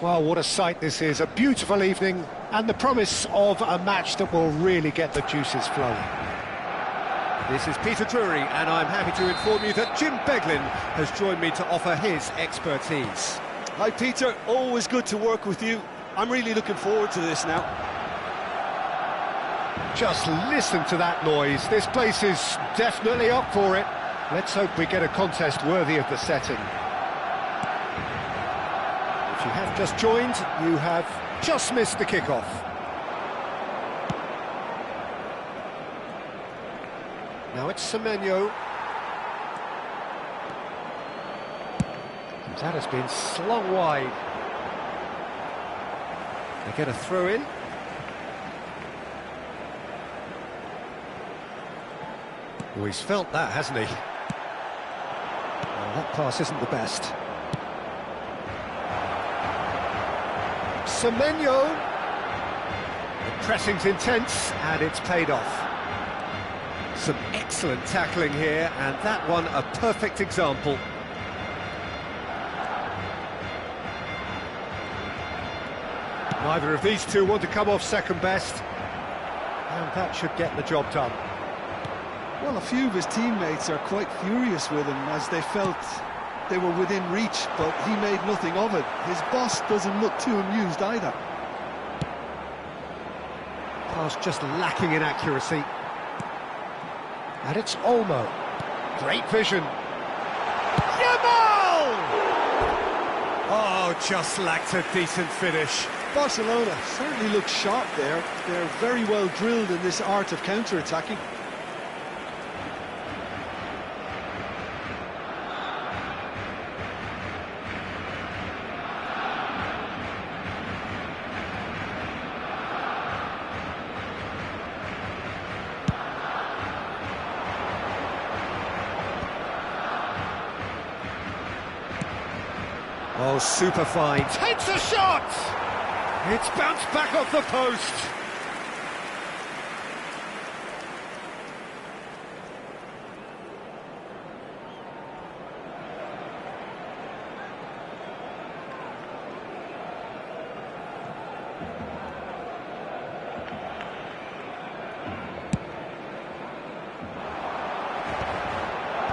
Well, what a sight this is, a beautiful evening and the promise of a match that will really get the juices flowing. This is Peter Drury, and I'm happy to inform you that Jim Beglin has joined me to offer his expertise. Hi Peter, always good to work with you. I'm really looking forward to this now. Just listen to that noise, this place is definitely up for it. Let's hope we get a contest worthy of the setting. If you have just joined, you have just missed the kickoff. Now it's Semenyo. That has been slung wide. They get a throw in. Oh, he's felt that, hasn't he? Well, that pass isn't the best. Semenyo. The pressing's intense, and it's paid off. Some excellent tackling here, and that one a perfect example. Neither of these two want to come off second best, and that should get the job done. Well, a few of his teammates are quite furious with him as they felt they were within reach, but he made nothing of it. His boss doesn't look too amused either. Pass just lacking in accuracy. And it's Olmo. Great vision. Yamal! Oh, just lacked a decent finish. Barcelona certainly look sharp there. They're very well drilled in this art of counter-attacking. Oh, super fine. Takes a shot! It's bounced back off the post.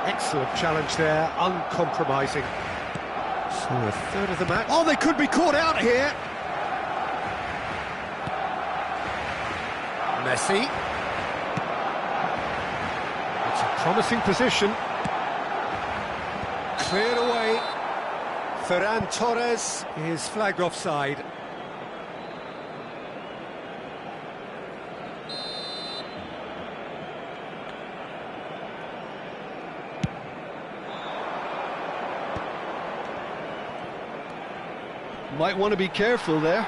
Excellent challenge there, uncompromising. So a third of the match. Oh, they could be caught out here. Messi. It's a promising position. Cleared away. Ferran Torres is flagged offside. Might want to be careful there.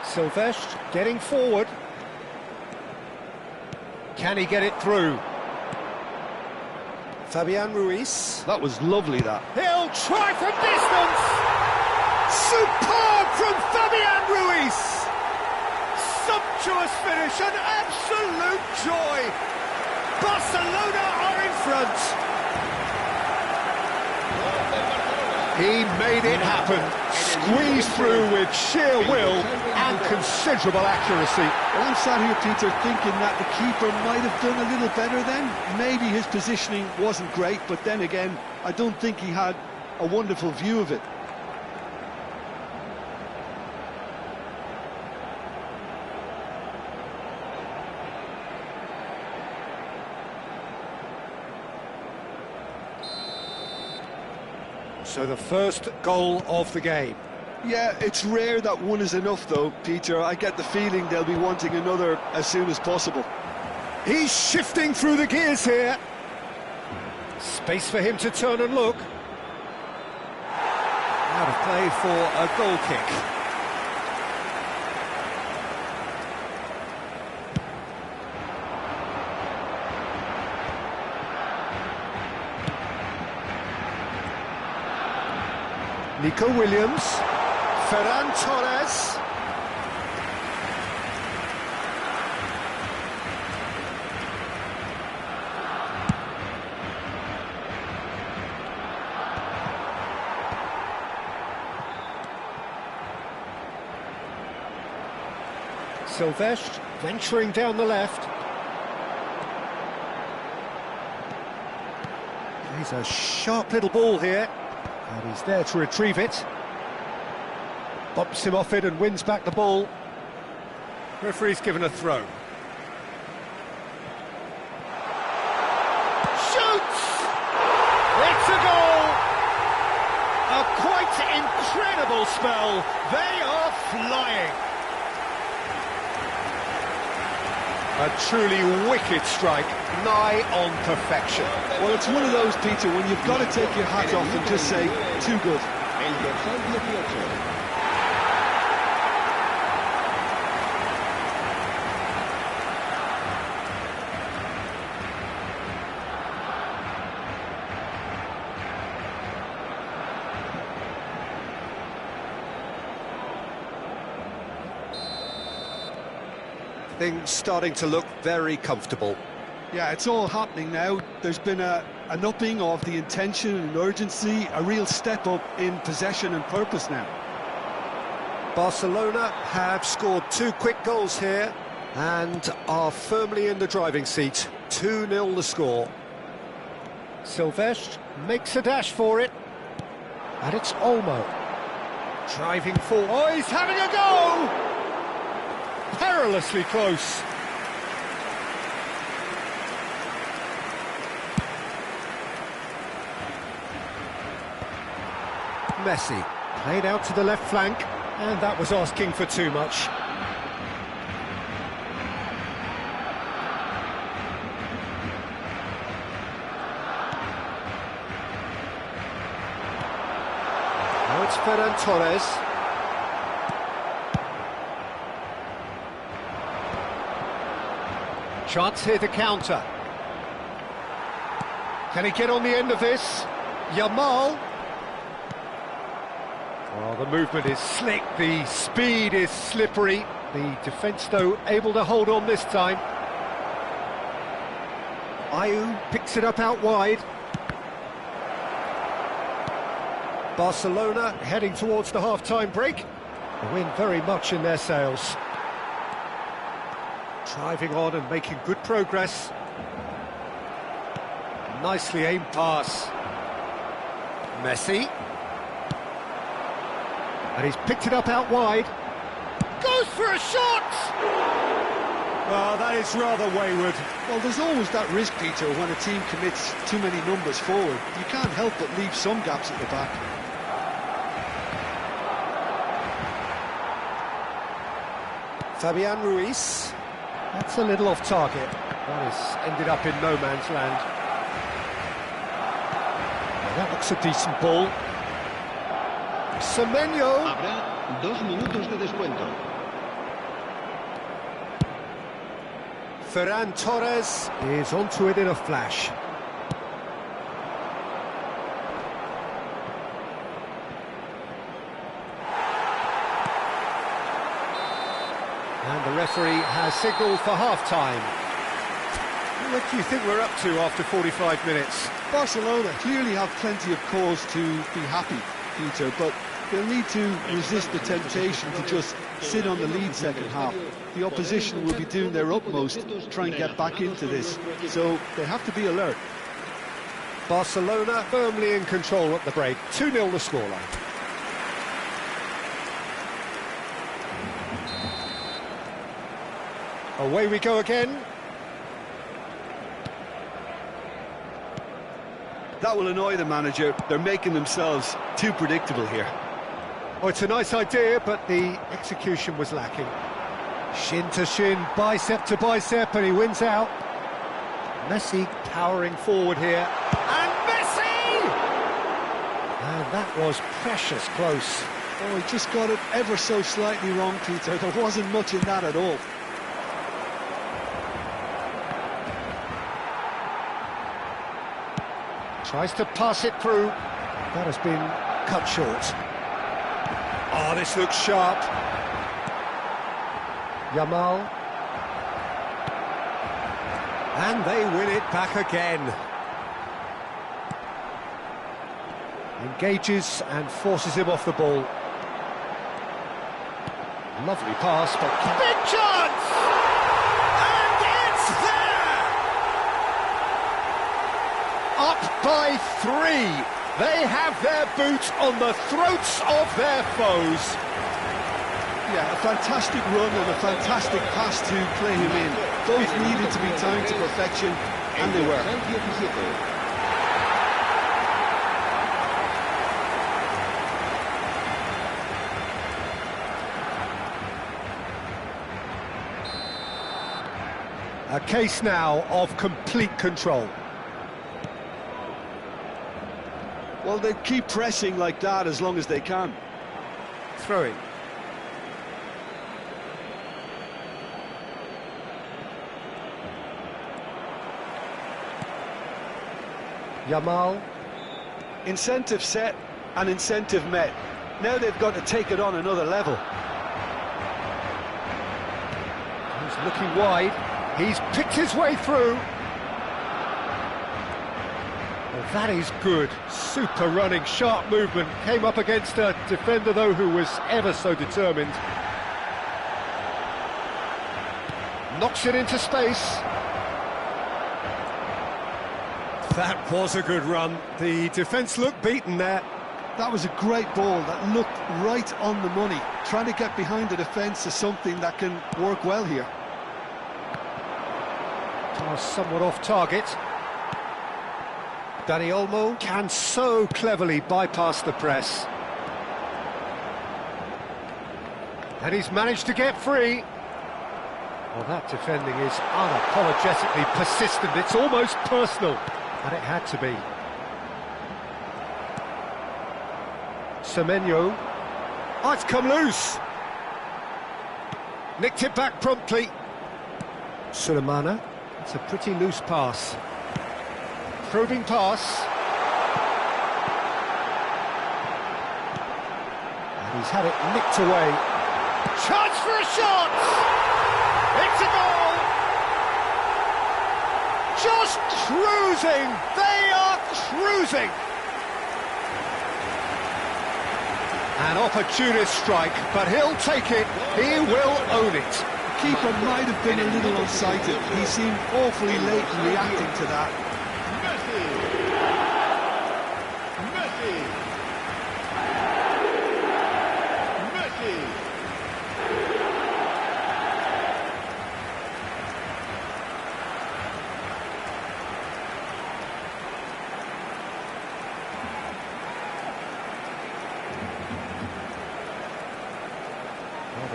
Silvestre getting forward. Can he get it through? Fabian Ruiz. That was lovely, that. He'll try from distance! Superb from Fabian Ruiz! Sumptuous finish, an absolute joy! Barcelona are in front! He made it happen, squeezed through with sheer will and considerable accuracy. Well, I'm sat here, Peter, thinking that the keeper might have done a little better then. Maybe his positioning wasn't great, but then again, I don't think he had a wonderful view of it. So the first goal of the game. Yeah, it's rare that one is enough though, Peter. I get the feeling they'll be wanting another as soon as possible. He's shifting through the gears here. Space for him to turn and look. Out of play for a goal kick. Nico Williams, Ferran Torres. Silvestre venturing down the left. He's a sharp little ball here, and he's there to retrieve it. Bumps him off it and wins back the ball. Referee's given a throw. Shoots! It's a goal! A quite incredible spell. They are flying. A truly wicked strike, nigh on perfection. Well, it's one of those, Peter, when you've got to take your hat off and just say, too good. Things starting to look very comfortable. Yeah, it's all happening now. There's been an upping of the intention and urgency, a real step up in possession and purpose now. Barcelona have scored 2 quick goals here and are firmly in the driving seat. 2-0 the score. Silvestre makes a dash for it, and it's Olmo driving forward. Oh, he's having a go! Perilously close. Messi played out to the left flank, and that was asking for too much. Now it's Ferran Torres. Chance here to counter. Can he get on the end of this? Yamal. Oh, the movement is slick, the speed is slippery. The defence, though, able to hold on this time. Ayew picks it up out wide. Barcelona heading towards the half-time break. The wind very much in their sails. Driving on and making good progress. Nicely aimed pass. Messi. And he's picked it up out wide. Goes for a shot! Oh, that is rather wayward. Well, there's always that risk, Peter, when a team commits too many numbers forward. You can't help but leave some gaps at the back. Fabian Ruiz. That's a little off target. That has ended up in no man's land. Well, that looks a decent ball. Semenyo. Habrá 2 minutos de descuento. Ferran Torres is onto it in a flash. And the referee has signalled for half-time. What do you think we're up to after 45 minutes? Barcelona clearly have plenty of cause to be happy, Peter, but they'll need to resist the temptation to just sit on the lead second half. The opposition will be doing their utmost to try and get back into this, so they have to be alert. Barcelona firmly in control at the break. 2-0 the scoreline. Away we go again. That will annoy the manager. They're making themselves too predictable here. Oh, it's a nice idea, but the execution was lacking. Shin to shin, bicep to bicep, and he wins out. Messi powering forward here. And Messi! And that was precious close. Oh, he just got it ever so slightly wrong, Peter. There wasn't much in that at all. Tries to pass it through. That has been cut short. Oh, this looks sharp. Yamal. And they win it back again. Engages and forces him off the ball. Lovely pass, but... Big chance! by 3. They have their boot on the throats of their foes. Yeah, a fantastic run and a fantastic pass to play him in. Both needed to be timed to perfection, and they were. A case now of complete control. Well, they keep pressing like that as long as they can. Throwing. Yamal. Incentive set and incentive met. Now they've got to take it on another level. He's looking wide. He's picked his way through. Well, that is good. Super running, sharp movement. Came up against a defender, though, who was ever so determined. Knocks it into space. That was a good run. The defence looked beaten there. That was a great ball that looked right on the money. Trying to get behind the defence is something that can work well here. Somewhat off target. Dani Olmo can so cleverly bypass the press. And he's managed to get free. Well, that defending is unapologetically persistent. It's almost personal. And it had to be. Semenyo. Oh, it's come loose. Nicked it back promptly. Sulemana. It's a pretty loose pass. Probing pass. And he's had it nicked away. Chance for a shot! It's a goal! Just cruising! They are cruising! An opportunist strike, but he'll take it. He will own it. Keeper might have been a little unsighted. He seemed awfully late in reacting to that.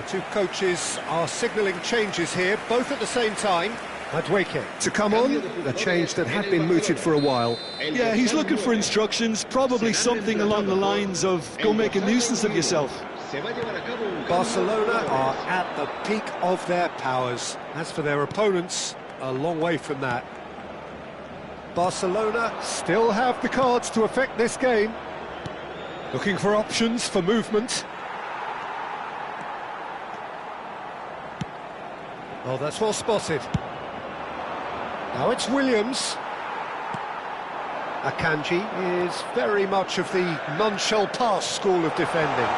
Two coaches are signalling changes here, both at the same time. Madueke to come on, a change that had been mooted for a while. Yeah, he's looking for instructions, probably something along the lines of, go make a nuisance of yourself. Barcelona are at the peak of their powers. As for their opponents, a long way from that. Barcelona still have the cards to affect this game. Looking for options for movement. Oh, that's well spotted. Now it's Williams. Akanji is very much of the non-shell pass school of defending.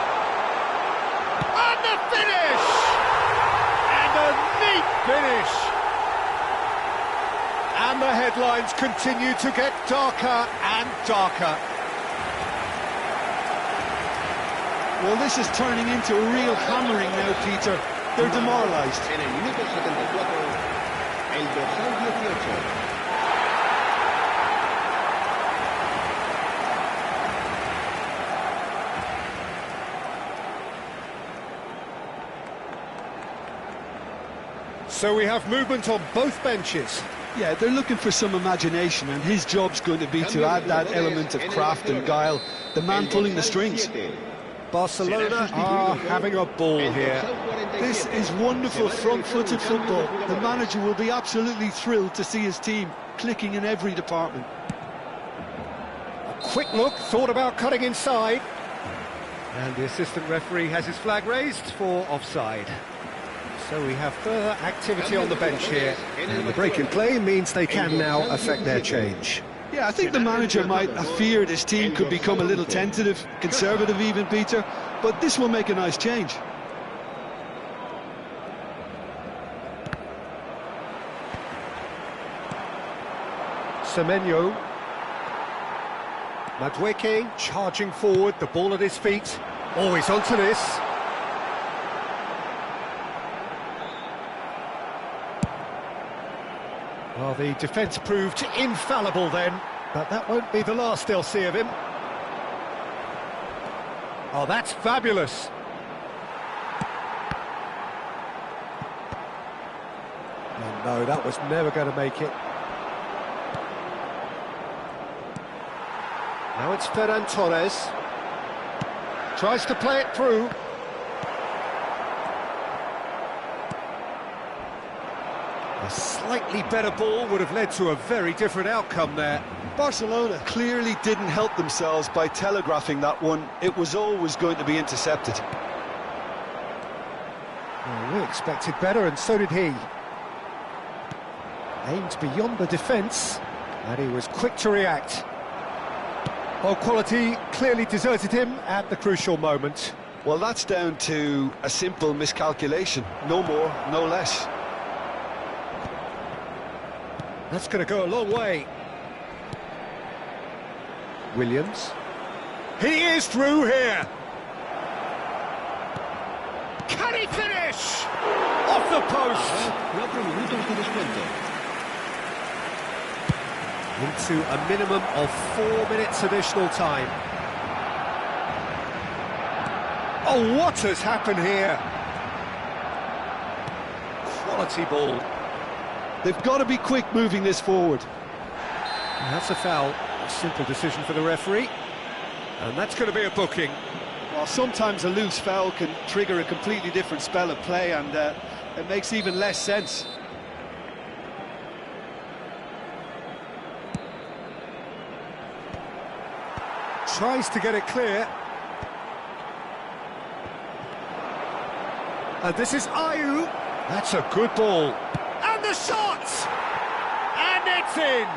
And the finish! And a neat finish! And the headlines continue to get darker and darker. Well, this is turning into a real hammering now, Peter. They're demoralised. En el minuto 74, el dorsal 18. So we have movement on both benches. Yeah, they're looking for some imagination, and his job's going to be to add that element of craft and guile, the man pulling the strings. Barcelona are having a ball here. This is wonderful front-footed football. The manager will be absolutely thrilled to see his team clicking in every department. A quick look, thought about cutting inside. And the assistant referee has his flag raised for offside. So we have further activity on the bench here. And the break in play means they can now affect their change. Yeah, I think the manager might have feared his team could become a little tentative, conservative even, Peter, but this will make a nice change. Semenyo. Madueke charging forward, the ball at his feet. Oh, he's onto this. Well, the defence proved infallible then, but that won't be the last they'll see of him. Oh, that's fabulous. Oh, no, that was never going to make it. Now it's Ferran Torres. Tries to play it through. A slightly better ball would have led to a very different outcome there. Barcelona clearly didn't help themselves by telegraphing that one. It was always going to be intercepted. Well, we expected better, and so did he. Aimed beyond the defence, and he was quick to react. Well, quality clearly deserted him at the crucial moment. Well, that's down to a simple miscalculation. No more, no less. That's going to go a long way. Williams. He is through here. Can he finish? Off the post. 4 minutos de descuento. Into a minimum of 4 minutes additional time. Oh, what has happened here? Quality ball. They've got to be quick moving this forward. And that's a foul. A simple decision for the referee. And that's going to be a booking. Well, sometimes a loose foul can trigger a completely different spell of play, and it makes even less sense. Tries to get it clear. And this is Ayew. That's a good ball. And the shot! And it's in!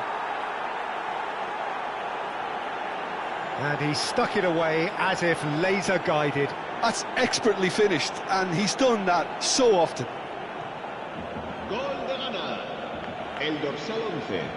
And he stuck it away as if laser-guided. That's expertly finished, and he's done that so often. Gol de Ghana. El dorsal 11.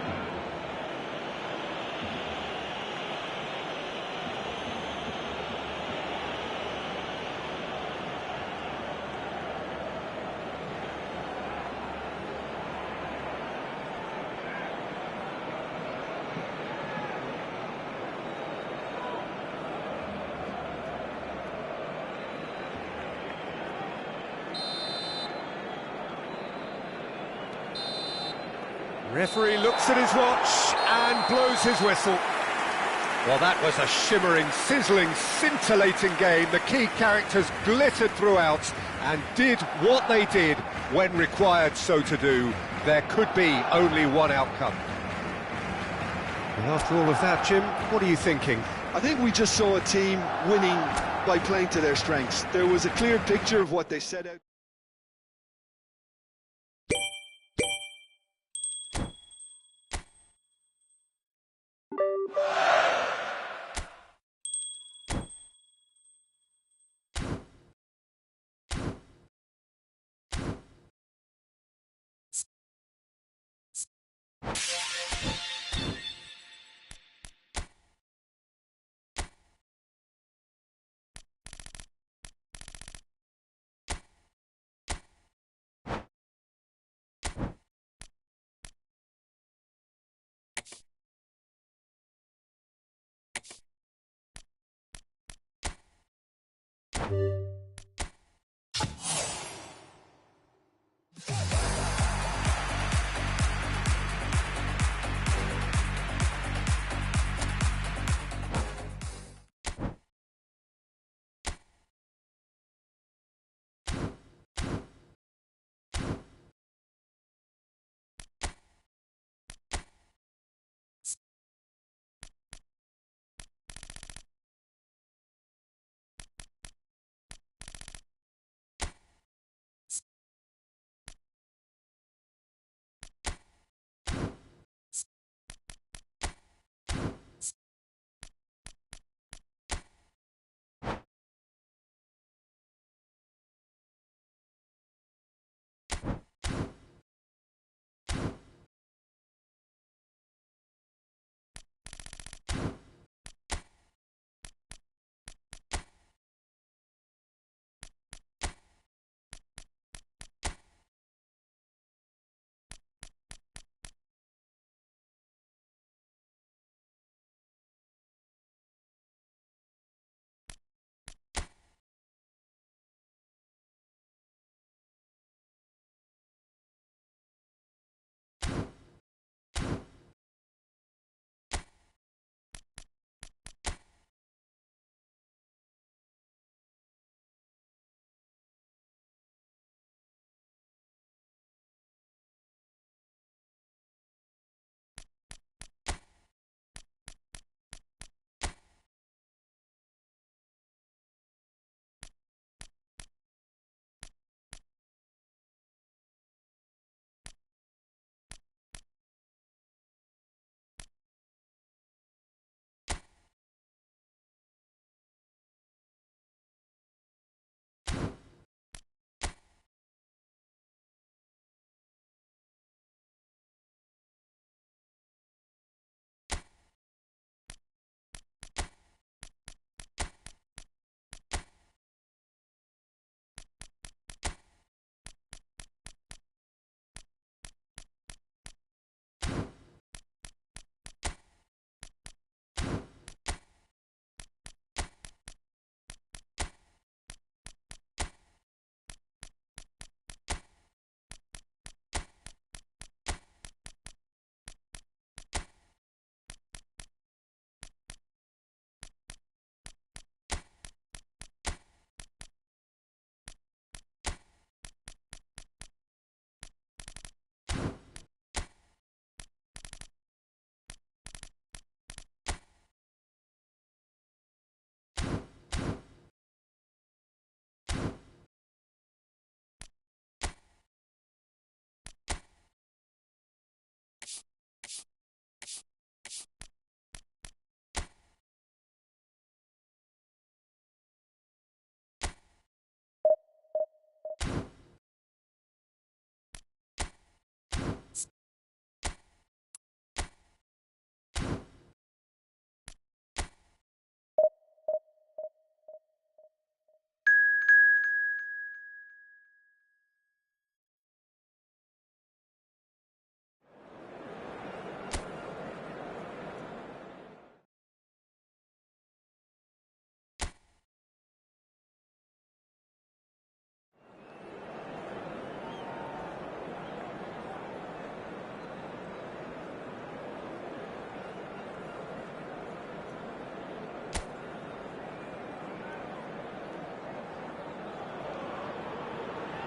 Referee looks at his watch and blows his whistle. Well, that was a shimmering, sizzling, scintillating game. The key characters glittered throughout and did what they did when required so to do. There could be only one outcome. And after all of that, Jim, what are you thinking? I think we just saw a team winning by playing to their strengths. There was a clear picture of what they set out.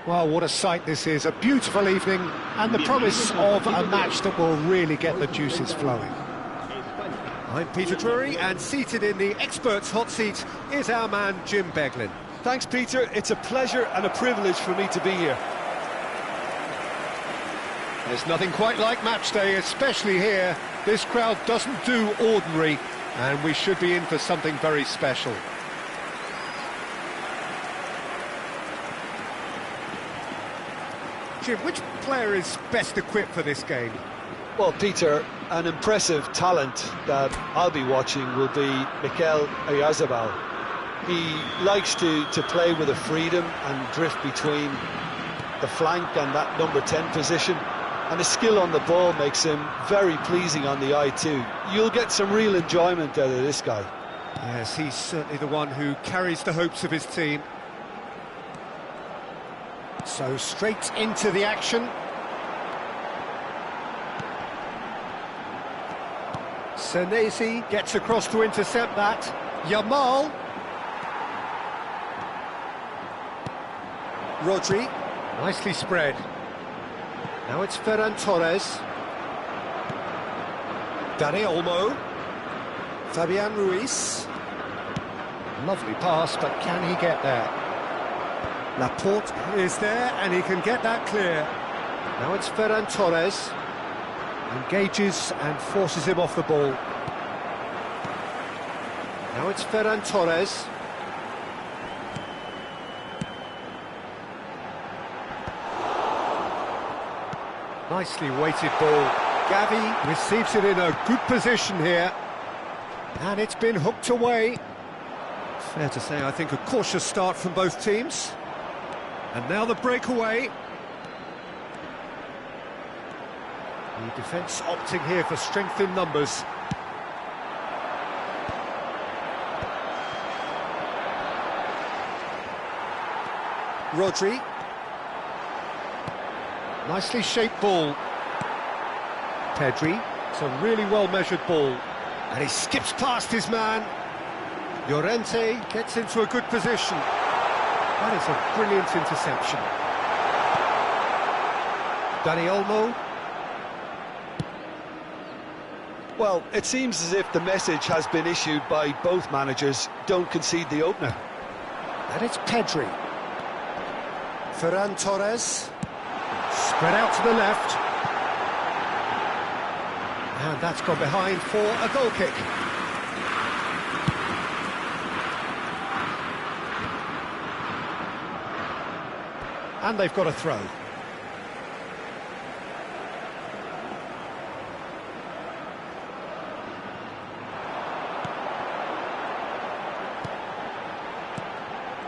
Well, what a sight this is, a beautiful evening, and the promise of a match that will really get the juices flowing. I'm Peter Drury, and seated in the experts' hot seat is our man Jim Beglin. Thanks, Peter. It's a pleasure and a privilege for me to be here. There's nothing quite like match day, especially here. This crowd doesn't do ordinary, and we should be in for something very special. Jim, which player is best equipped for this game? Well, Peter, an impressive talent that I'll be watching will be Mikel Oyarzabal. He likes to play with a freedom and drift between the flank and that number 10 position, and his skill on the ball makes him very pleasing on the eye too. You'll get some real enjoyment out of this guy. Yes, he's certainly the one who carries the hopes of his team. So straight into the action. Senesi gets across to intercept that. Yamal. Rodri. Nicely spread. Now it's Ferran Torres. Dani Olmo. Fabian Ruiz. Lovely pass, but can he get there? Laporte is there, and he can get that clear. Now it's Ferran Torres. Engages and forces him off the ball. Now it's Ferran Torres. Nicely weighted ball. Gavi receives it in a good position here. And it's been hooked away. Fair to say, I think, a cautious start from both teams. And now the breakaway. The defence opting here for strength in numbers. Rodri. Nicely shaped ball. Pedri. It's a really well-measured ball. And he skips past his man. Llorente gets into a good position. That is a brilliant interception. Dani Olmo. Well, it seems as if the message has been issued by both managers: don't concede the opener. And it's Pedri. Ferran Torres. Spread out to the left. And that's gone behind for a goal kick. And they've got a throw.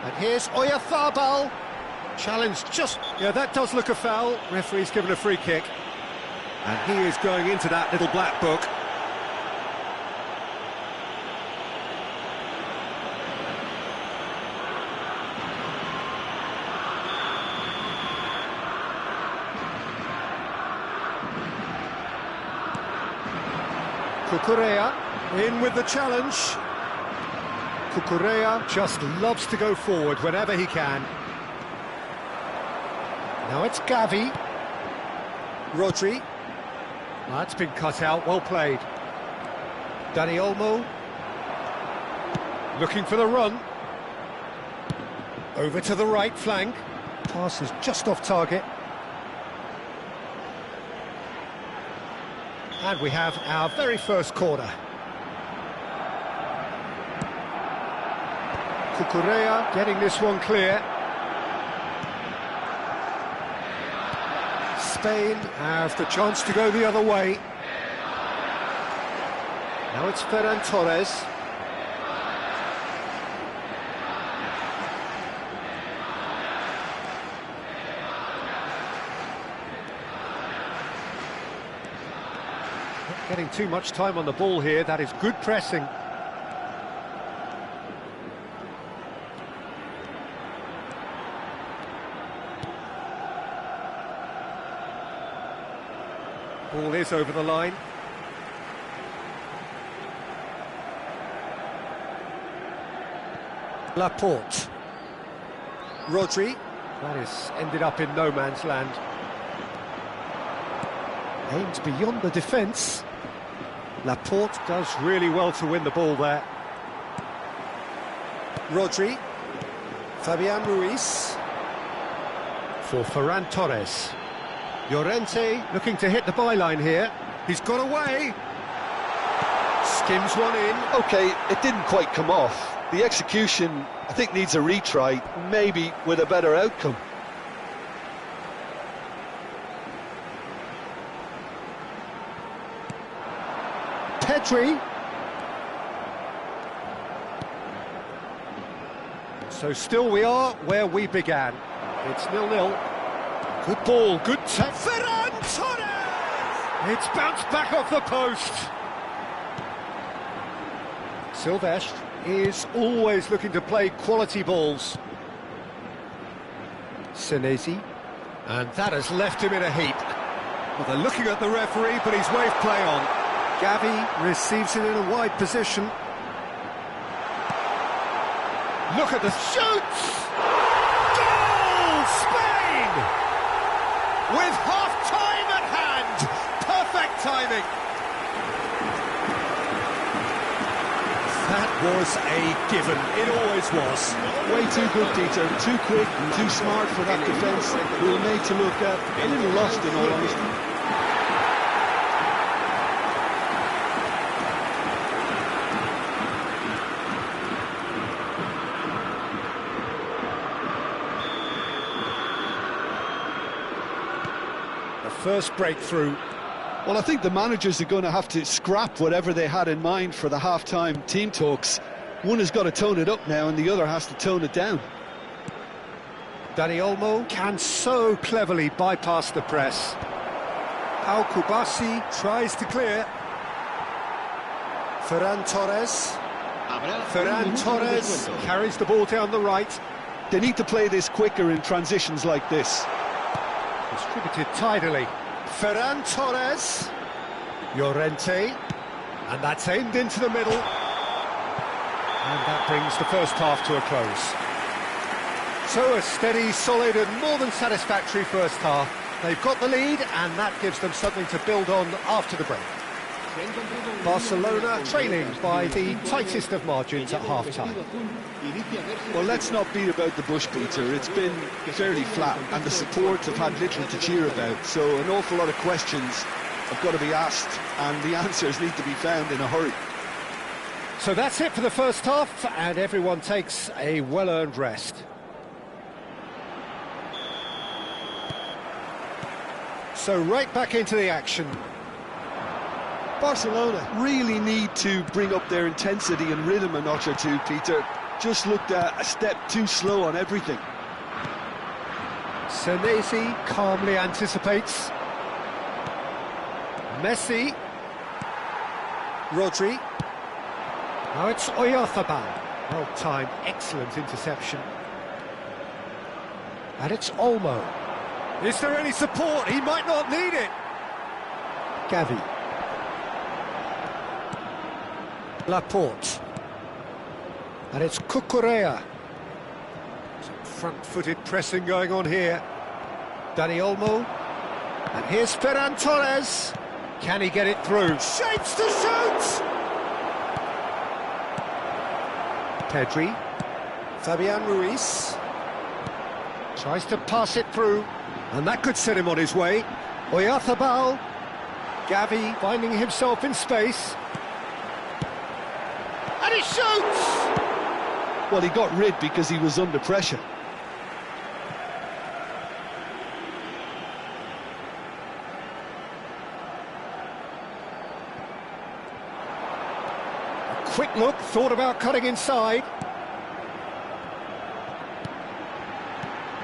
And here's Oyarzabal. Challenge just... Yeah, that does look a foul. Referee's given a free kick. And he is going into that little black book. Cucurella in with the challenge. Cucurella just loves to go forward whenever he can. Now it's Gavi. Rodri. That's been cut out, well played. Dani Olmo. Looking for the run. Over to the right flank. Pass is just off target. And we have our very first corner. Cucurella getting this one clear. Spain have the chance to go the other way. Now it's Ferran Torres. Not getting too much time on the ball here. That is good pressing. Ball is over the line. Laporte. Rodri. That is ended up in no man's land. Aimed beyond the defence. Laporte does really well to win the ball there. Rodri. Fabian Ruiz. For Ferran Torres. Llorente looking to hit the byline here. He's got away. Skims one in. OK, it didn't quite come off. The execution, I think, needs a retry, maybe with a better outcome. Pedri. So still we are where we began. It's 0-0. Good ball, good tap. Ferran Torres! It's bounced back off the post. Silvestre is always looking to play quality balls. Senesi. And that has left him in a heap. Well, they're looking at the referee, but he's waved play on. Gavi receives it in a wide position. Look at the shoots! Goal! Spain! With half-time at hand! Perfect timing! That was a given. It always was. Way too good, Peter. Too quick, too smart for that defence. We were made to look a little lost, in all honesty. First breakthrough. Well, I think the managers are going to have to scrap whatever they had in mind for the half-time team talks. One has got to tone it up now and the other has to tone it down. Dani Olmo can so cleverly bypass the press. Al Kubasi tries to clear. Ferran Torres. Ferran Torres carries the ball down the right. They need to play this quicker in transitions like this. Distributed tidily. Ferran Torres. Llorente. And that's aimed into the middle. And that brings the first half to a close. So a steady, solid and more than satisfactory first half. They've got the lead and that gives them something to build on after the break. Barcelona trailing by the tightest of margins at half-time. Well, let's not beat about the bush, Peter. It's been fairly flat and the support have had little to cheer about, so an awful lot of questions have got to be asked and the answers need to be found in a hurry. So that's it for the first half and everyone takes a well-earned rest. So right back into the action. Barcelona really need to bring up their intensity and rhythm a notch or two, Peter. Just looked a step too slow on everything. Senesi calmly anticipates. Messi. Rodri. Now it's Oyarzabal. Well-timed, excellent interception. And it's Olmo. Is there any support? He might not need it. Gavi. Laporte. And it's Cucurella. Some front-footed pressing going on here. Dani Olmo. And here's Ferran Torres. Can he get it through? Shapes to shoot! Pedri. Fabian Ruiz. Tries to pass it through. And that could set him on his way. Oyarzabal. Gavi finding himself in space. And he shoots! Well, he got rid because he was under pressure. A quick look, thought about cutting inside.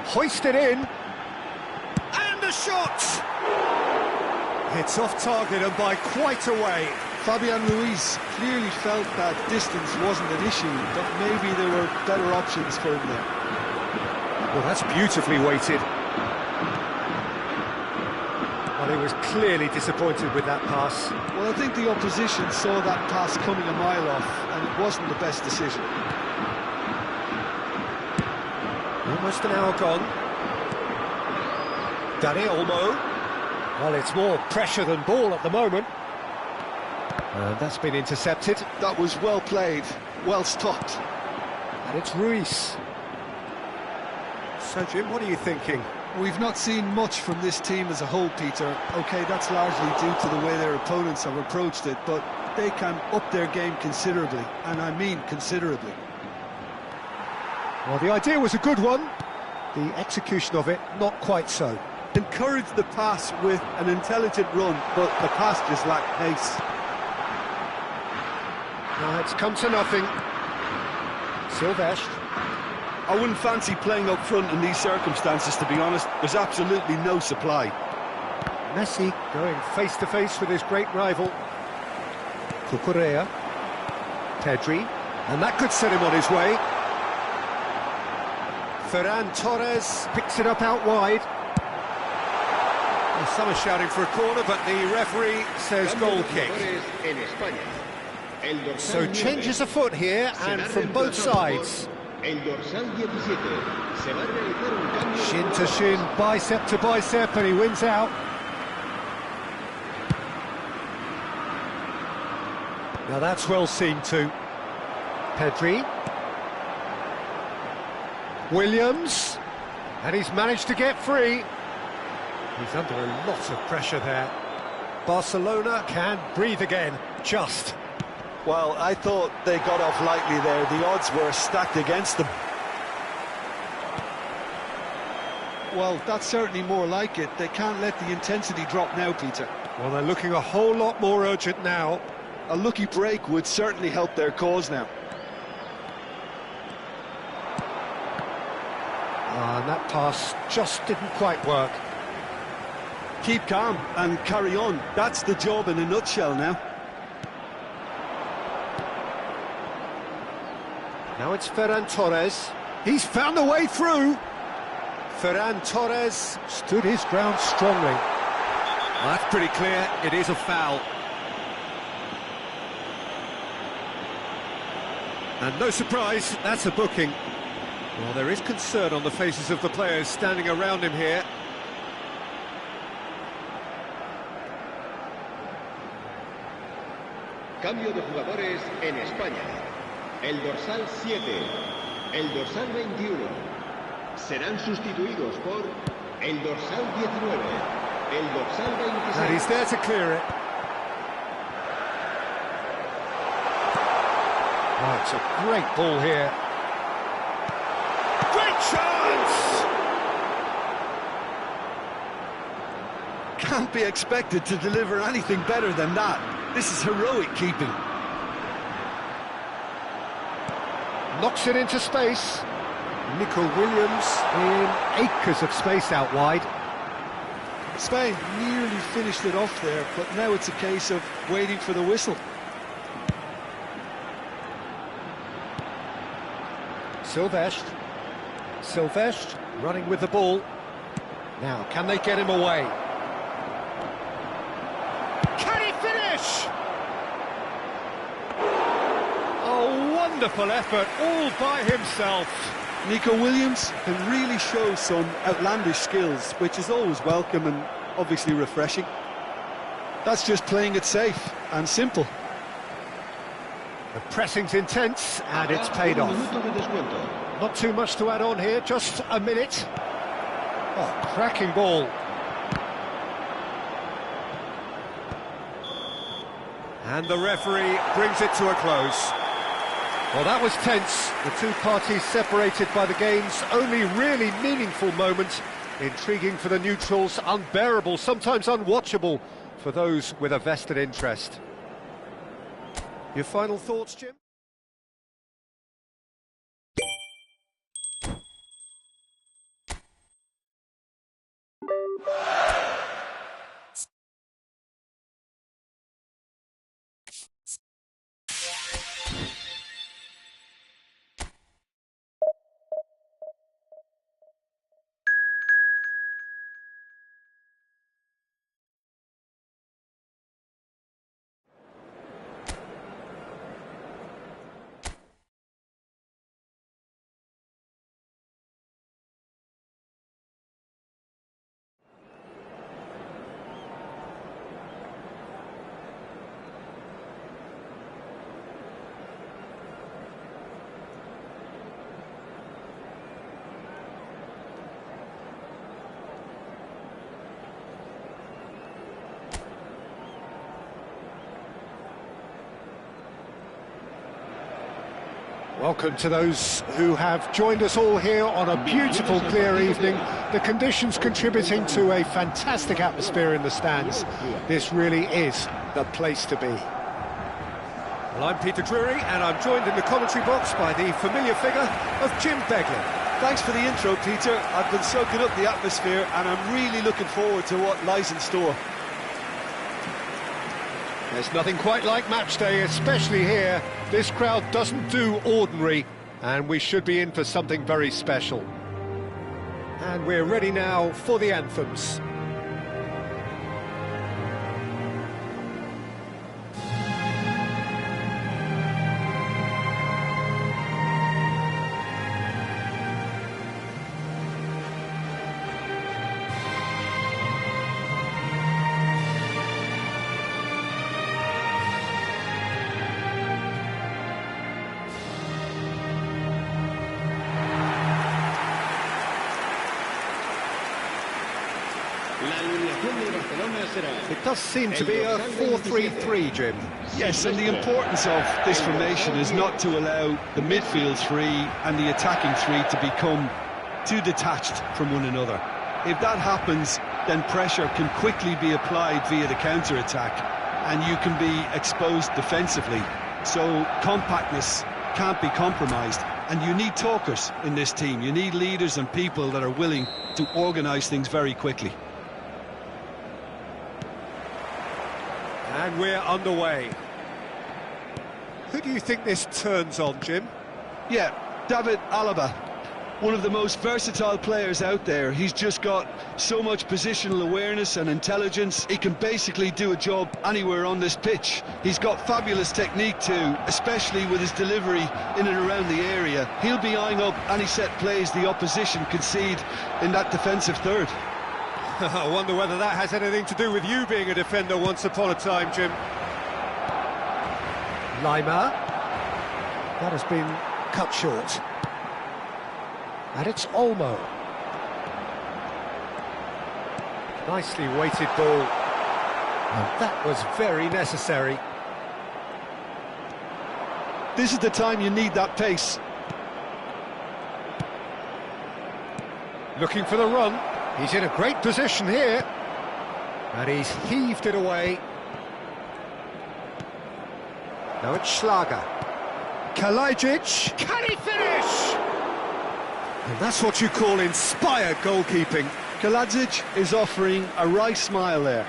Hoisted in. And a shot! It's off target and by quite a way. Fabian Ruiz clearly felt that distance wasn't an issue, but maybe there were better options for him there. Well, that's beautifully weighted. Well, he was clearly disappointed with that pass. Well, I think the opposition saw that pass coming a mile off, and it wasn't the best decision. Almost an hour gone. Dani Olmo. Well, it's more pressure than ball at the moment. And that's been intercepted. That was well played, well stopped. And it's Ruiz. So, Jim, what are you thinking? We've not seen much from this team as a whole, Peter. OK, that's largely due to the way their opponents have approached it, but they can up their game considerably, and I mean considerably. Well, the idea was a good one. The execution of it, not quite so. Encourage the pass with an intelligent run, but the pass just lacked pace. Now it's come to nothing. Silvestre. I wouldn't fancy playing up front in these circumstances, to be honest. There's absolutely no supply. Messi going face-to-face with his great rival. Cucurella. Pedri. And that could set him on his way. Ferran Torres picks it up out wide. Well, some are shouting for a corner, but the referee says goal kick. So changes afoot here, and from both sides. Shin to shin, bicep to bicep, and he wins out. Now that's well seen too. Pedri. Williams. And he's managed to get free. He's under a lot of pressure there. Barcelona can breathe again, just. Well, I thought they got off lightly there. The odds were stacked against them. Well, that's certainly more like it. They can't let the intensity drop now, Peter. Well, they're looking a whole lot more urgent now. A lucky break would certainly help their cause now. And that pass just didn't quite work. Keep calm and carry on. That's the job in a nutshell now. Now it's Ferran Torres. He's found a way through. Ferran Torres stood his ground strongly. Well, that's pretty clear. It is a foul. And no surprise, that's a booking. Well, there is concern on the faces of the players standing around him here. Cambio de jugadores en España. El dorsal 7, el dorsal 21. Serán sustituidos por el dorsal 19, el dorsal 26. And he's there to clear it. Oh, it's a great ball here. Great chance! Can't be expected to deliver anything better than that. This is heroic keeping. Knocks it into space. Nico Williams in acres of space out wide. Spain nearly finished it off there, but now it's a case of waiting for the whistle. Silvestre. Silvestre running with the ball. Now, can they get him away? Can he finish? Oh, wonderful effort, all by himself. Nico Williams can really show some outlandish skills, which is always welcome and obviously refreshing. That's just playing it safe and simple. The pressing's intense, and it's paid off. Not too much to add on here, just a minute. Oh, cracking ball. And the referee brings it to a close. Well, that was tense. The two parties separated by the game's only really meaningful moment. Intriguing for the neutrals, unbearable, sometimes unwatchable for those with a vested interest. Your final thoughts, Jim? Welcome to those who have joined us all here on a beautiful, clear evening. The conditions contributing to a fantastic atmosphere in the stands. This really is the place to be. Well, I'm Peter Drury, and I'm joined in the commentary box by the familiar figure of Jim Beglin. Thanks for the intro, Peter. I've been soaking up the atmosphere and I'm really looking forward to what lies in store. There's nothing quite like match day, especially here. This crowd doesn't do ordinary, and we should be in for something very special. And we're ready now for the anthems. It does seem to be a 4-3-3, Jim. Yes, and the importance of this formation is not to allow the midfield three and the attacking three to become too detached from one another. If that happens, then pressure can quickly be applied via the counter-attack, and you can be exposed defensively. So compactness can't be compromised, and you need talkers in this team. You need leaders and people that are willing to organise things very quickly. And we're underway. Who do you think this turns on, Jim? Yeah, David Alaba, one of the most versatile players out there. He's just got so much positional awareness and intelligence. He can basically do a job anywhere on this pitch. He's got fabulous technique too, especially with his delivery in and around the area. He'll be eyeing up any set plays the opposition concede in that defensive third. I wonder whether that has anything to do with you being a defender once upon a time, Jim. Lima. That has been cut short. And it's Olmo. Nicely weighted ball. And that was very necessary. This is the time you need that pace. Looking for the run. He's in a great position here. And he's heaved it away. Now it's Schlager. Kalajic. Can he finish? And that's what you call inspired goalkeeping. Kalajic is offering a wry smile there.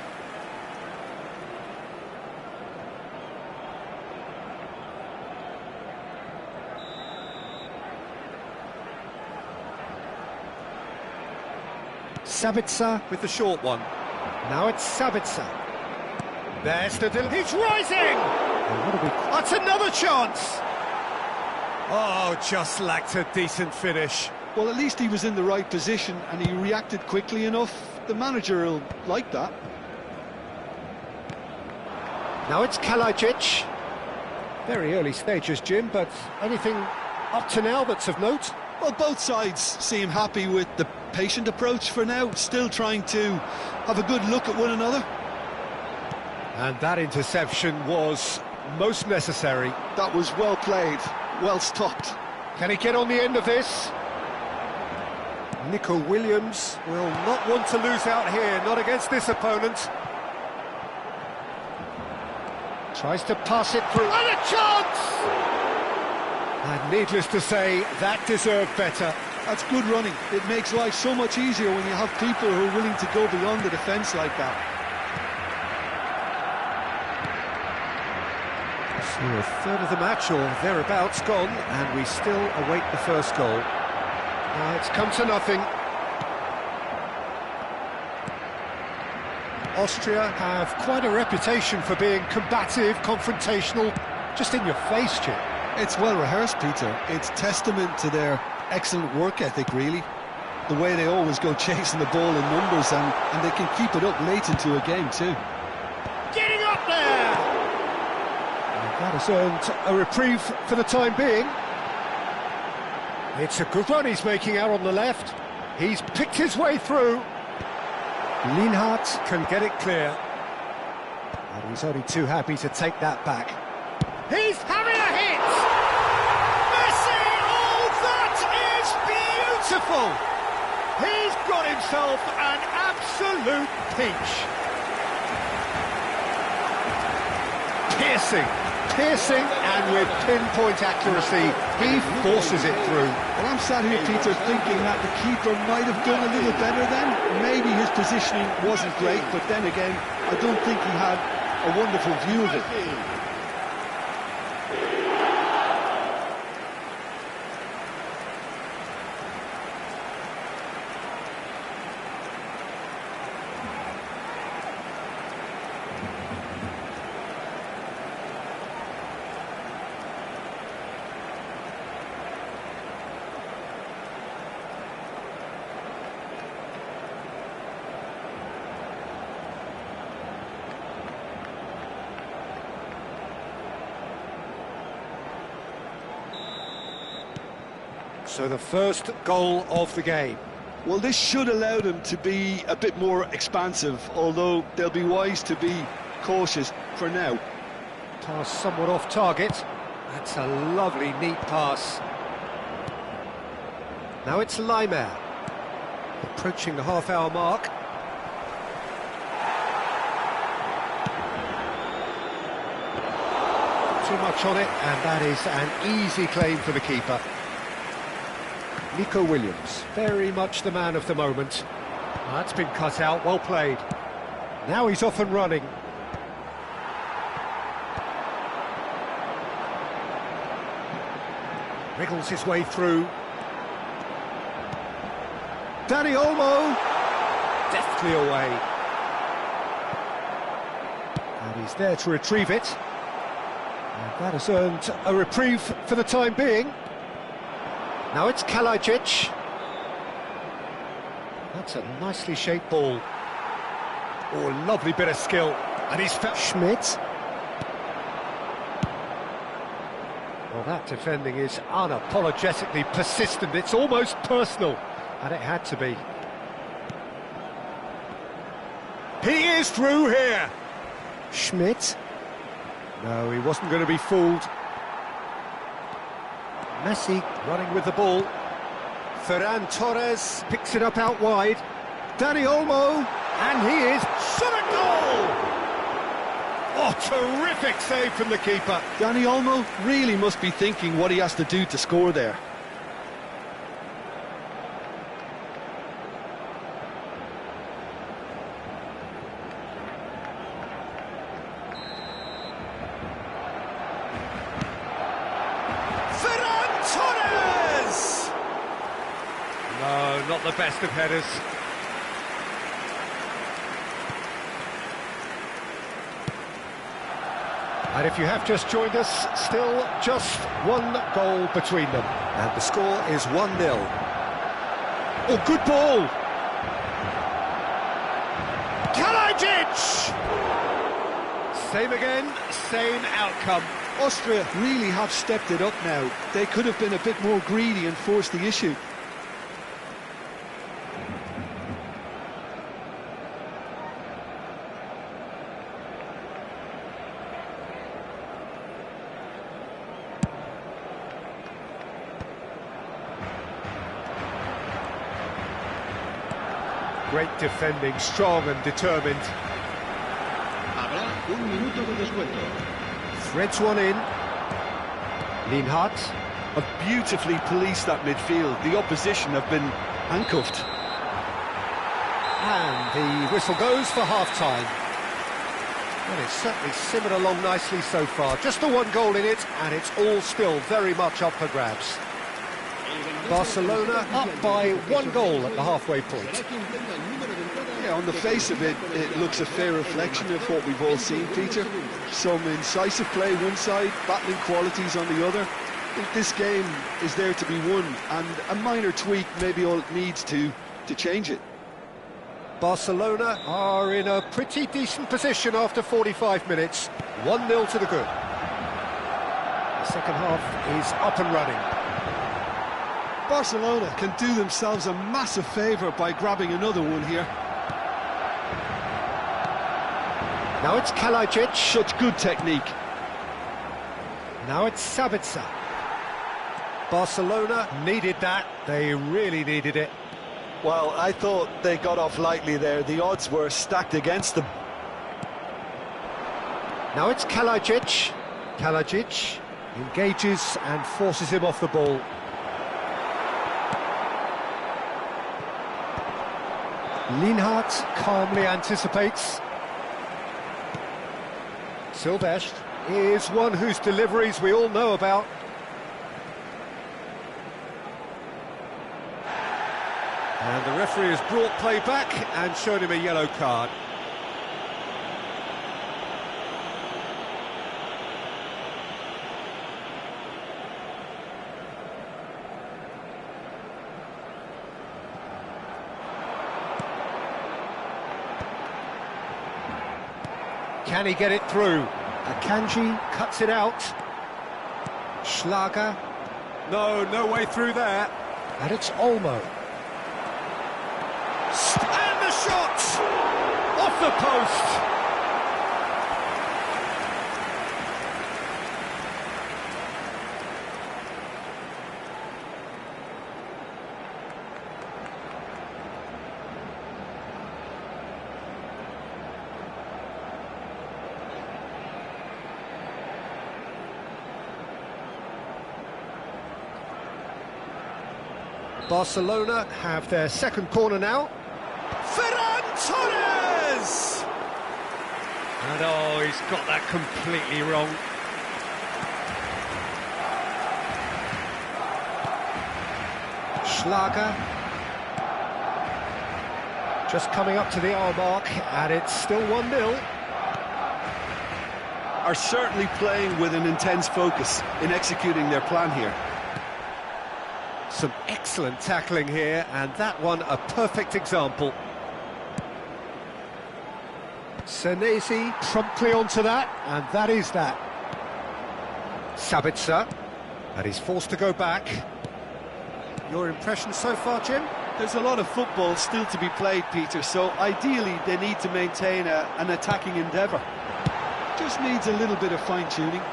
Sabitzer With the short one. Now it's Sabitzer. There's the he's rising! And what have we... That's another chance! Oh, just lacked a decent finish. Well, at least he was in the right position and he reacted quickly enough. The manager will like that. Now it's Kalajic. Very early stages, Jim, but anything up to now that's of note? Well, both sides seem happy with the patient approach for now, still trying to have a good look at one another. And that interception was most necessary. That was well played, well stopped. Can he get on the end of this? Nico Williams will not want to lose out here, not against this opponent. Tries to pass it through. And a chance! And needless to say, that deserved better. That's good running. It makes life so much easier when you have people who are willing to go beyond the defence like that. So a third of the match or thereabouts gone, and we still await the first goal. It's come to nothing. Austria have quite a reputation for being combative, confrontational, just in your face, Jim. It's well rehearsed, Peter. It's testament to their excellent work ethic, really. The way they always go chasing the ball in numbers, and they can keep it up late into a game too. Getting up there! And that has earned a reprieve for the time being. It's a good run he's making out on the left. He's picked his way through. Lienhardt Can get it clear. and he's only too happy to take that back. He's having a hit! Messi! beautiful! He's got himself an absolute peach. Piercing, and with pinpoint accuracy, he forces it through. Well, I'm sat here, Peter, thinking that the keeper might have done a little better then. Maybe his positioning wasn't great, but then again, I don't think he had a wonderful view of it. So the first goal of the game. Well, this should allow them to be a bit more expansive, although they'll be wise to be cautious for now. Pass somewhat off target. That's a lovely, neat pass. Now it's Laimer. Approaching the half-hour mark. Too much on it, and that is an easy claim for the keeper. Nico Williams, very much the man of the moment. That's been cut out, well played. Now he's off and running. Wriggles his way through. Dani Olmo, deftly away. And he's there to retrieve it. And that has earned a reprieve for the time being. Now it's Kalajic. That's a nicely shaped ball. Oh, lovely bit of skill. And he's felt Schmidt. Well, that defending is unapologetically persistent. It's almost personal. And it had to be. He is through here. Schmidt. No, he wasn't going to be fooled. Messi running with the ball. Ferran Torres picks it up out wide. Dani Olmo, and he is shot a goal! Oh, terrific save from the keeper. Dani Olmo really must be thinking what he has to do to score there. No, not the best of headers. And if you have just joined us, still just one goal between them. And the score is 1-0. Oh, good ball! Kalajic! Same again, same outcome. Austria really have stepped it up now. They could have been a bit more greedy and forced the issue. Great defending, strong and determined. Habrá un minuto de descuento. Threads one in. Lienhardt. Have beautifully policed that midfield. The opposition have been handcuffed. And the whistle goes for half-time. Well, it's certainly simmered along nicely so far. Just the one goal in it, and it's all still very much up for grabs. Barcelona up by 1 goal at the halfway point. Yeah, on the face of it, it looks a fair reflection of what we've all seen, Peter. Some incisive play one side, battling qualities on the other. I think this game is there to be won, and a minor tweak may be all it needs to change it. Barcelona are in a pretty decent position after 45 minutes. 1-0 to the good. The second half is up and running. Barcelona can do themselves a massive favour by grabbing another one here. Now it's Kalajic. Such good technique. Now it's Sabitzer. Barcelona needed that. They really needed it. Well, I thought they got off lightly there. The odds were stacked against them. Now it's Kalajic. Kalajic engages and forces him off the ball. Lienhart calmly anticipates. Silvestre is one whose deliveries we all know about. And the referee has brought play back and shown him a yellow card. Can he get it through? Akanji cuts it out. Schlager. No way through there. And it's Olmo. And the shot! Off the post! Barcelona have their second corner now. Ferran Torres! And oh, he's got that completely wrong. Schlager. Just coming up to the hour mark, and it's still 1-0. Are certainly playing with an intense focus in executing their plan here. Some excellent tackling here, and that one a perfect example. Senesi promptly onto that, and that is that. Sabitzer, and he's forced to go back. Your impression so far, Jim? There's a lot of football still to be played, Peter, so ideally they need to maintain an attacking endeavour. Just needs a little bit of fine-tuning.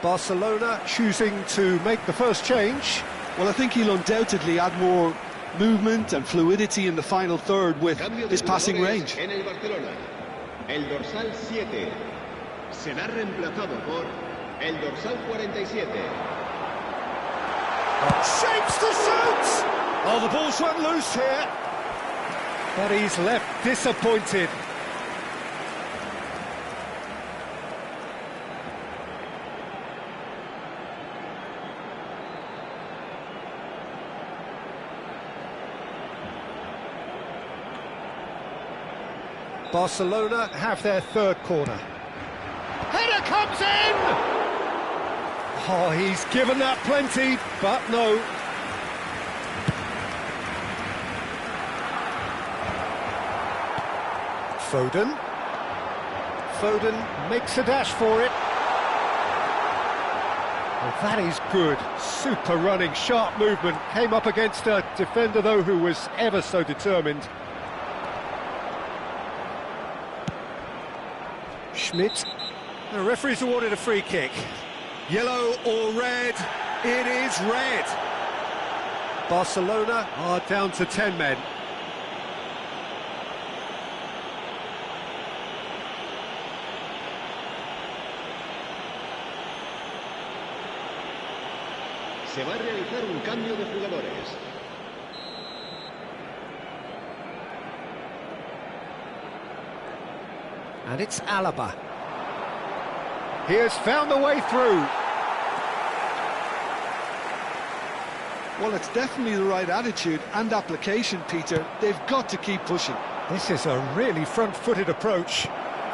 Barcelona choosing to make the first change. Well, I think he'll undoubtedly add more movement and fluidity in the final third with his passing range. En el Barcelona, el dorsal 7 será reemplazado por el dorsal 47. Shapes to shoot! Oh, the ball's run loose here. But he's left disappointed. Barcelona have their third corner. Header comes in! Oh, he's given that plenty, but no. Foden makes a dash for it. Well, that is good. Super running, sharp movement. Came up against a defender, though, who was ever so determined. Schmidt. The referee's awarded a free kick. Yellow or red? It is red. Barcelona are down to 10 men. Se va a realizar un cambio de jugadores. And it's Alaba. He has found a way through. Well, it's definitely the right attitude and application, Peter. They've got to keep pushing. This is a really front-footed approach.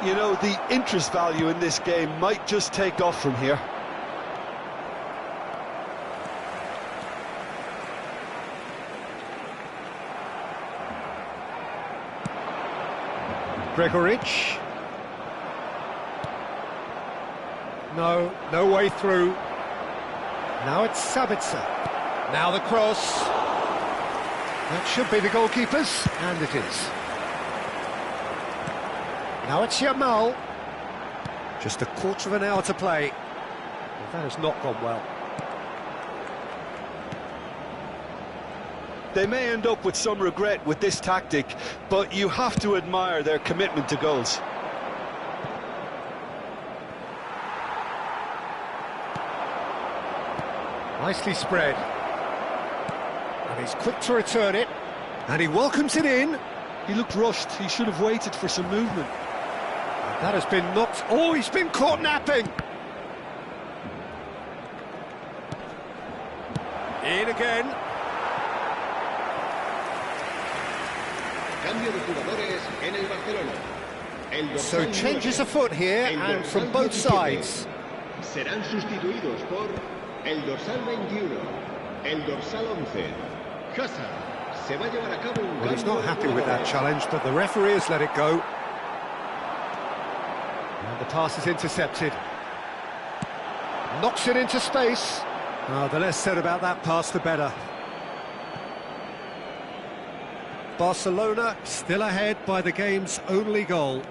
You know, the interest value in this game might just take off from here. Gregoric. No way through. Now it's Sabitzer. Now the cross. That should be the goalkeeper's, and it is. Now it's Yamal. Just a quarter of an hour to play. Well, that has not gone well. They may end up with some regret with this tactic, but you have to admire their commitment to goals. Nicely spread. And he's quick to return it. And he welcomes it in. He looked rushed. He should have waited for some movement. And that has been knocked... Oh, he's been caught napping! In again. Cambio de jugadores en el Barcelona. So changes afoot here, and from both sides. Serán sustituidos por el dorsal 21, el dorsal 11. Hazard. Se va a llevar a cabo un Well, he's cambio not de happy with that jugadores. challenge, but the referee has let it go. And the pass is intercepted. Knocks it into space. Oh, the less said about that pass, the better. Barcelona still ahead by the game's only goal.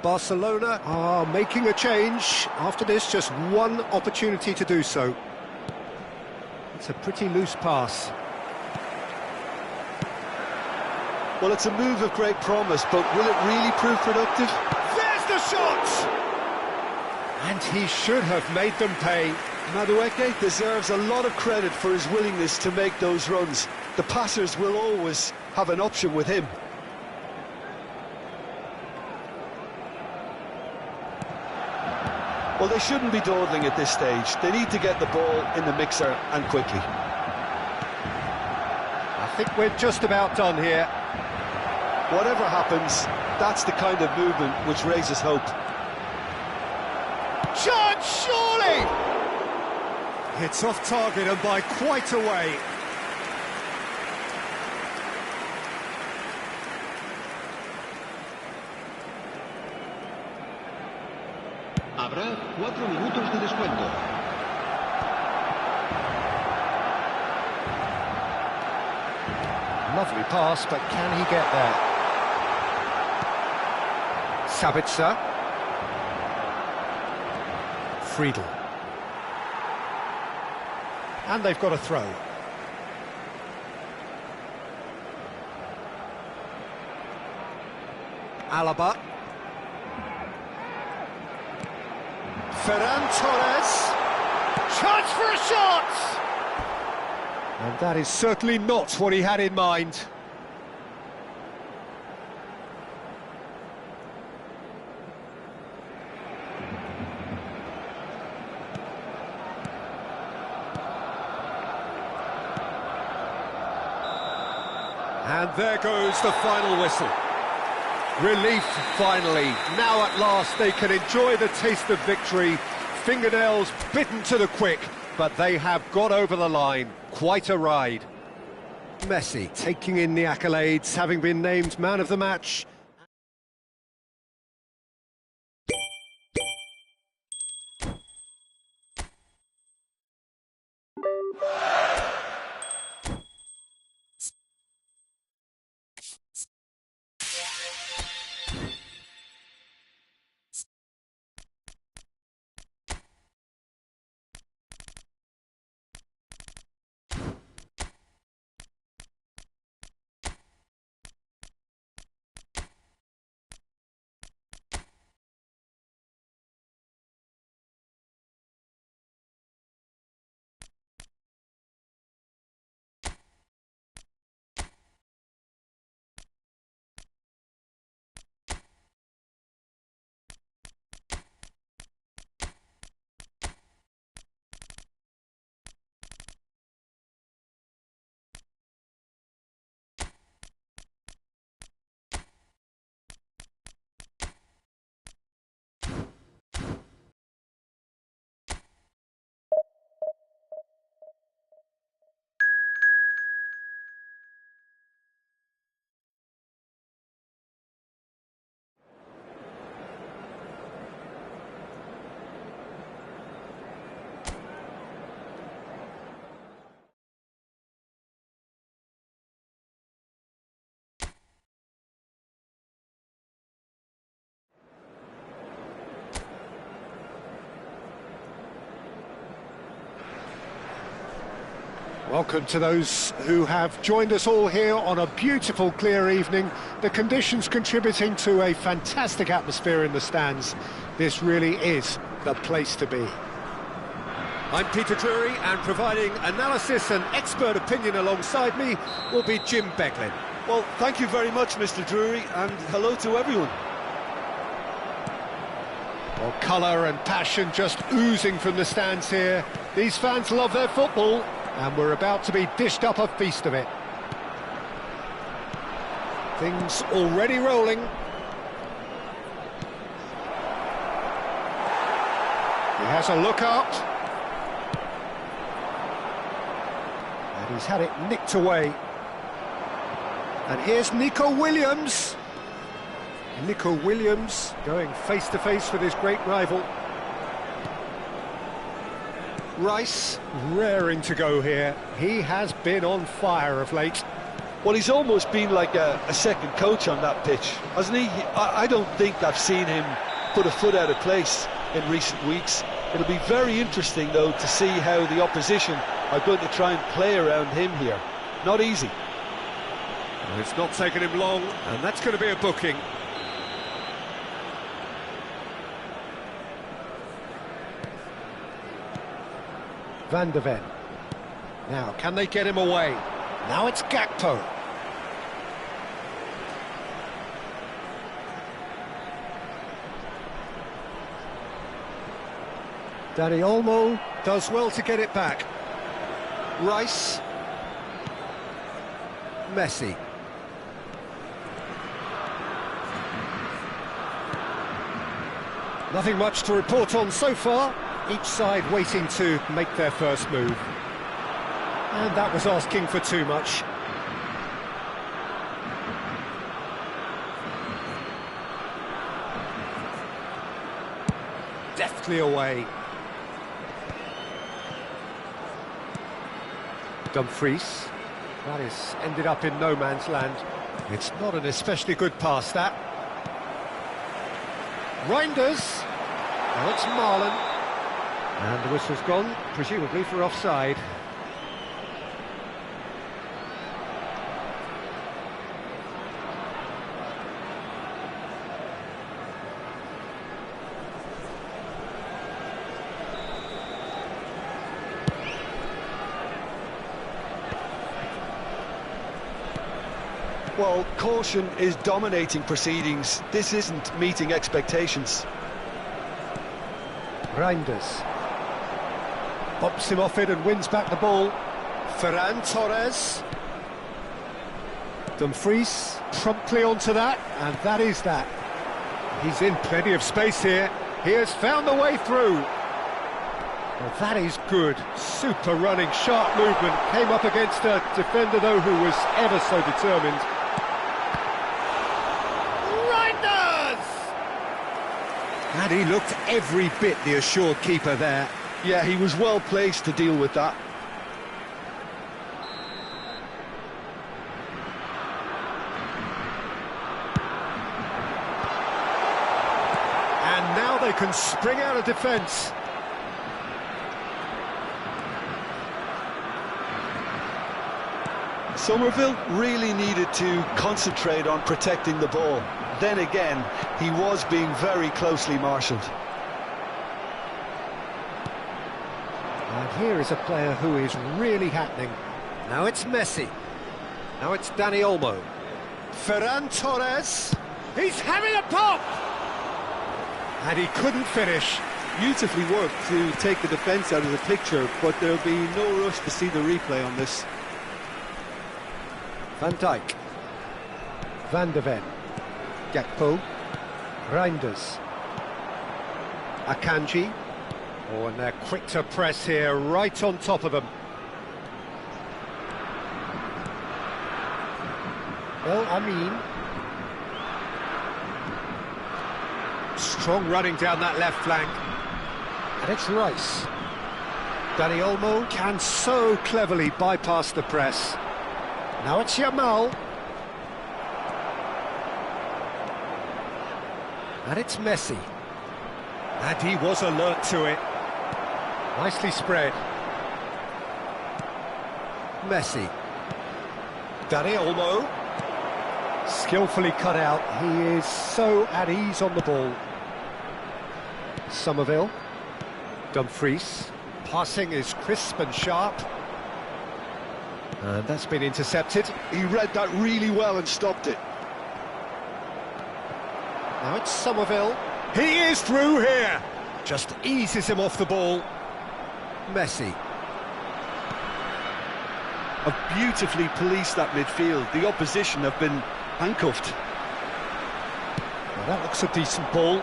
Barcelona are making a change. After this, just one opportunity to do so. It's a pretty loose pass. Well, it's a move of great promise, but will it really prove productive? There's the shot! And he should have made them pay. Madueke deserves a lot of credit for his willingness to make those runs. The passers will always have an option with him. Well, they shouldn't be dawdling at this stage. They need to get the ball in the mixer and quickly. I think we're just about done here. Whatever happens, that's the kind of movement which raises hope. Chance, surely! It's off target and by quite a way. Habrá 4 minutos de descuento. Lovely pass, but can he get there? Sabitzer. Friedel. And they've got a throw. Alaba. Ferran Torres. Chance for a shot! And that is certainly not what he had in mind. And there goes the final whistle. Relief, finally. Now at last they can enjoy the taste of victory. Fingernails bitten to the quick, but they have got over the line. Quite a ride. Messi taking in the accolades, having been named man of the match. Welcome to those who have joined us all here on a beautiful, clear evening. The conditions contributing to a fantastic atmosphere in the stands. This really is the place to be. I'm Peter Drury, and providing analysis and expert opinion alongside me will be Jim Beglin. Well, thank you very much, Mr. Drury, and hello to everyone. Well, colour and passion just oozing from the stands here. These fans love their football, and we're about to be dished up a feast of it. Things already rolling. He has a look up. And he's had it nicked away. And here's Nico Williams. Nico Williams going face-to-face with his great rival. Rice raring to go here. He has been on fire of late. Well, he's almost been like a second coach on that pitch, hasn't he? I don't think I've seen him put a foot out of place in recent weeks. It'll be very interesting, though, to see how the opposition are going to try and play around him here. Not easy. Well, it's not taken him long, and that's going to be a booking. Van de Ven. Now, can they get him away? Now it's Gakpo. Dani Olmo does well to get it back. Rice. Messi. Nothing much to report on so far. Each side waiting to make their first move. And that was asking for too much. Deftly away. Dumfries. That is ended up in no man's land. It's not an especially good pass, that. Reinders. Now it's Marlon. And the whistle's gone, presumably for offside. Well, caution is dominating proceedings. This isn't meeting expectations. Reinders. Bumps him off it and wins back the ball. Ferran Torres. Dumfries promptly onto that, and that is that. He's in plenty of space here. He has found the way through. Well, that is good. Super running, sharp movement. Came up against a defender, though, who was ever so determined. Reinders! And he looked every bit the assured keeper there. Yeah, he was well placed to deal with that. And now they can spring out of defence. Somerville really needed to concentrate on protecting the ball. Then again, he was being very closely marshalled. And here is a player who is really happening. Now it's Messi. Now it's Dani Olmo. Ferran Torres. He's having a pop! And he couldn't finish. Beautifully worked to take the defence out of the picture, but there'll be no rush to see the replay on this. Van Dijk. Van de Ven. Gakpo. Reinders. Akanji. Oh, and they're quick to press here, right on top of them. El Amin. Strong running down that left flank. And it's Rice. Dani Olmo can so cleverly bypass the press. Now it's Yamal. And it's Messi. And he was alert to it. Nicely spread. Messi. Dani Olmo. Skillfully cut out. He is so at ease on the ball. Somerville. Dumfries. Passing is crisp and sharp. And that's been intercepted. He read that really well and stopped it. Now it's Somerville. He is through here. Just eases him off the ball. Messi. Have beautifully policed that midfield. The opposition have been handcuffed. Well, that looks a decent ball.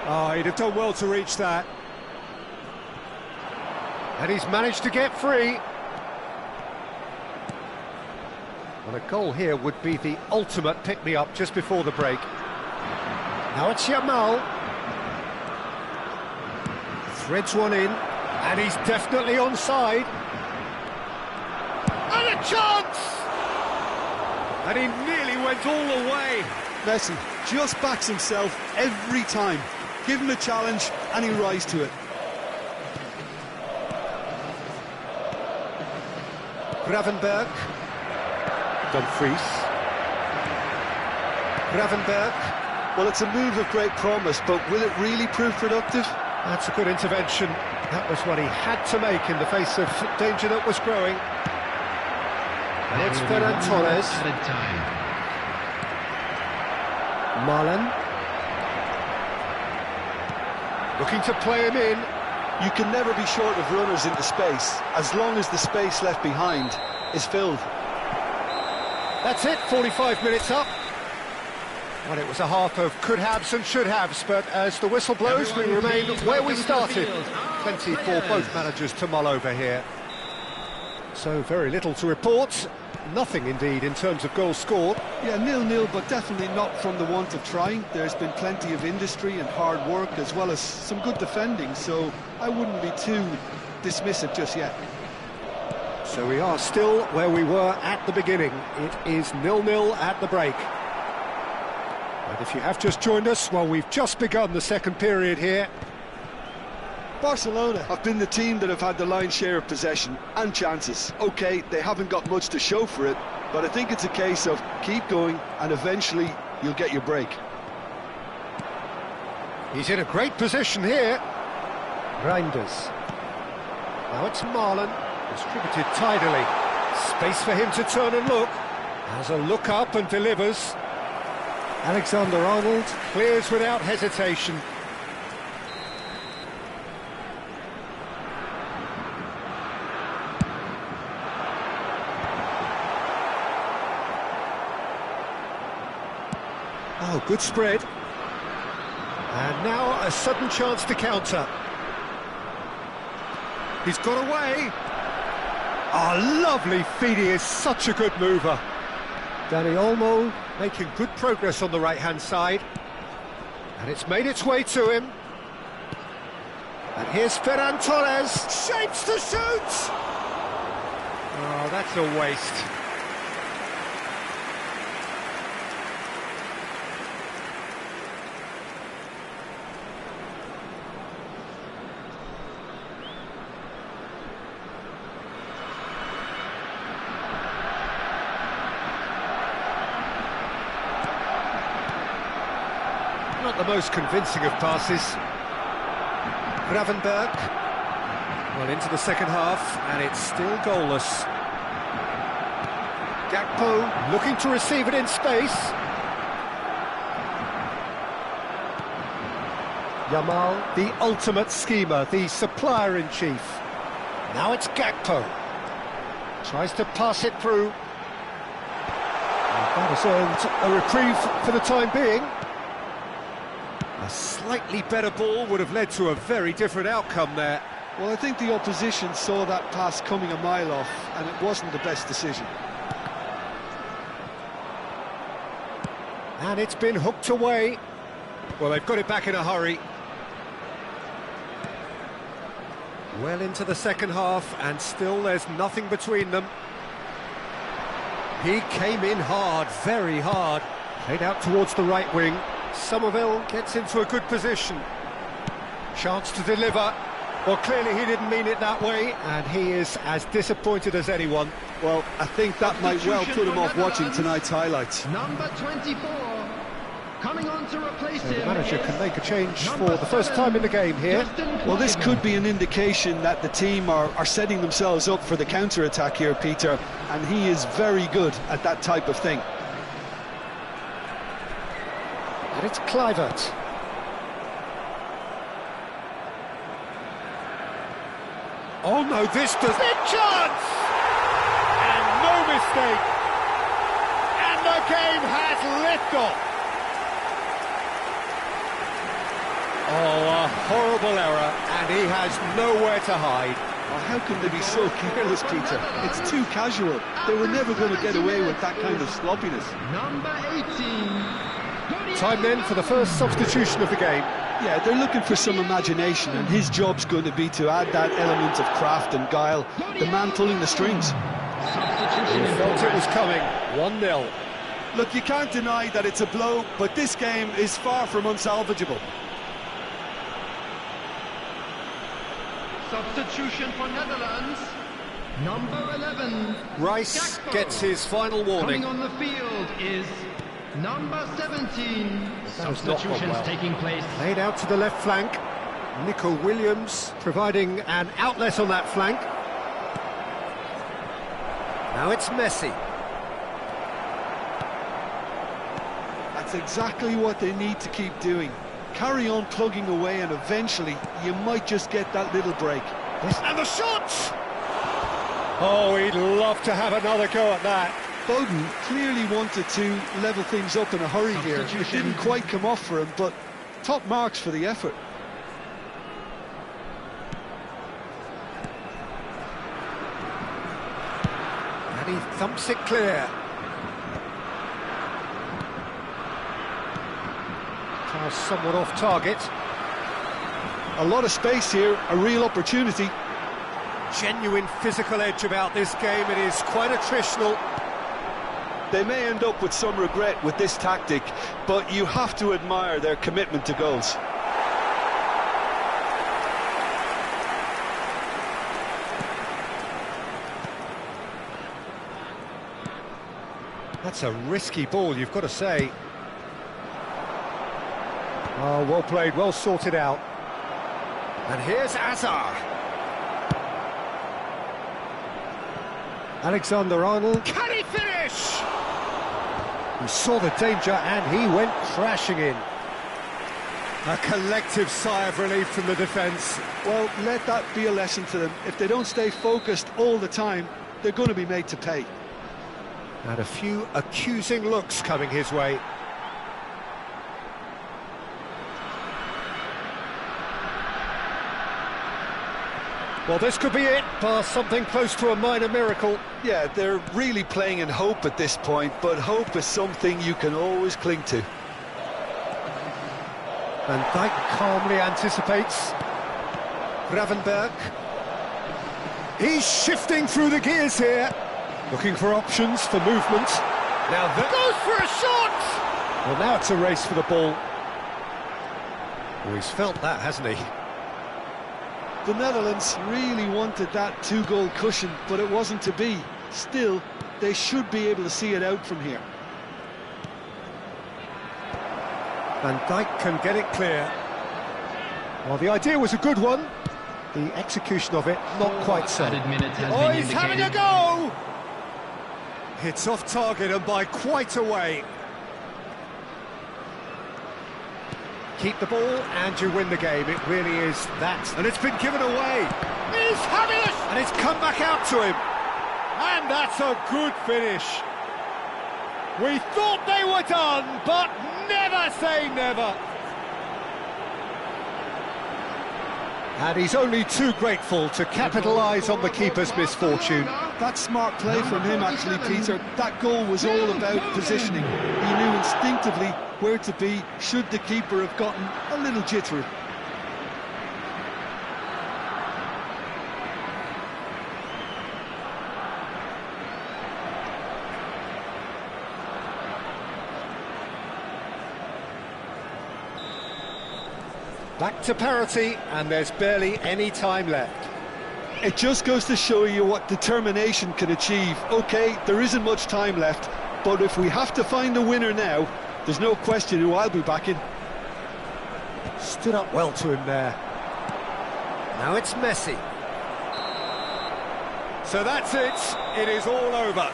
Oh, he'd have done well to reach that. And he's managed to get free. Well, a goal here would be the ultimate pick-me-up just before the break. Now it's Yamal. Threads one in, and he's definitely onside. And a chance! And he nearly went all the way. Messi just backs himself every time. Give him a challenge and he'll rise to it. Gravenberg. Dumfries. Gravenberg. Well, it's a move of great promise, but will it really prove productive? That's a good intervention. That was what he had to make in the face of danger that was growing. And it's Ferran Torres. Marlon. Looking to play him in. You can never be short of runners into space, as long as the space left behind is filled. That's it, 45 minutes up. Well, it was a half of could-haves and should-haves, but as the whistle blows, we remain where we started. Plenty for both managers to mull over here. So very little to report. Nothing, indeed, in terms of goals scored. Yeah, 0-0, but definitely not from the want of trying. There's been plenty of industry and hard work, as well as some good defending, so I wouldn't be too dismissive just yet. So we are still where we were at the beginning. It is 0-0 at the break. And if you have just joined us, well, we've just begun the second period here. Barcelona have been the team that have had the lion's share of possession and chances. OK, they haven't got much to show for it, but I think it's a case of keep going and eventually you'll get your break. He's in a great position here. Reinders. Now it's Marlon, distributed tidily. Space for him to turn and look. Has a look up and delivers. Alexander-Arnold clears without hesitation. Oh, good spread. And now a sudden chance to counter. He's got away. Oh, lovely feed. He is such a good mover. Dani Olmo making good progress on the right-hand side. And it's made its way to him. And here's Ferran Torres. Shapes to shoot! Oh, that's a waste. Not the most convincing of passes. Gravenberg. Well, into the second half, and it's still goalless. Gakpo looking to receive it in space. Yamal, the ultimate schemer, the supplier-in-chief. Now it's Gakpo. Tries to pass it through. And that has earned a reprieve for the time being. A slightly better ball would have led to a very different outcome there. Well, I think the opposition saw that pass coming a mile off, and it wasn't the best decision. And it's been hooked away. Well, they've got it back in a hurry. Well into the second half, and still there's nothing between them. He came in hard, very hard. Played out towards the right wing. Somerville gets into a good position. Chance to deliver. Well, clearly he didn't mean it that way, and he is as disappointed as anyone. Well, I think that might well put him off watching tonight's highlights. Number 24, coming on to replace him. The manager can make a change for the first time in the game here. Well, this could be an indication that the team are setting themselves up for the counter-attack here, Peter, and he is very good at that type of thing. And it's Kluivert. Oh no, this does... Big chance! And no mistake! And the game has liftoff! Oh, a horrible error, and he has nowhere to hide. Well, how can they be so careless, Peter? It's too casual. They were never going to get away with that kind of sloppiness. Number 18. Time then for the first substitution of the game. Yeah, they're looking for some imagination, and his job's going to be to add that element of craft and guile, the man pulling the strings. Substitution He felt it was coming. 1-0. Look, you can't deny that it's a blow, but this game is far from unsalvageable. Substitution for Netherlands. Number 11. Rice Gakpo. gets his final warning. Coming on the field is number 17. That has not gone Substitutions well. taking place. Played out to the left flank. Nico Williams providing an outlet on that flank. Now it's Messi. That's exactly what they need to keep doing. Carry on plugging away, and eventually you might just get that little break. And the shot! Oh, he'd love to have another go at that. Bowden clearly wanted to level things up in a hurry here. It didn't quite come off for him, but top marks for the effort. And he thumps it clear. Pass somewhat off target. A lot of space here, a real opportunity. Genuine physical edge about this game. It is quite attritional. They may end up with some regret with this tactic, but you have to admire their commitment to goals. That's a risky ball, you've got to say. Oh, well played, well sorted out. And here's Azar. Alexander-Arnold. Can he finish? He saw the danger and he went crashing in. A collective sigh of relief from the defence. Well, let that be a lesson to them. If they don't stay focused all the time, they're going to be made to pay. And a few accusing looks coming his way. Well, this could be it, bar something close to a minor miracle. Yeah, they're really playing in hope at this point, but hope is something you can always cling to. Van Dijk calmly anticipates. Gravenberg. He's shifting through the gears here. Looking for options for movement. Now that goes for a shot! Well, now it's a race for the ball. Well, he's felt that, hasn't he? The Netherlands really wanted that two-goal cushion, but it wasn't to be. Still, they should be able to see it out from here. Van Dijk can get it clear. Well, the idea was a good one. The execution of it, not quite so. Added minutes has Oh, been he's indicated. having a go! It's off target and by quite a way. Keep the ball and you win the game. It really is that. And it's been given away. He's having it! And it's come back out to him. And that's a good finish. We thought they were done, but never say never. And he's only too grateful to capitalise on the keeper's misfortune. That's smart play from him, actually, Peter. That goal was all about positioning. He knew instinctively where to be should the keeper have gotten a little jittery. Back to parity, and there's barely any time left. It just goes to show you what determination can achieve. OK, there isn't much time left, but if we have to find a winner now, there's no question who I'll be backing. Stood up well to him there. Now it's Messi. So that's it. It is all over.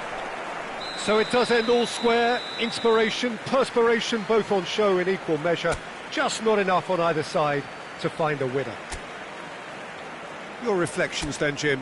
So it does end all square. Inspiration, perspiration, both on show in equal measure. Just not enough on either side to find a winner. Your reflections then, Jim.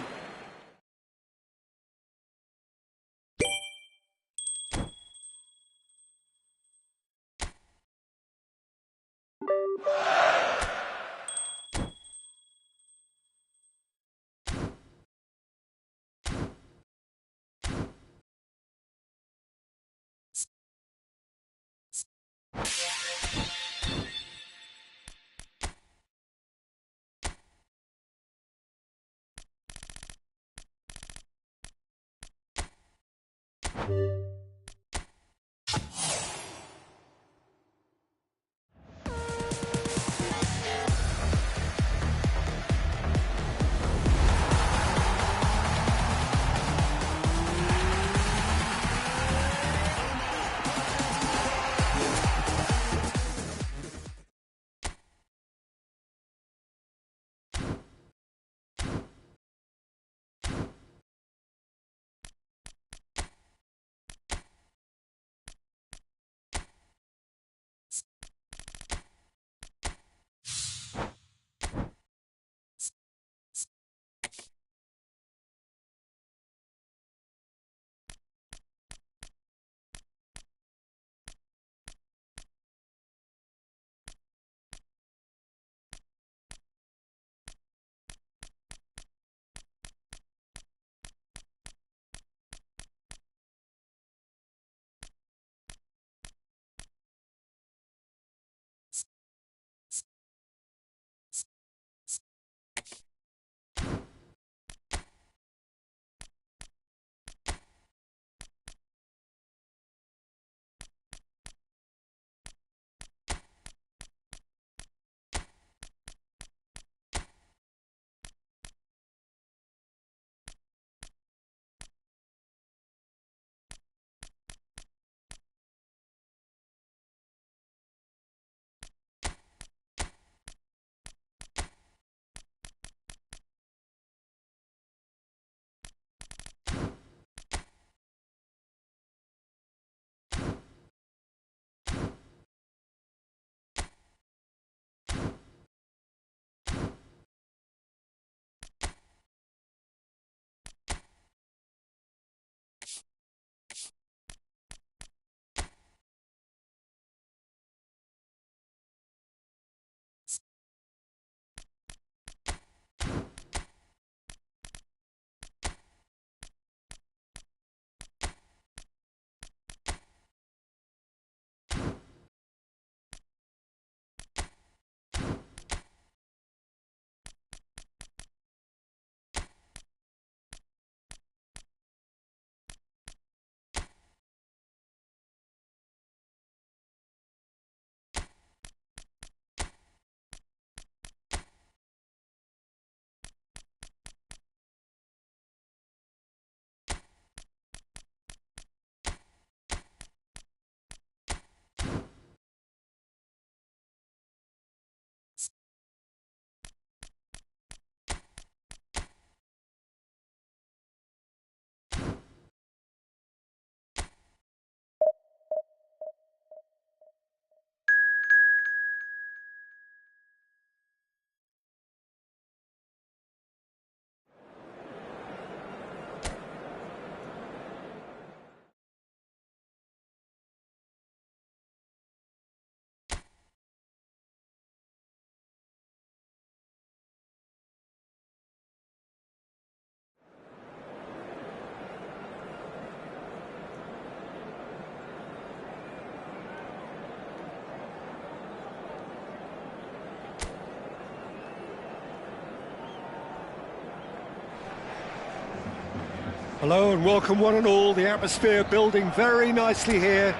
Hello and welcome one and all. The atmosphere building very nicely here.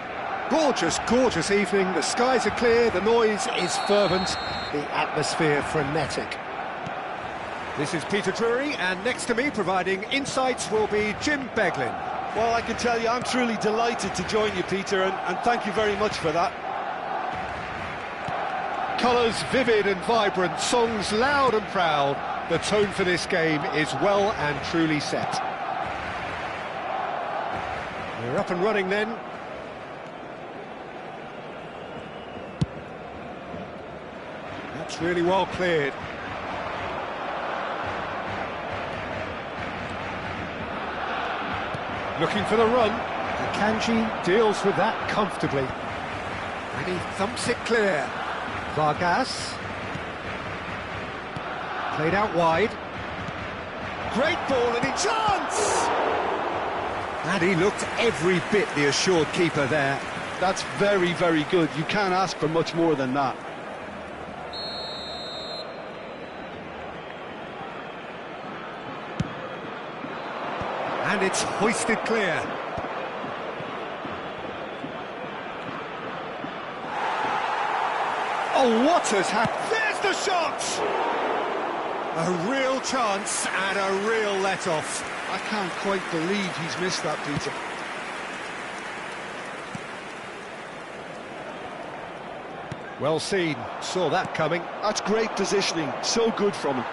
Gorgeous, gorgeous evening. The skies are clear, the noise is fervent, the atmosphere frenetic. This is Peter Drury, and next to me, providing insights, will be Jim Beglin. Well, I can tell you, I'm truly delighted to join you, Peter, and thank you very much for that. Colours vivid and vibrant, songs loud and proud. The tone for this game is well and truly set. We're up and running then. That's really well cleared. Looking for the run. Akanji deals with that comfortably. And he thumps it clear. Vargas. Played out wide. Great ball and a chance! And he looked every bit the assured keeper there. That's very, very good. You can't ask for much more than that. And it's hoisted clear. Oh, what has happened? There's the shot! A real chance and a real let-off. I can't quite believe he's missed that, Peter. Well seen, saw that coming. That's great positioning, so good from him.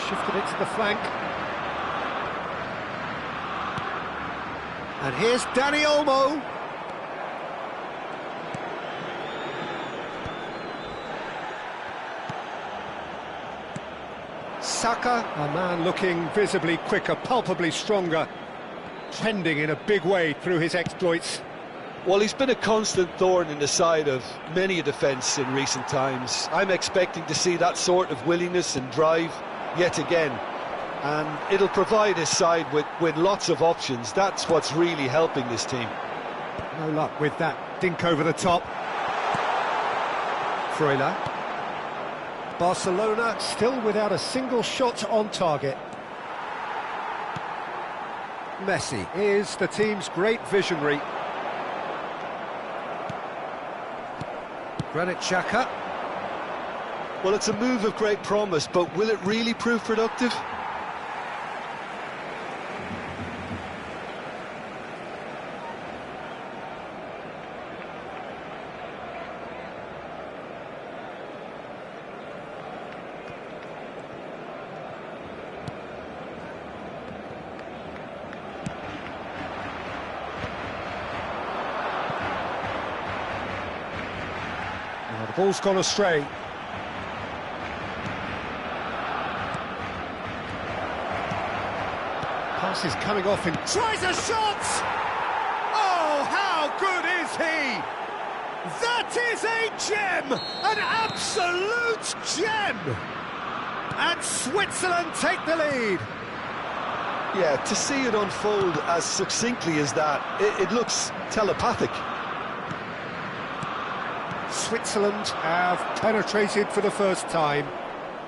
Shifted it to the flank. And here's Danny Olmo. Saka, a man looking visibly quicker, palpably stronger, trending in a big way through his exploits. Well, he's been a constant thorn in the side of many a defence in recent times. I'm expecting to see that sort of willingness and drive yet again. And it'll provide his side with lots of options. That's what's really helping this team. No luck with that dink over the top. Freuler. Barcelona still without a single shot on target. Messi is the team's great visionary. Granit Xhaka. Well, it's a move of great promise, but will it really prove productive? Well, the ball's gone astray. Pass is coming off and tries a shot! Oh, how good is he? That is a gem! An absolute gem! And Switzerland take the lead. Yeah, to see it unfold as succinctly as that, it looks telepathic. Switzerland have penetrated for the first time.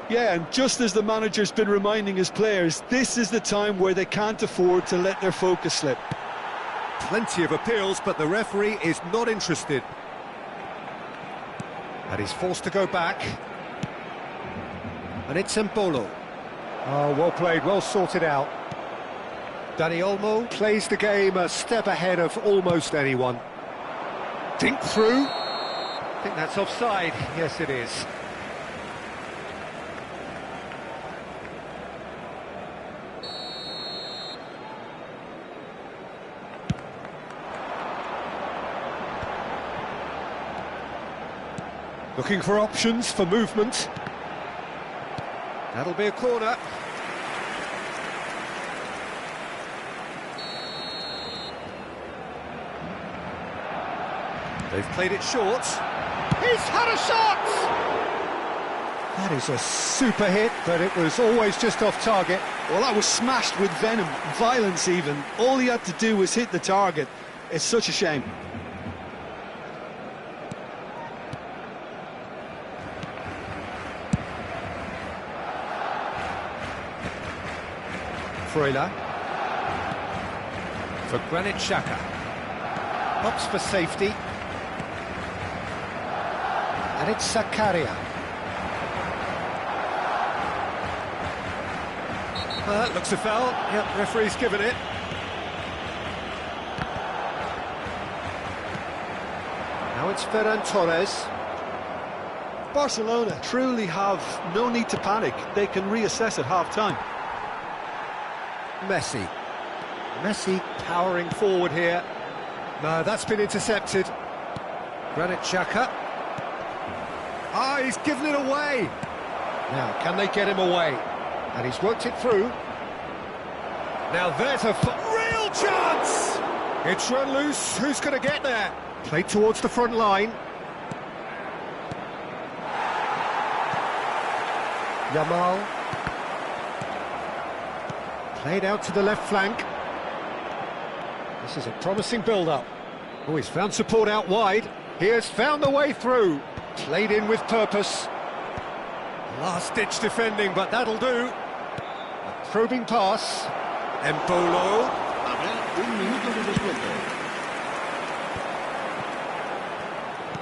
Yeah, and just as the manager's been reminding his players, this is the time where they can't afford to let their focus slip. Plenty of appeals, but the referee is not interested. And he's forced to go back. And it's Embolo. Oh, well played, well sorted out. Danny Olmo plays the game a step ahead of almost anyone. Dink through. I think that's offside. Yes, it is. Looking for options for movement. That'll be a corner. They've played it short. He's had a shot! That is a super hit, but it was always just off target. Well, that was smashed with venom, violence even. All he had to do was hit the target. It's such a shame. Freuler. For Granit Xhaka. Pops for safety. And it's Zakaria. That looks a foul. Yep, referee's given it. Now it's Ferran Torres. Barcelona truly have no need to panic. They can reassess at half-time. Messi. Messi powering forward here. No, that's been intercepted. Granit Xhaka. Ah, he's given it away. Now, can they get him away? And he's worked it through. Now there's a real chance! It's run loose. Who's going to get there? Played towards the front line. Yamal. Played out to the left flank. This is a promising build-up. Oh, he's found support out wide. He has found the way through. Played in with purpose. Last-ditch defending, but that'll do. A probing pass. Embolo.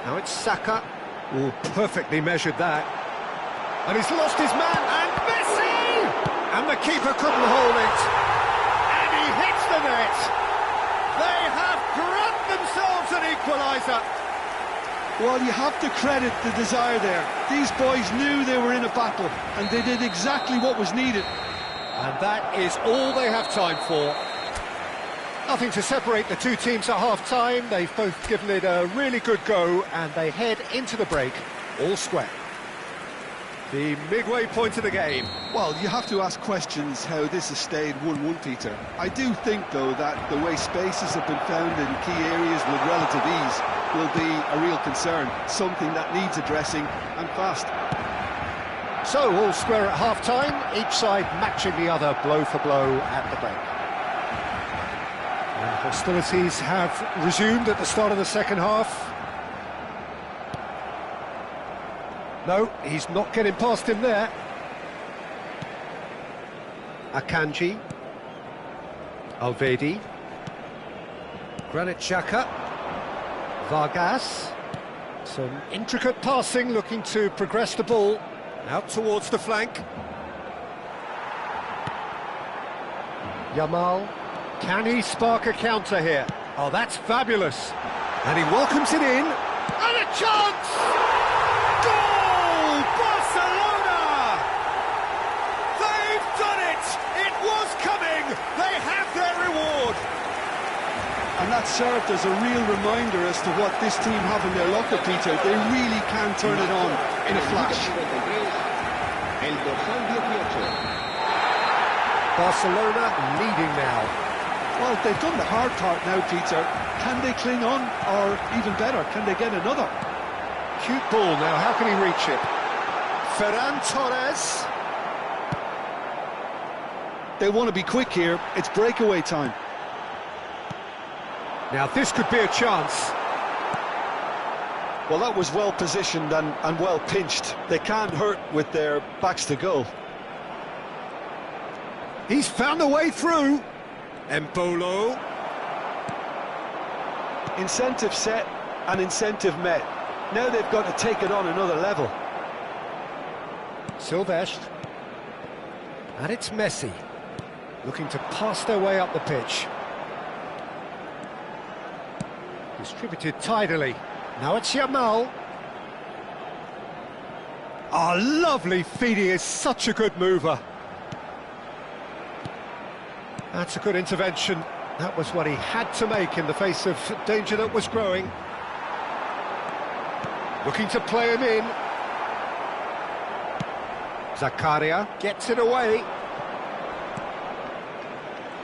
Now it's Saka. Oh, perfectly measured that. And he's lost his man, and Messi! And the keeper couldn't hold it. And he hits the net. They have grabbed themselves an equaliser. Well, you have to credit the desire there. These boys knew they were in a battle, and they did exactly what was needed. And that is all they have time for. Nothing to separate the two teams at half-time. They've both given it a really good go, and they head into the break all square. The midway point of the game. Well, you have to ask questions how this has stayed 1-1, Peter. I do think, though, that the way spaces have been found in key areas with relative ease will be a real concern, something that needs addressing, and fast. So, all square at half-time, each side matching the other blow for blow at the break. And hostilities have resumed at the start of the second half. No, he's not getting past him there. Akanji. Alvedi. Granit Xhaka. Vargas. Some intricate passing, looking to progress the ball. Out towards the flank. Yamal. Can he spark a counter here? Oh, that's fabulous. And he welcomes it in. And a chance! Goal! Barcelona! They've done it! It was coming! They have their reward! And that served as a real reminder as to what this team have in their locker, Peter. They really can turn it on in a flash. Barcelona leading now. Well, they've done the hard part now, Peter. Can they cling on, or even better, can they get another? Cute ball now, how can he reach it? Ferran Torres. They want to be quick here, it's breakaway time. Now this could be a chance. Well, that was well positioned and well pinched. They can't hurt with their backs to goal. He's found a way through. Embolo. Incentive set and incentive met. Now they've got to take it on another level. Silvestre. And it's Messi. Looking to pass their way up the pitch. Distributed tidily. Now it's Yamal. Oh, lovely feed. He is such a good mover. That's a good intervention. That was what he had to make in the face of danger that was growing. Looking to play him in. Zakaria gets it away.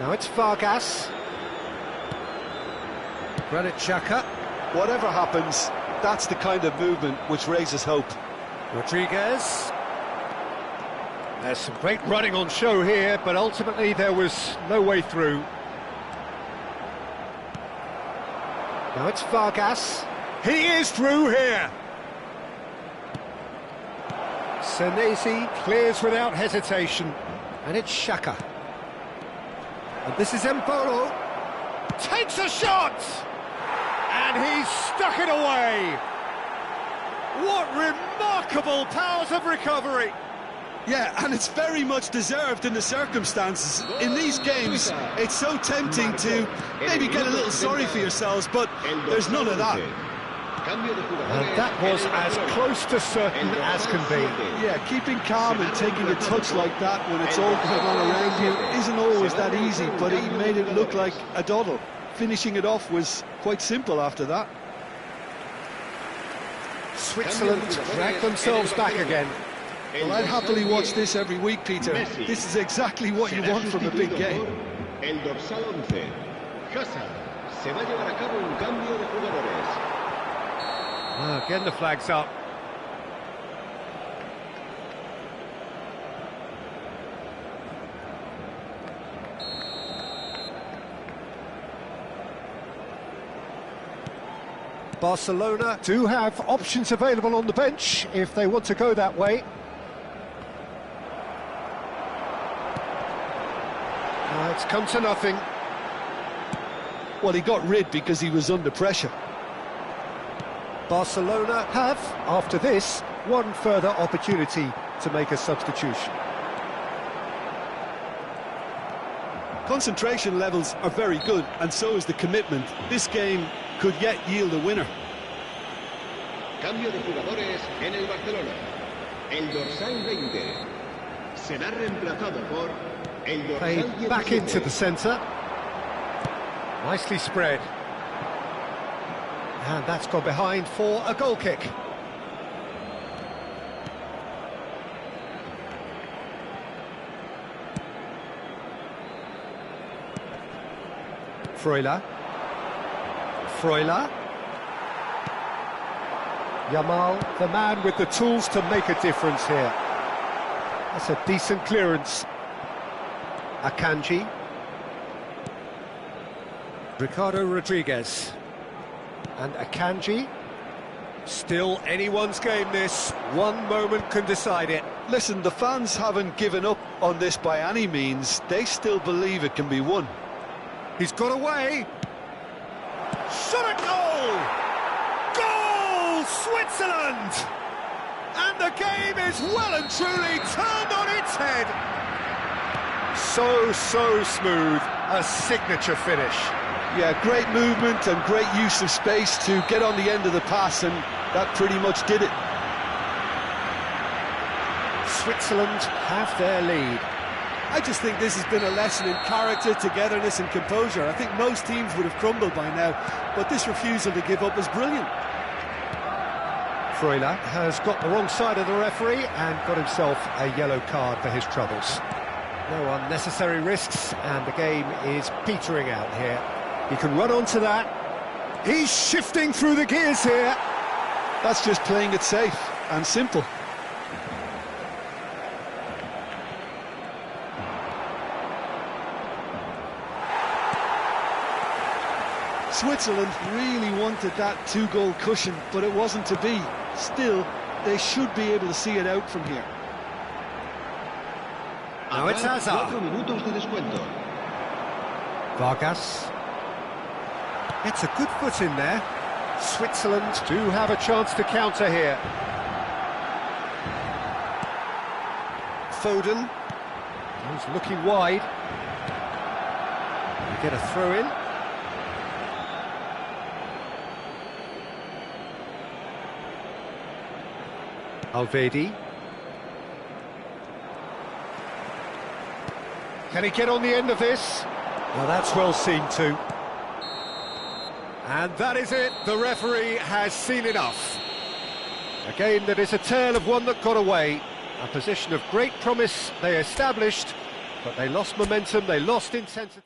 Now it's Vargas. Granit Xhaka. Whatever happens, that's the kind of movement which raises hope. Rodriguez. There's some great running on show here, but ultimately there was no way through. Now it's Vargas. He is through here. Senesi clears without hesitation. And it's Xhaka. And this is Embolo. Takes a shot! And he's stuck it away! What remarkable powers of recovery! Yeah, and it's very much deserved in the circumstances. In these games, it's so tempting to maybe get a little sorry for yourselves, but there's none of that. And that was as close to certain as can be. Yeah, keeping calm and taking a touch like that when it's all going on around you isn't always that easy, but he made it look like a doddle. Finishing it off was quite simple after that. Switzerland drag themselves back again. Well, I'd happily watch this every week, Peter. This is exactly what you want from a big game. El dorsal 11, Hazard. Se va a llevar a cabo un cambio de jugadores. Again the flag's up. Barcelona do have options available on the bench if they want to go that way. It's come to nothing. Well, he got rid because he was under pressure. Barcelona have, after this, one further opportunity to make a substitution. Concentration levels are very good, and so is the commitment. This game could yet yield a winner. Cambio de jugadores en el Barcelona. El dorsal 20 será reemplazado por el dorsal Played 17. back into the centre. Nicely spread. And that's gone behind for a goal kick. Freuler. Yamal, the man with the tools to make a difference here. That's a decent clearance. Akanji. Ricardo Rodriguez. And Akanji. Still anyone's game this. One moment can decide it. Listen, the fans haven't given up on this by any means. They still believe it can be won. He's got away. Shot at goal! Goal, Switzerland! And the game is well and truly turned on its head. So smooth. A signature finish. Yeah, great movement and great use of space to get on the end of the pass, and that pretty much did it. Switzerland have their lead. I just think this has been a lesson in character, togetherness and composure. I think most teams would have crumbled by now, but this refusal to give up is brilliant. Freuler has got the wrong side of the referee and got himself a yellow card for his troubles. No unnecessary risks, and the game is petering out here. He can run onto that. He's shifting through the gears here. That's just playing it safe and simple. Switzerland really wanted that two-goal cushion, but it wasn't to be. Still, they should be able to see it out from here. Now it's Hazard. 4 minutos de descuento. Vargas. Gets a good foot in there. Switzerland do have a chance to counter here. Foden. He's looking wide. Get a throw in. Alvedi. Can he get on the end of this? Well, that's well seen too. And that is it. The referee has seen enough. A game that is a tale of one that got away. A position of great promise they established, but they lost momentum, they lost intensity.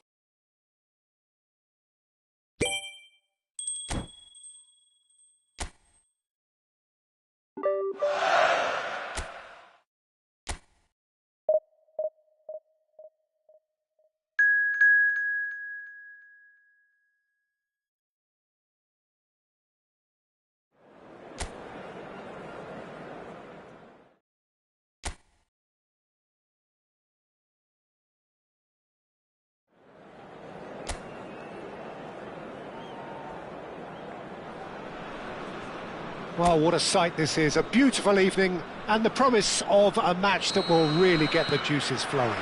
Well, what a sight this is, a beautiful evening and the promise of a match that will really get the juices flowing.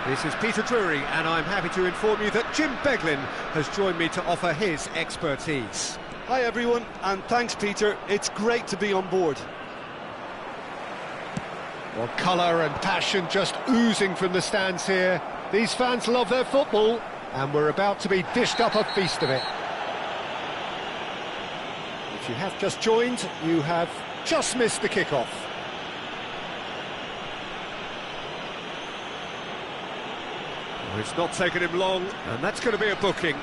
This is Peter Drury, and I'm happy to inform you that Jim Beglin has joined me to offer his expertise. Hi everyone, and thanks Peter, it's great to be on board. Well, colour and passion just oozing from the stands here. These fans love their football, and we're about to be dished up a feast of it. If you have just joined, you have just missed the kickoff. Well, it's not taken him long, and that's going to be a booking.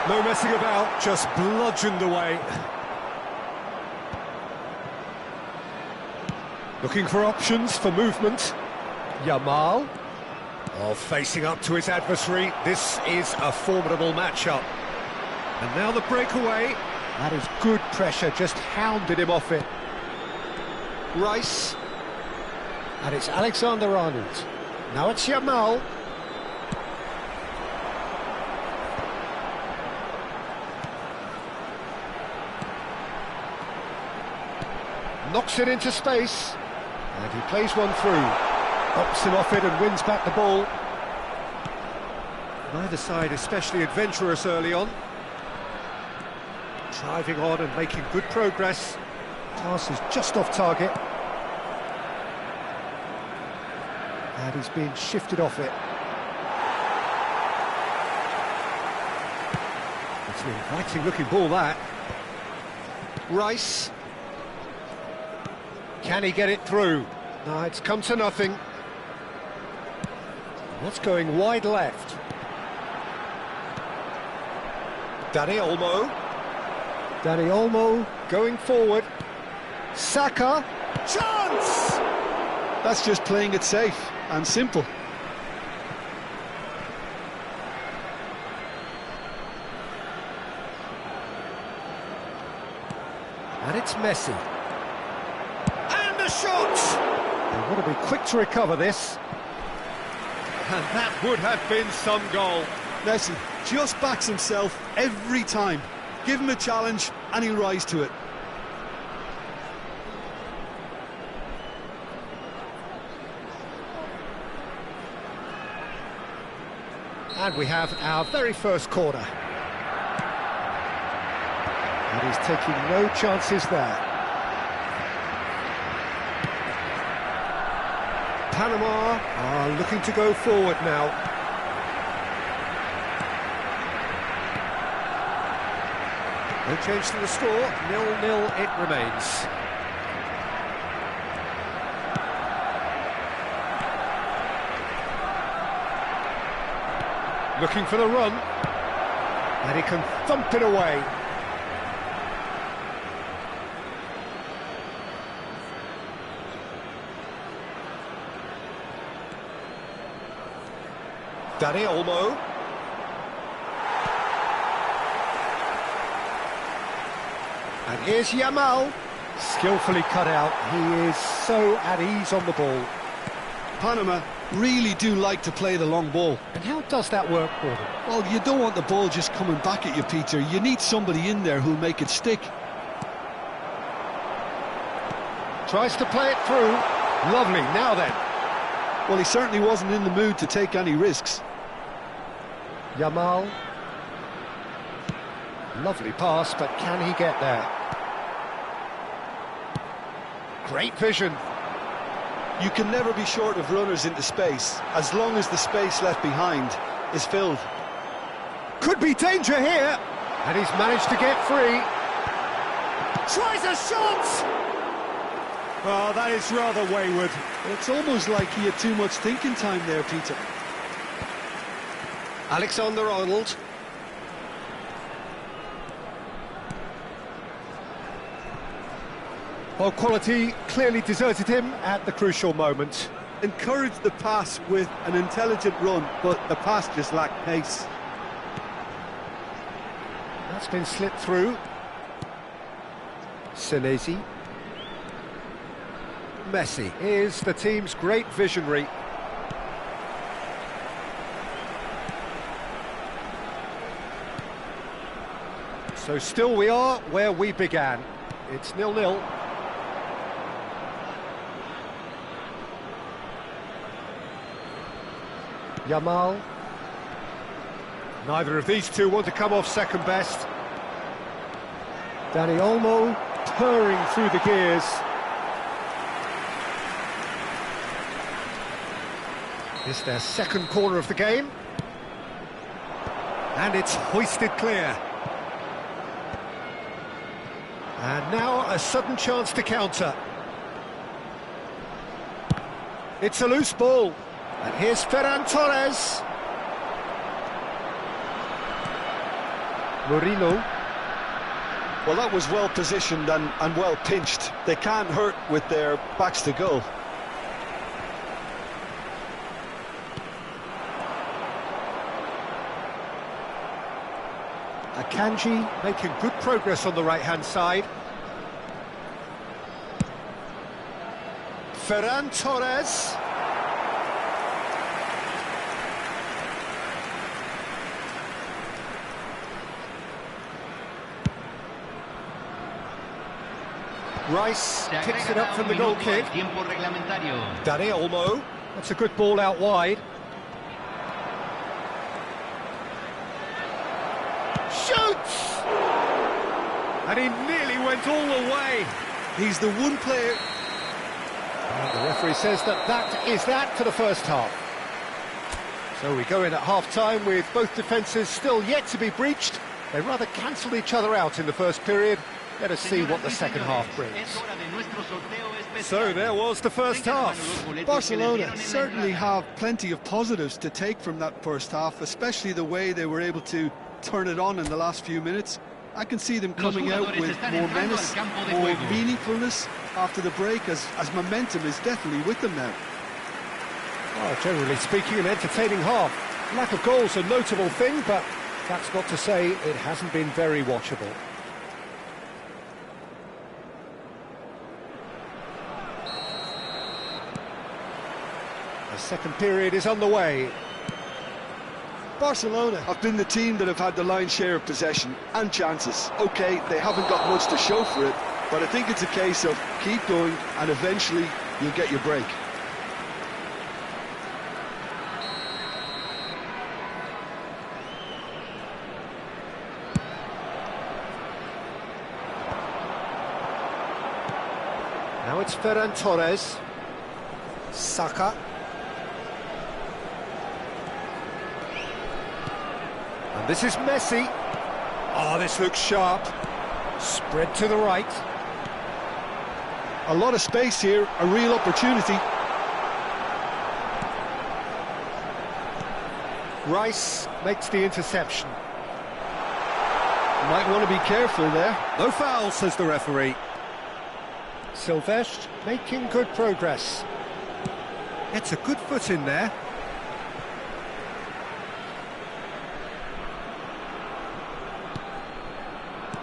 No messing about, just bludgeoned away. Looking for options for movement. Yamal. Oh, facing up to his adversary. This is a formidable matchup. And now the breakaway. That is good pressure, just hounded him off it. Rice. And it's Alexander-Arnold. Now it's Yamal. Knocks it into space. And he plays one through. Hops him off it and wins back the ball. Neither side especially adventurous early on. Driving on and making good progress. Pass is just off target. And he's being shifted off it. It's an inviting looking ball, that. Rice. Can he get it through? No, it's come to nothing. That's going wide left. Dani Olmo. Dani Olmo going forward. Saka. Chance! That's just playing it safe and simple. And it's Messi. And a shot! They want to be quick to recover this. And that would have been some goal. Messi just backs himself every time. Give him a challenge and he'll rise to it. And we have our very first corner. And he's taking no chances there. Panama are looking to go forward now. No change to the score, 0-0 it remains. Looking for the run. And he can thump it away. Dani Olmo. And here's Yamal. Skillfully cut out. He is so at ease on the ball. Panama really do like to play the long ball. And how does that work for them? Well, you don't want the ball just coming back at you, Peter. You need somebody in there who'll make it stick. Tries to play it through. Lovely, now then. Well, he certainly wasn't in the mood to take any risks. Yamal. Lovely pass, but can he get there? Great vision. You can never be short of runners into space, as long as the space left behind is filled. Could be danger here. And he's managed to get free. Tries a shot! Oh, that is rather wayward. It's almost like he had too much thinking time there, Peter. Alexander-Arnold. Well, quality clearly deserted him at the crucial moment. Encouraged the pass with an intelligent run, but the pass just lacked pace. That's been slipped through. Senesi. Messi is the team's great visionary. So still we are where we began. It's 0-0. Yamal. Neither of these two want to come off second best. Dani Olmo purring through the gears. It's their second corner of the game. And it's hoisted clear. And now a sudden chance to counter. It's a loose ball. And here's Ferran Torres. Mourinho. Well, that was well positioned and well pinched. They can't hurt with their backs to goal. Akanji making good progress on the right-hand side. Ferran Torres. Rice picks it up from the goal kick. Dani Olmo. That's a good ball out wide. Shoots! And he nearly went all the way. He's the one player... And the referee says that is that for the first half. So we go in at half-time with both defences still yet to be breached. They rather cancelled each other out in the first period. Let us see what the second half brings. So there was the first half. Barcelona certainly have plenty of positives to take from that first half, especially the way they were able to turn it on in the last few minutes. I can see them coming out with more menace, more meaningfulness after the break, as momentum is definitely with them now. Well, generally speaking, an entertaining half. Lack of goals a notable thing, but that's not to say it hasn't been very watchable. The second period is underway. Barcelona have been the team that have had the lion's share of possession and chances. OK, they haven't got much to show for it, but I think it's a case of keep going and eventually you'll get your break. Now it's Ferran Torres. Saka. And this is Messi. Oh, this looks sharp. Spread to the right. A lot of space here, a real opportunity. Rice makes the interception. Might want to be careful there. No foul, says the referee. Silvestre making good progress. It's a good foot in there.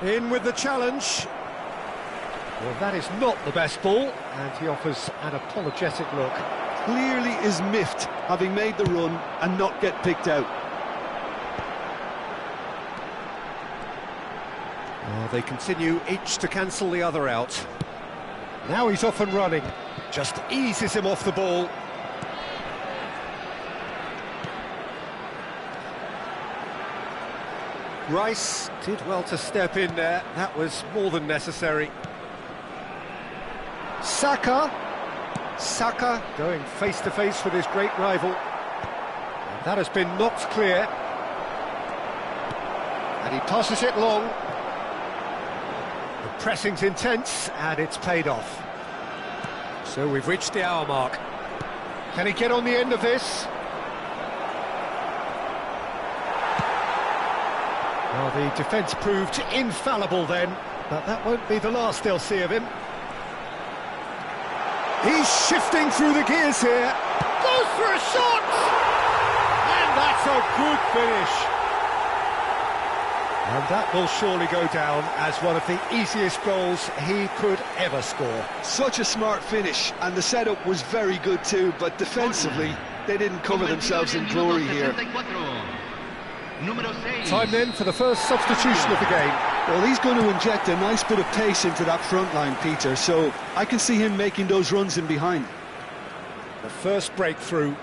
In with the challenge. Well, that is not the best ball, and he offers an apologetic look. Clearly is miffed, having made the run and not get picked out. Oh, they continue each to cancel the other out. Now he's off and running. Just eases him off the ball. Rice did well to step in there. That was more than necessary. Saka. Saka going face-to-face with his great rival. And that has been knocked clear. And he passes it long. The pressing's intense, and it's paid off. So we've reached the hour mark. Can he get on the end of this? Well, the defence proved infallible then, but that won't be the last they'll see of him. He's shifting through the gears here. Goes for a shot! And that's a good finish. And that will surely go down as one of the easiest goals he could ever score. Such a smart finish, and the setup was very good too, but defensively, they didn't cover themselves in glory here. Time then for the first substitution of the game. Well, he's going to inject a nice bit of pace into that front line, Peter, so I can see him making those runs in behind. The first breakthrough.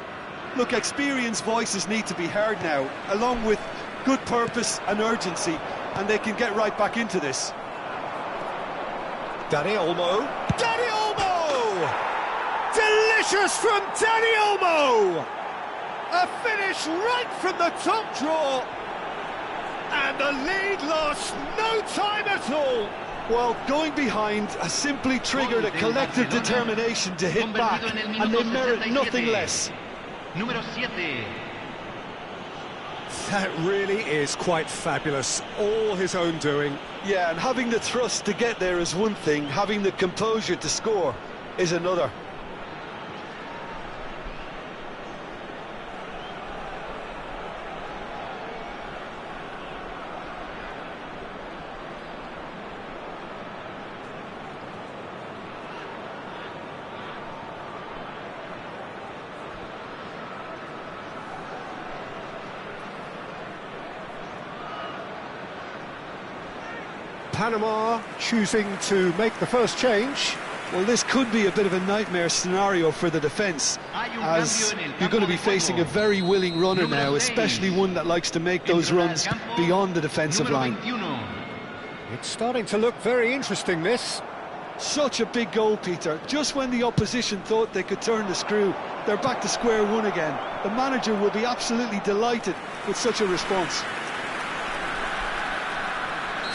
Look, experienced voices need to be heard now, along with good purpose and urgency, and they can get right back into this. Dani Olmo. Dani Olmo! Delicious from Dani Olmo! A finish right from the top draw. And the lead lost no time at all. Well, going behind has simply triggered a collective determination to hit back, and they merit nothing less. Número 7. That really is quite fabulous, all his own doing. Yeah, and having the thrust to get there is one thing, having the composure to score is another. Panama choosing to make the first change. Well, this could be a bit of a nightmare scenario for the defence, as you're going to be facing a very willing runner now, especially one that likes to make those runs beyond the defensive line. It's starting to look very interesting, this. Such a big goal, Peter. Just when the opposition thought they could turn the screw, they're back to square one again. The manager will be absolutely delighted with such a response.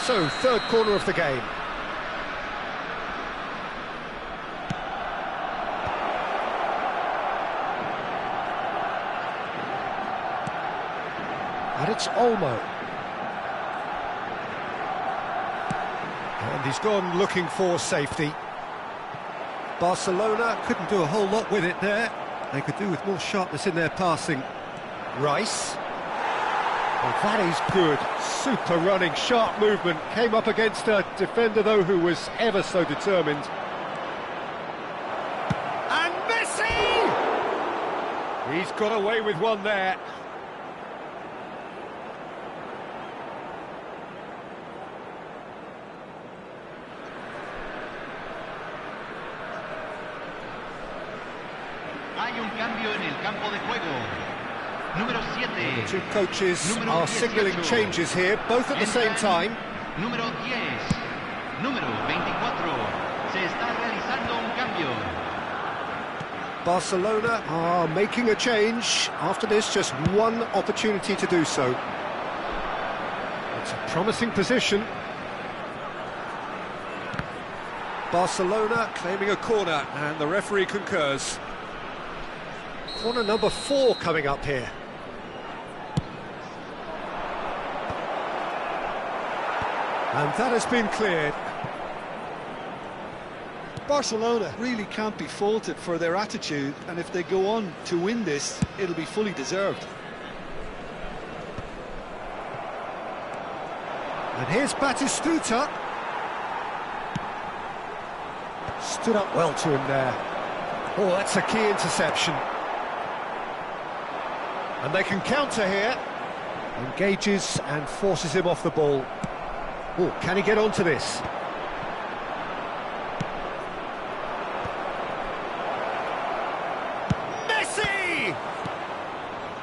So, third corner of the game. And it's Olmo. And he's gone looking for safety. Barcelona couldn't do a whole lot with it there. They could do with more sharpness in their passing. Rice. Well, that is good. Super running, sharp movement. Came up against a defender, though, who was ever so determined. And Messi! He's got away with one there. Hay un cambio en el campo de juego. Número 7. The two coaches are signalling changes here, both at the same time. Número 10. Número 24. Se está realizando un cambio. Barcelona are making a change. After this, just one opportunity to do so. It's a promising position. Barcelona claiming a corner, and the referee concurs. Corner number 4 coming up here. And that has been cleared. Barcelona really can't be faulted for their attitude, and if they go on to win this, it'll be fully deserved. And here's Batistuta. Stood up well to him there. Oh, that's a key interception. And they can counter here. Engages and forces him off the ball. Oh, can he get onto this? Messi!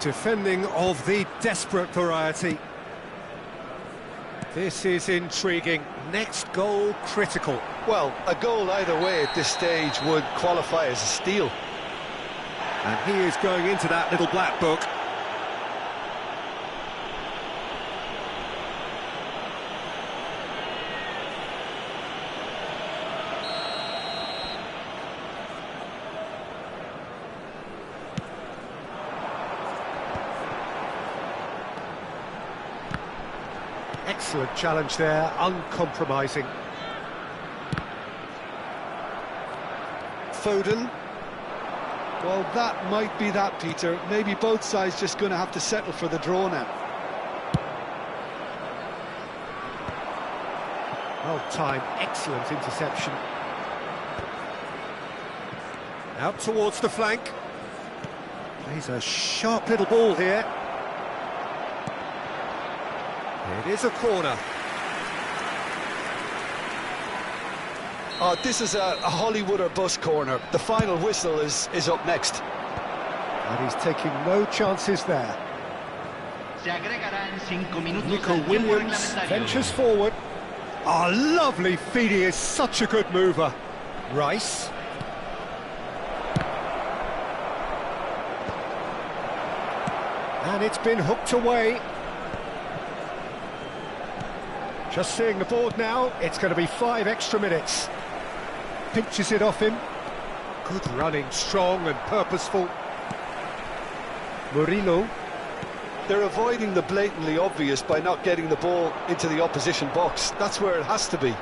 Defending of the desperate variety. This is intriguing. Next goal critical. Well, a goal either way at this stage would qualify as a steal. And he is going into that little black book. Excellent challenge there, uncompromising. Foden. Well, that might be that, Peter. Maybe both sides just going to have to settle for the draw now. Well-timed, excellent interception. Out towards the flank. Plays a sharp little ball here. It is a corner. Oh, this is a Hollywood or bust corner. The final whistle is up next. And he's taking no chances there. Se agregarán 5 minutos Nico al tiempo Williams reglamentario. ventures forward. Oh, lovely feed, he is such a good mover. Rice. And it's been hooked away. Just seeing the board now, it's going to be 5 extra minutes. Pinches it off him. Good running, strong and purposeful. Murillo. They're avoiding the blatantly obvious by not getting the ball into the opposition box. That's where it has to be.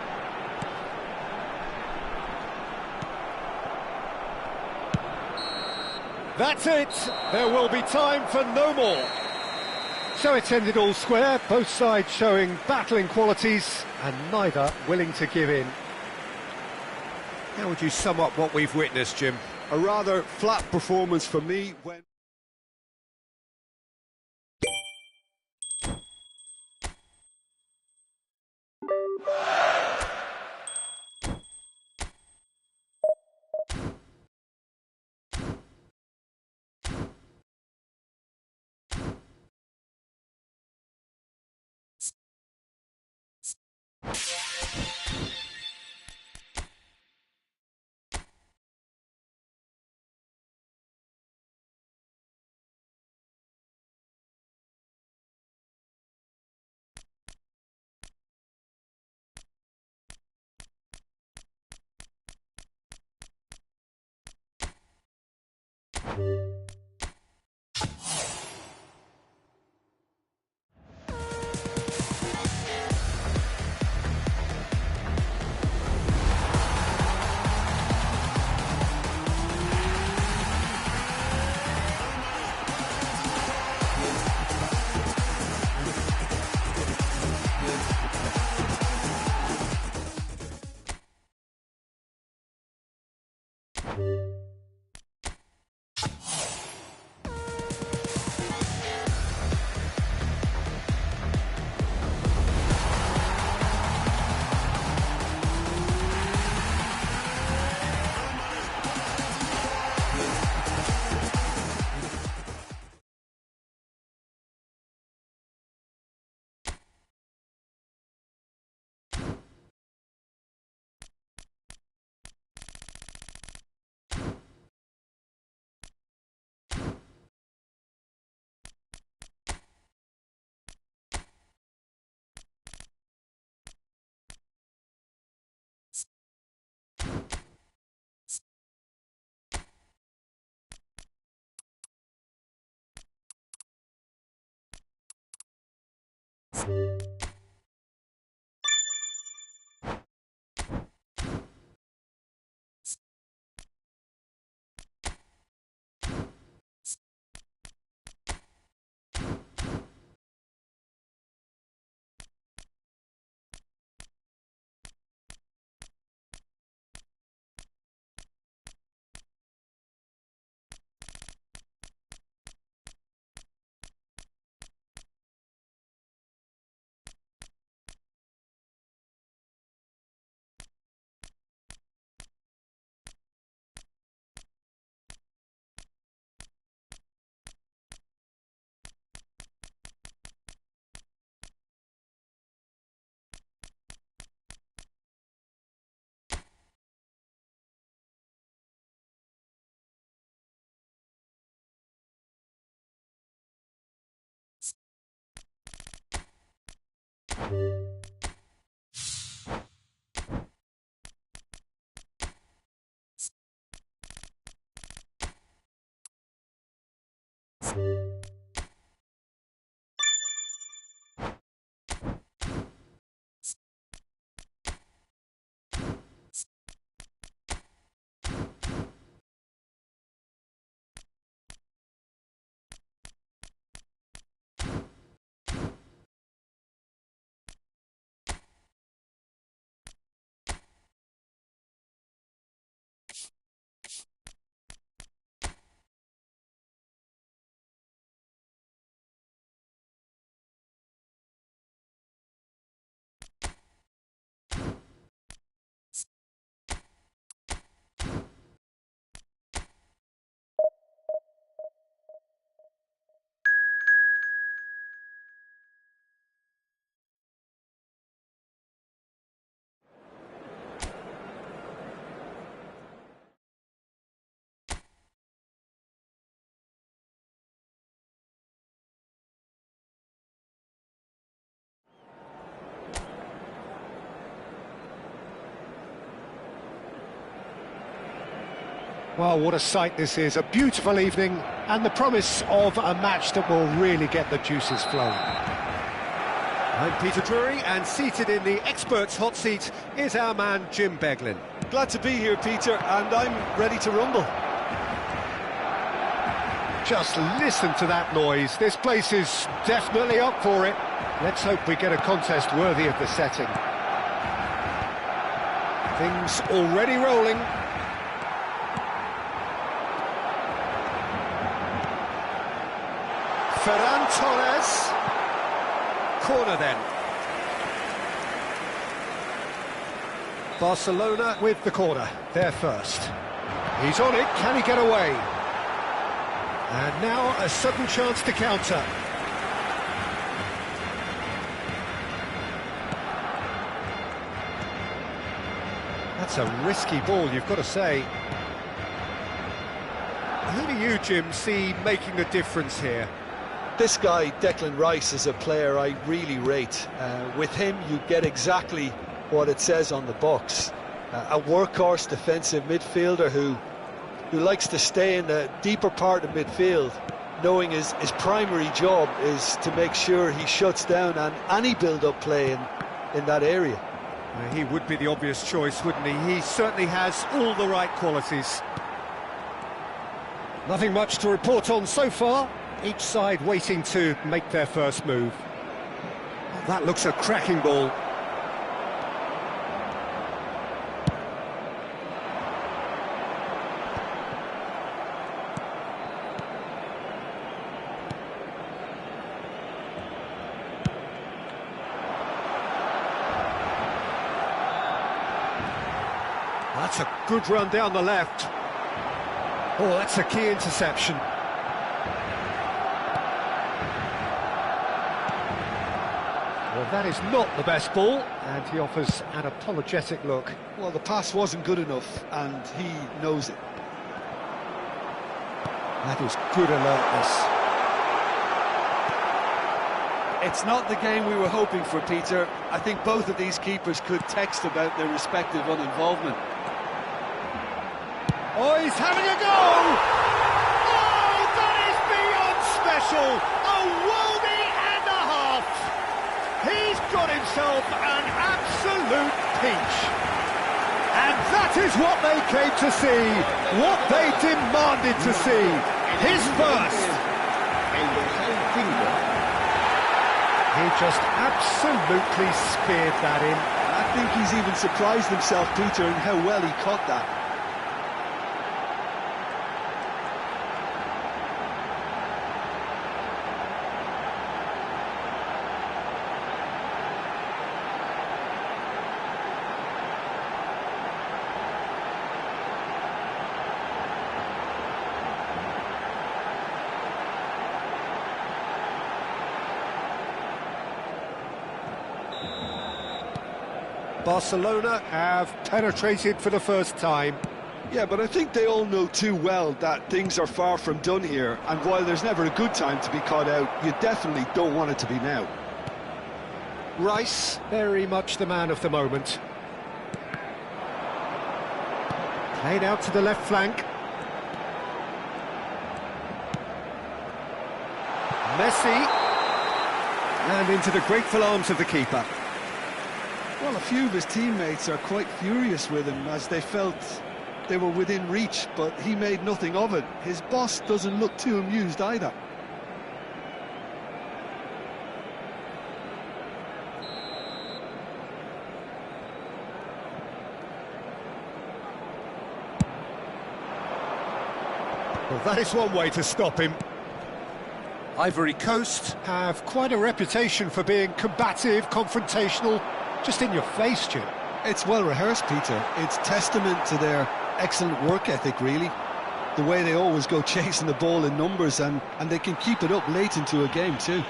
That's it. There will be time for no more. So it's ended all square, both sides showing battling qualities and neither willing to give in. How would you sum up what we've witnessed, Jim? A rather flat performance for me when... Well, what a sight this is, a beautiful evening, and the promise of a match that will really get the juices flowing. I'm Peter Drury, and seated in the experts' hot seat is our man Jim Beglin. Glad to be here, Peter, and I'm ready to rumble. Just listen to that noise, this place is definitely up for it. Let's hope we get a contest worthy of the setting. Things already rolling. Ferran Torres. Corner then. Barcelona with the corner, they're first. He's on it, can he get away? And now a sudden chance to counter. That's a risky ball, you've got to say. Who do you, Jim, see making a difference here? This guy, Declan Rice, is a player I really rate. With him, you get exactly what it says on the box. A workhorse defensive midfielder who likes to stay in the deeper part of midfield, knowing his primary job is to make sure he shuts down any build-up play in that area. He would be the obvious choice, wouldn't he? He certainly has all the right qualities. Nothing much to report on so far. Each side waiting to make their first move. Oh, that looks a cracking ball. That's a good run down the left. Oh, that's a key interception. Well, that is not the best ball, and he offers an apologetic look. Well, the pass wasn't good enough, and he knows it. That is good alertness. It's not the game we were hoping for, Peter. I think both of these keepers could text about their respective uninvolvement. Oh, he's having a go! Oh, that is beyond special! A worldie and a half! He's got himself an absolute peach. And that is what they came to see, what they demanded to see. His first. He just absolutely speared that in. I think he's even surprised himself, Peter, in how well he caught that. Barcelona have penetrated for the first time. Yeah, but I think they all know too well that things are far from done here, and while there's never a good time to be caught out, you definitely don't want it to be now. Rice, very much the man of the moment. Played out to the left flank. Messi. And into the grateful arms of the keeper. Well, a few of his teammates are quite furious with him as they felt they were within reach, but he made nothing of it. His boss doesn't look too amused either. Well, that is one way to stop him. Ivory Coast have quite a reputation for being combative, confrontational, just in your face, Jim. It's well rehearsed, Peter. It's testament to their excellent work ethic, really. The way they always go chasing the ball in numbers, and they can keep it up late into a game too.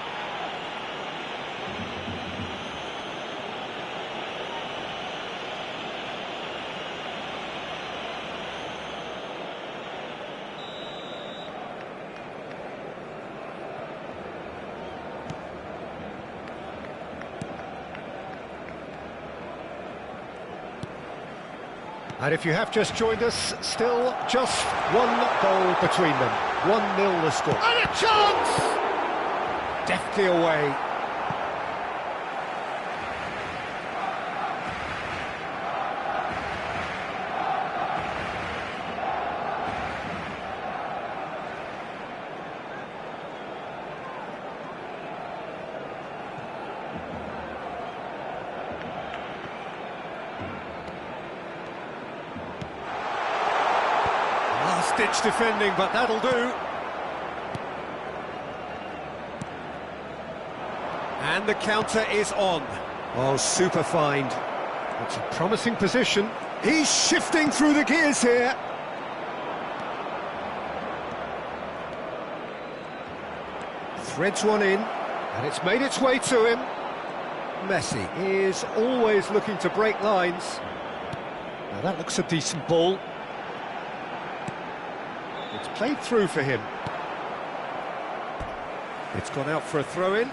And if you have just joined us, still just one goal between them. 1-0 the score. And a chance! Deftly away. Last-ditch defending, but that'll do. And the counter is on. Oh, super find. It's a promising position. He's shifting through the gears here. Threads one in, and it's made its way to him. Messi is always looking to break lines. Now that looks a decent ball. It's played through for him. It's gone out for a throw-in.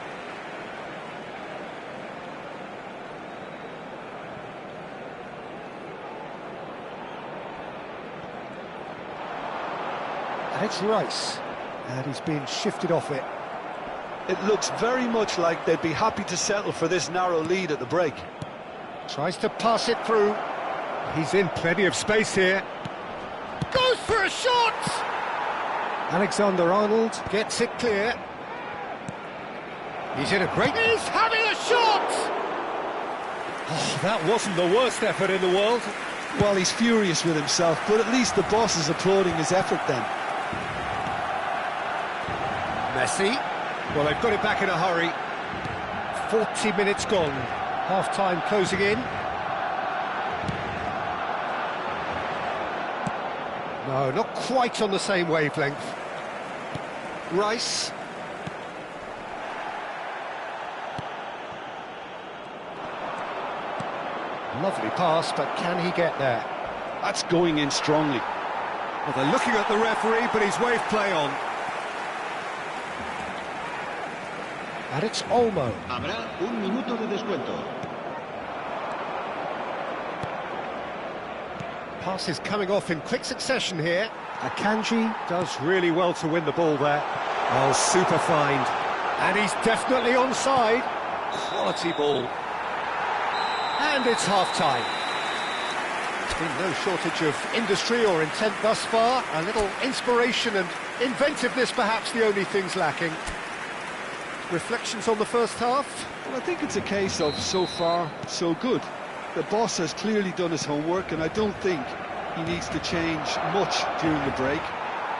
And it's Rice, and he's been shifted off it. It looks very much like they'd be happy to settle for this narrow lead at the break. Tries to pass it through. He's in plenty of space here. Goes for a shot! Alexander-Arnold gets it clear. He's in a great... He's having a shot! Oh, that wasn't the worst effort in the world. Well, he's furious with himself, but at least the boss is applauding his effort then. Messi. Well, they've got it back in a hurry. 40 minutes gone. Half-time closing in. No, not quite on the same wavelength. Rice. Lovely pass, but can he get there? That's going in strongly. Well, they're looking at the referee, but he's waved play on. And it's Olmo. Habrá un minuto de descuento. Passes coming off in quick succession here. Akanji does really well to win the ball there. Oh, super find. And he's definitely onside. Quality ball. And it's half-time. There's been no shortage of industry or intent thus far. A little inspiration and inventiveness, perhaps the only things lacking. Reflections on the first half? Well, I think it's a case of so far, so good. The boss has clearly done his homework, and I don't think he needs to change much during the break.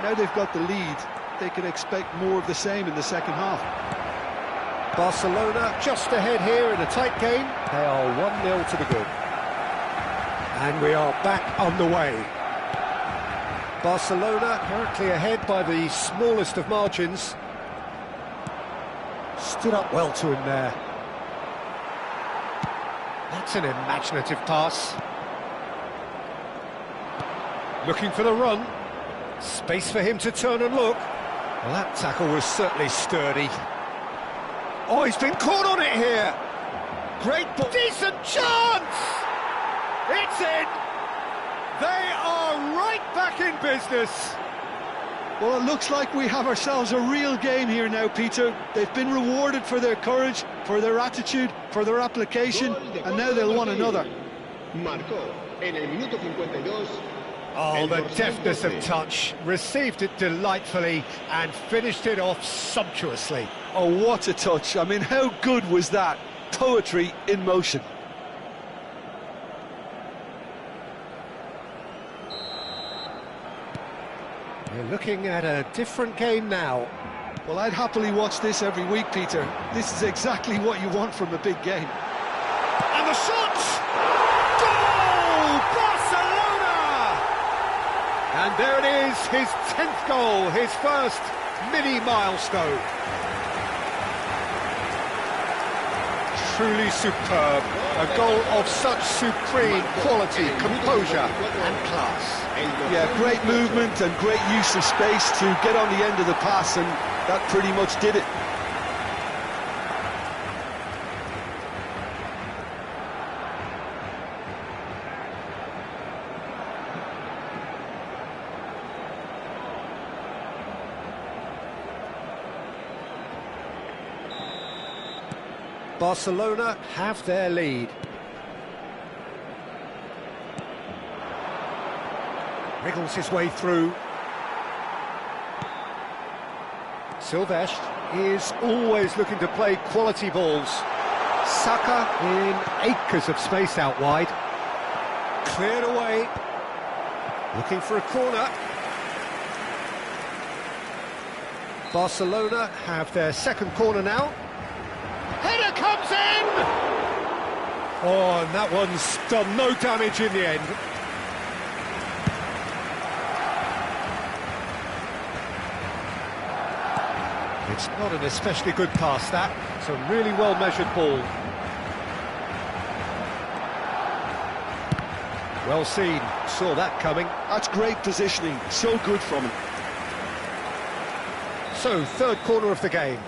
Now they've got the lead, they can expect more of the same in the second half. Barcelona just ahead here in a tight game. They are 1-0 to the good. And we are back underway. Barcelona currently ahead by the smallest of margins. Stood up well to him there. That's an imaginative pass. Looking for the run. Space for him to turn and look. Well, that tackle was certainly sturdy. Oh, he's been caught on it here. Great ball. Decent chance! It's in! They are right back in business. Well, it looks like we have ourselves a real game here now, Peter. They've been rewarded for their courage, for their attitude, for their application, and now they'll want another. Marcó en el minuto 52. Oh, the deftness of touch. Received it delightfully and finished it off sumptuously. Oh, what a touch. I mean, how good was that? Poetry in motion. We're looking at a different game now. Well, I'd happily watch this every week, Peter. This is exactly what you want from a big game. And the shot! Goal! Barcelona! And there it is, his 10th goal, his first mini-milestone. Truly superb. A goal of such supreme quality, composure and class. Yeah, great movement and great use of space to get on the end of the pass, and that pretty much did it. Barcelona have their lead. Wriggles his way through. Silvestre is always looking to play quality balls. Saka in acres of space out wide. Cleared away. Looking for a corner. Barcelona have their second corner now. Header comes in! Oh, and that one's done no damage in the end. It's not an especially good pass, that. It's a really well-measured ball. Well seen, saw that coming. That's great positioning, so good from him. So, third corner of the game.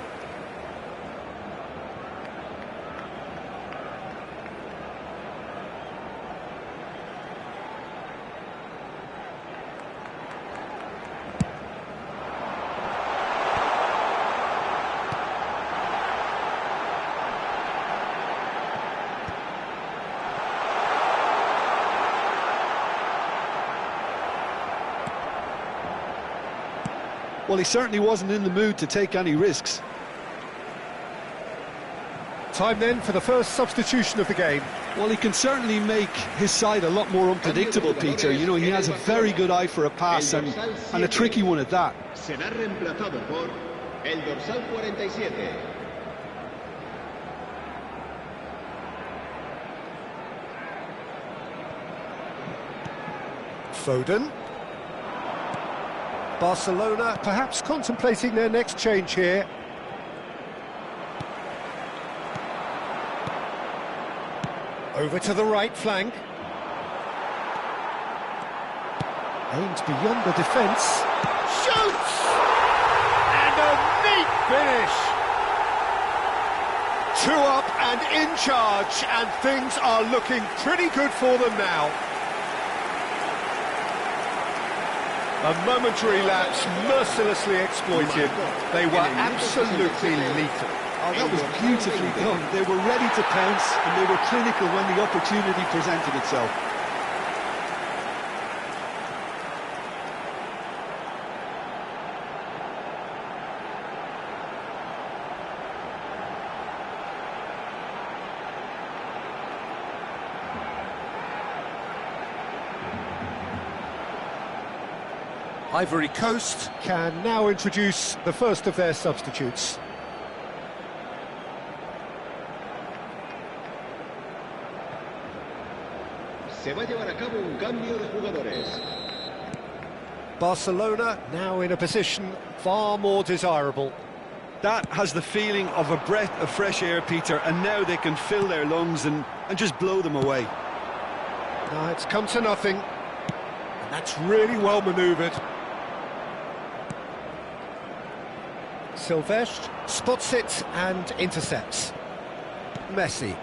Well, he certainly wasn't in the mood to take any risks. Time then for the first substitution of the game. Well, he can certainly make his side a lot more unpredictable, Peter. You know, he has a very good eye for a pass and a tricky one at that. Será reemplazado por el dorsal 47. Foden. Barcelona perhaps contemplating their next change here. Over to the right flank. Aimed beyond the defence. Shoots! And a neat finish! 2 up and in charge, and things are looking pretty good for them now. A momentary lapse mercilessly exploited. They were absolutely lethal. Oh, that was beautifully done. They were ready to pounce and they were clinical when the opportunity presented itself. Ivory Coast can now introduce the first of their substitutes. Se va a llevar a cabo un cambio de jugadores. Barcelona now in a position far more desirable. That has the feeling of a breath of fresh air, Peter, and now they can fill their lungs and just blow them away. Now it's come to nothing, and that's really well manoeuvred. Silvestre spots it and intercepts. Messi.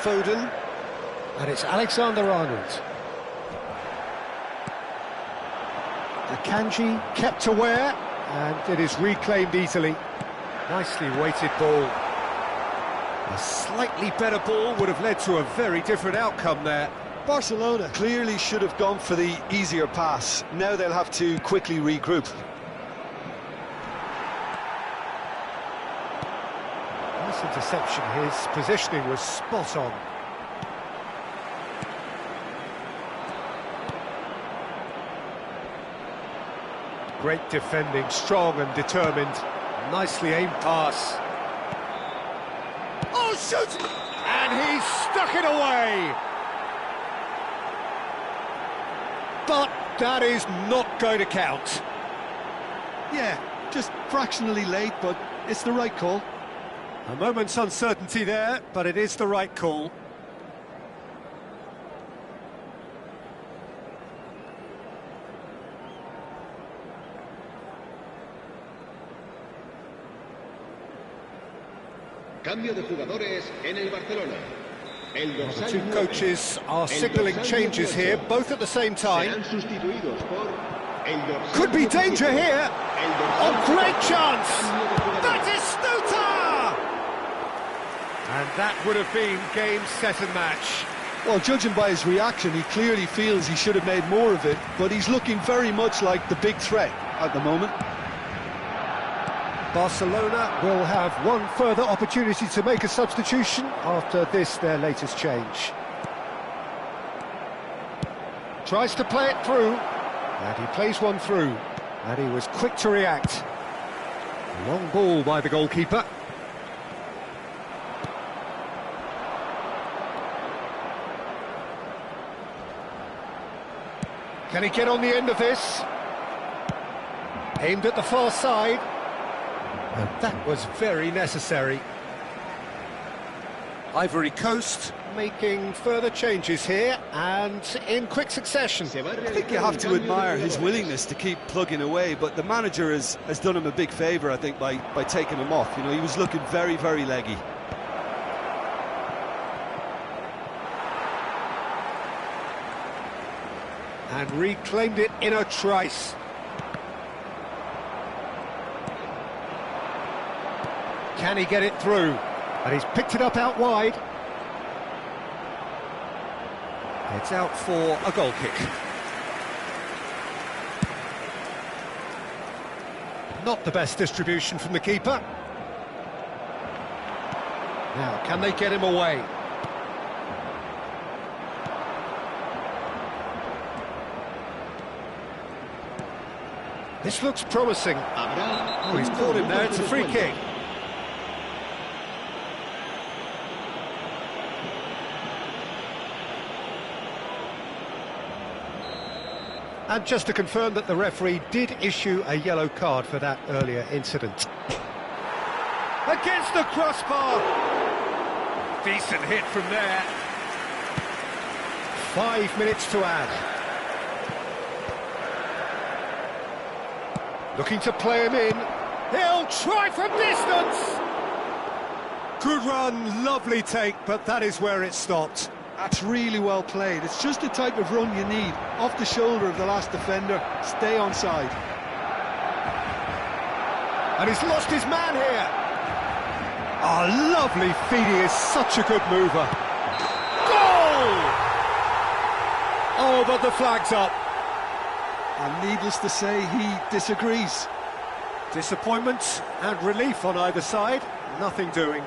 Foden. And it's Alexander-Arnold. Akanji kept aware, and it is reclaimed easily. Nicely weighted ball. A slightly better ball would have led to a very different outcome there. Barcelona clearly should have gone for the easier pass. Now they'll have to quickly regroup. Nice interception. His positioning was spot on. Great defending, strong and determined. Nicely aimed pass. Oh, shoot! And he stuck it away! But that is not going to count. Yeah, just fractionally late, but it's the right call. A moment's uncertainty there, but it is the right call. Cambio de jugadores en el Barcelona. El The dorsal two 9. coaches are El signalling dorsal changes 18. here, both at the same time. Serán sustituidos por el dorsal Could be 17. danger here. El dorsal Oh, great 17. chance! Cambio de jugadores. That is Stuta! And that would have been game, set and match. Well, judging by his reaction, he clearly feels he should have made more of it, but he's looking very much like the big threat at the moment. Barcelona will have one further opportunity to make a substitution after this, their latest change. Tries to play it through, and he plays one through, and he was quick to react. Long ball by the goalkeeper. Can he get on the end of this? Aimed at the far side. And that was very necessary. Ivory Coast making further changes here, and in quick succession. I think you have to admire his willingness to keep plugging away, but the manager has done him a big favour, I think, by taking him off. You know, he was looking very, very leggy. And reclaimed it in a trice. Can he get it through? And he's picked it up out wide. It's out for a goal kick. Not the best distribution from the keeper. Now, can they get him away? This looks promising. Oh, he's caught him there, it's a free kick. And just to confirm that the referee did issue a yellow card for that earlier incident. Against the crossbar! Decent hit from there. 5 minutes to add. Looking to play him in. He'll try from distance! Good run, lovely take, but that is where it stopped. That's really well played. It's just the type of run you need. Off the shoulder of the last defender, stay onside. And he's lost his man here. Oh, lovely feed, he is such a good mover. Goal! Oh, but the flag's up. And needless to say, he disagrees. Disappointment and relief on either side, nothing doing.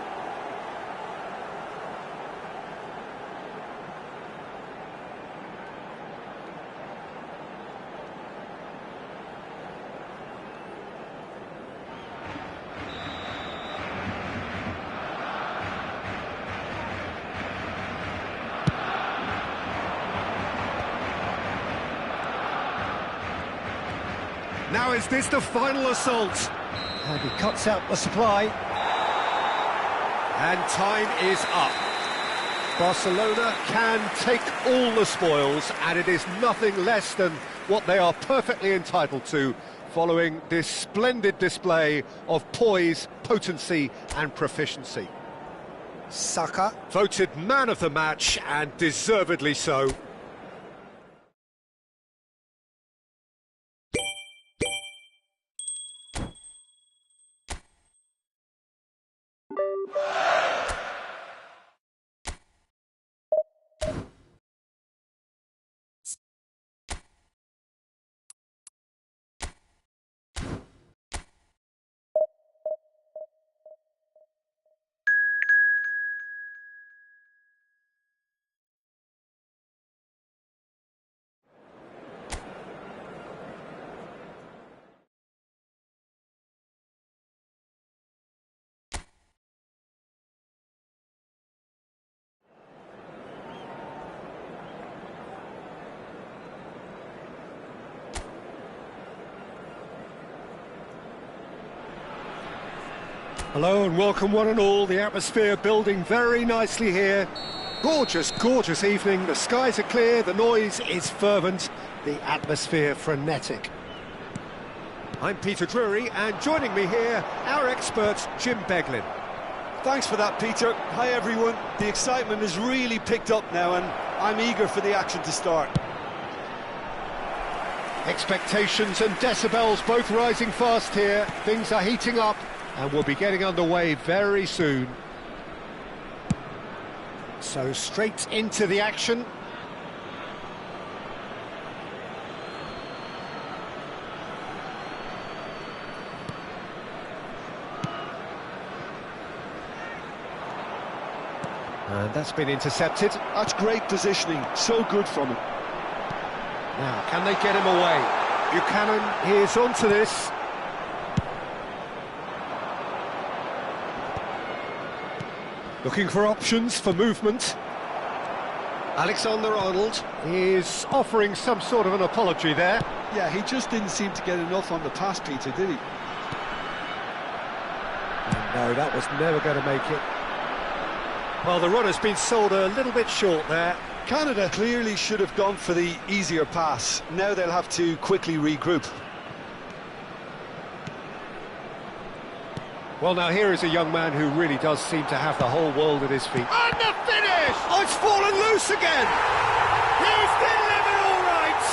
Now is this the final assault? And he cuts out the supply. And time is up. Barcelona can take all the spoils, and it is nothing less than what they are perfectly entitled to, following this splendid display of poise, potency and proficiency. Saka voted man of the match, and deservedly so. Hello and welcome one and all. The atmosphere building very nicely here. Gorgeous, gorgeous evening. The skies are clear, the noise is fervent, the atmosphere frenetic. I'm Peter Drury, and joining me here, our expert Jim Beglin. Thanks for that, Peter. Hi everyone. The excitement has really picked up now, and I'm eager for the action to start. Expectations and decibels both rising fast here. Things are heating up, and we'll be getting underway very soon. So straight into the action. And that's been intercepted. That's great positioning, so good from him. Now, can they get him away? Buchanan is onto this. Looking for options for movement. Alexander-Arnold is offering some sort of an apology there. Yeah, he just didn't seem to get enough on the pass, Peter, did he? No, that was never going to make it. Well, the runner's been sold a little bit short there. Canada clearly should have gone for the easier pass. Now they'll have to quickly regroup. Well, now here is a young man who really does seem to have the whole world at his feet. And the finish! Oh, it's fallen loose again! He's delivered all right!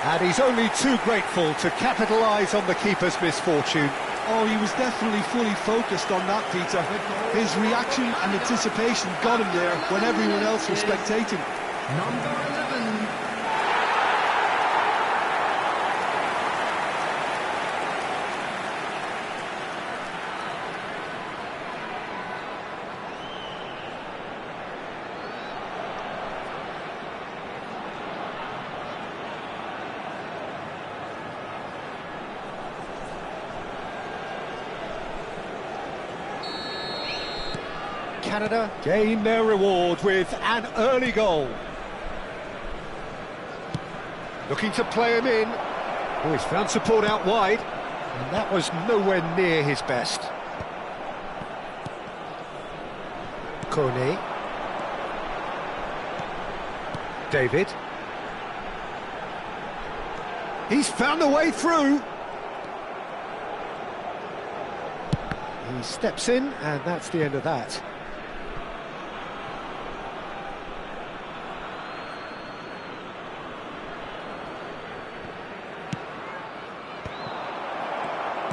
And he's only too grateful to capitalise on the keeper's misfortune. Oh, he was definitely fully focused on that, Peter. His reaction and anticipation got him there when everyone else was spectating. Number 11. Canada gain their reward with an early goal. Looking to play him in. Oh, he's found support out wide, and that was nowhere near his best. Kone. David. He's found a way through. He steps in, and that's the end of that.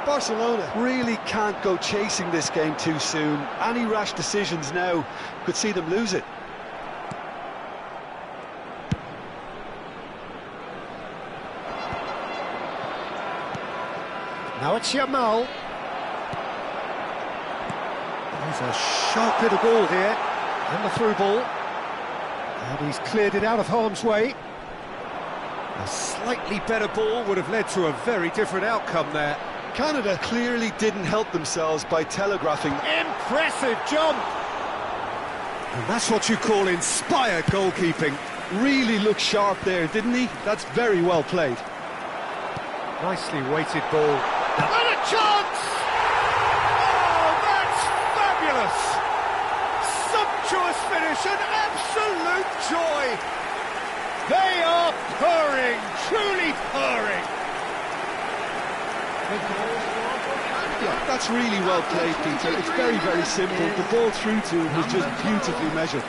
Barcelona really can't go chasing this game too soon. Any rash decisions now could see them lose it. Now it's Yamal. There's a sharp little ball here, and the through ball. And he's cleared it out of harm's way. A slightly better ball would have led to a very different outcome there. Canada clearly didn't help themselves by telegraphing. Impressive jump! And that's what you call inspired goalkeeping. Really looked sharp there, didn't he? That's very well played. Nicely weighted ball. And a chance! Oh, that's fabulous! Sumptuous finish, an absolute joy! They are purring, truly purring! Yeah, that's really well played, Peter. It's very, very simple. The ball through to him was just beautifully measured.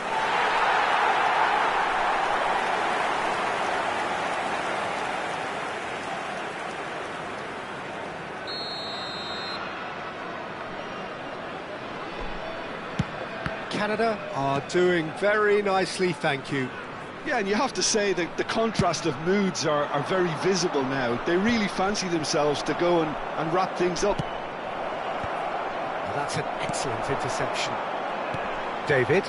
Canada are doing very nicely, thank you. Yeah, and you have to say that the contrast of moods are very visible now. They really fancy themselves to go and wrap things up. Well, that's an excellent interception. David.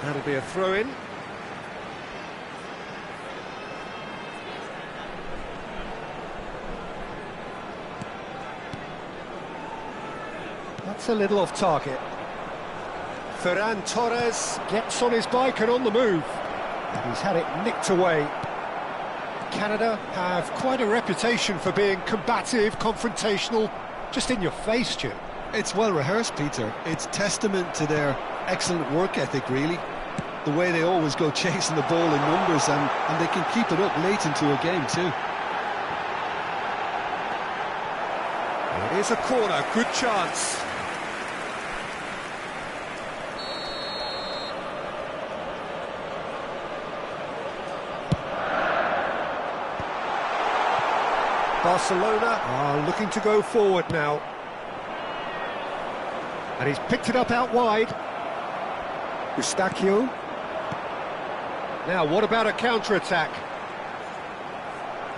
That'll be a throw-in. That's a little off target. Ferran Torres gets on his bike and on the move. And he's had it nicked away. Canada have quite a reputation for being combative, confrontational, just in your face, Stu. It's well rehearsed, Peter. It's testament to their excellent work ethic, really. The way they always go chasing the ball in numbers, and they can keep it up late into a game too. It is a corner, good chance. Barcelona are looking to go forward now. And he's picked it up out wide. Eustachio. Now, what about a counter-attack?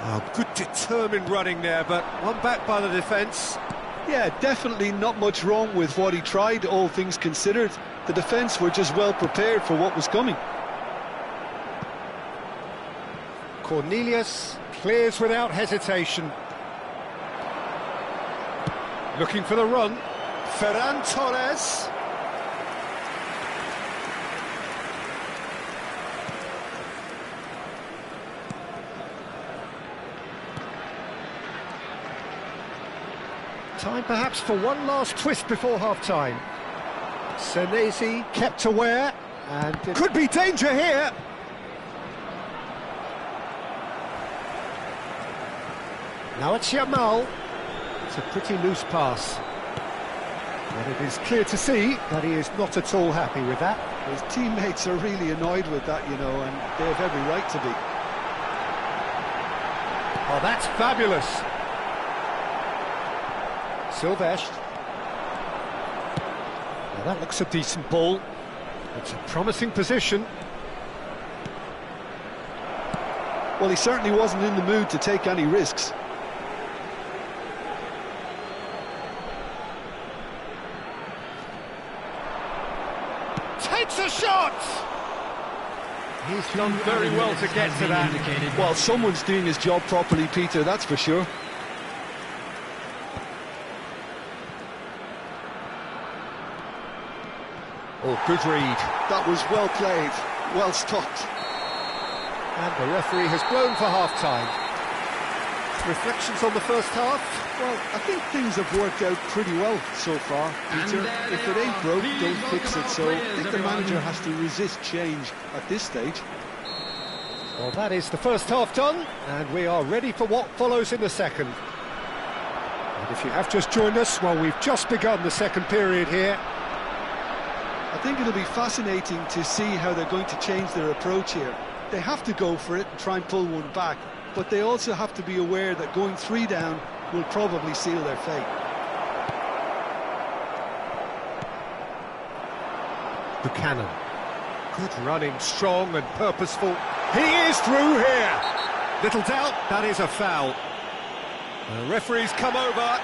Oh, good determined running there, but one back by the defence. Yeah, definitely not much wrong with what he tried, all things considered. The defence were just well prepared for what was coming. Cornelius clears without hesitation. Looking for the run. Ferran Torres. Time perhaps for one last twist before half-time. Senesi kept aware, and it could be danger here. Now it's Yamal. It's a pretty loose pass. But it is clear to see that he is not at all happy with that. His teammates are really annoyed with that, you know, and they have every right to be. Oh, that's fabulous. Silvestre. Now that looks a decent ball. It's a promising position. Well, he certainly wasn't in the mood to take any risks. Takes a shot! He's done very well to get to that. Well, someone's doing his job properly, Peter, that's for sure. Oh, good read. That was well played, well stopped. And the referee has blown for half-time. Reflections on the first half? Well, I think things have worked out pretty well so far, Peter. If it ain't broke, don't fix it. So I think the manager has to resist change at this stage. Well, that is the first half done, and we are ready for what follows in the second. And if you have just joined us, well, we've just begun the second period here. I think it'll be fascinating to see how they're going to change their approach here. They have to go for it and try and pull one back, but they also have to be aware that going 3 down will probably seal their fate. Buchanan. Good running, strong and purposeful. He is through here. Little doubt, that is a foul. The referee's come over.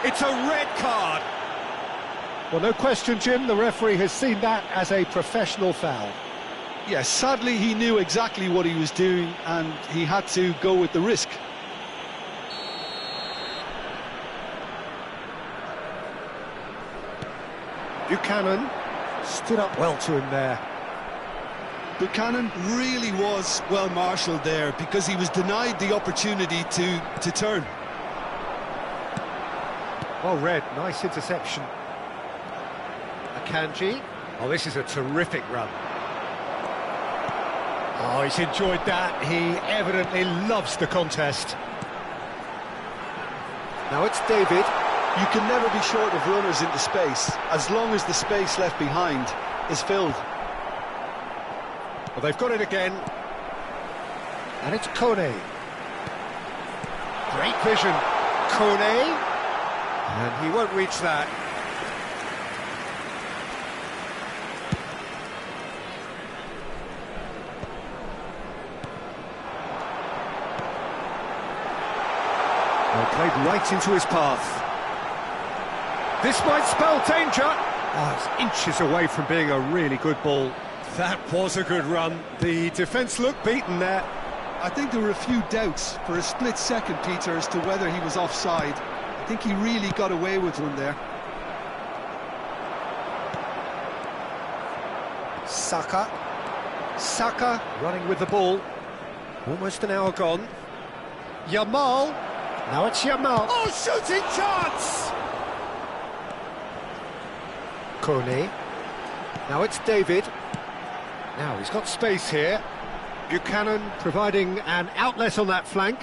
It's a red card. Well, no question, Jim, the referee has seen that as a professional foul. Yes, sadly he knew exactly what he was doing and he had to go with the risk. Buchanan stood up well to him there. Buchanan really was well marshalled there because he was denied the opportunity to turn. Well read, nice interception. Akanji. Oh, this is a terrific run. Oh, he's enjoyed that. He evidently loves the contest. Now it's David. You can never be short of runners into space, as long as the space left behind is filled. Well, they've got it again. And it's Kone. Great vision. Kone. And he won't reach that. Well, played right into his path. This might spell danger. Oh, it's inches away from being a really good ball. That was a good run. The defence looked beaten there. I think there were a few doubts for a split second, Peter, as to whether he was offside. I think he really got away with one there. Saka. Saka running with the ball. Almost an hour gone. Yamal. Now it's Yamal. Oh, shooting chance! Kone. Now it's David. Now he's got space here. Buchanan providing an outlet on that flank.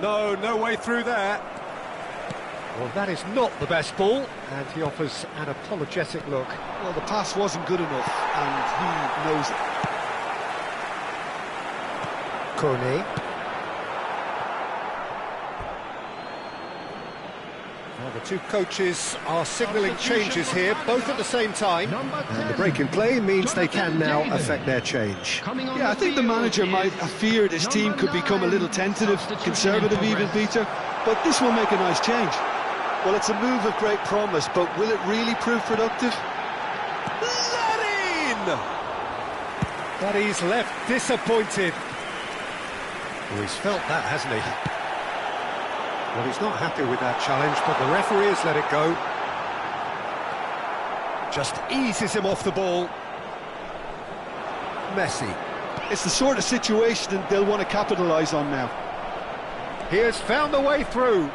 No way through there. Well, that is not the best ball, and he offers an apologetic look. Well, the pass wasn't good enough, and he knows it. Kone. Well, the two coaches are signalling changes here, both at the same time. And the break in play means they can now affect their change. Yeah, I think the manager might have feared his team could become a little tentative, conservative even, Peter. But this will make a nice change. Well, it's a move of great promise, but will it really prove productive? Let in! But he's left disappointed. Well, he's felt that, hasn't he? Well, he's not happy with that challenge, but the referee has let it go. Just eases him off the ball. Messi. It's the sort of situation that they'll want to capitalise on now. He has found the way through.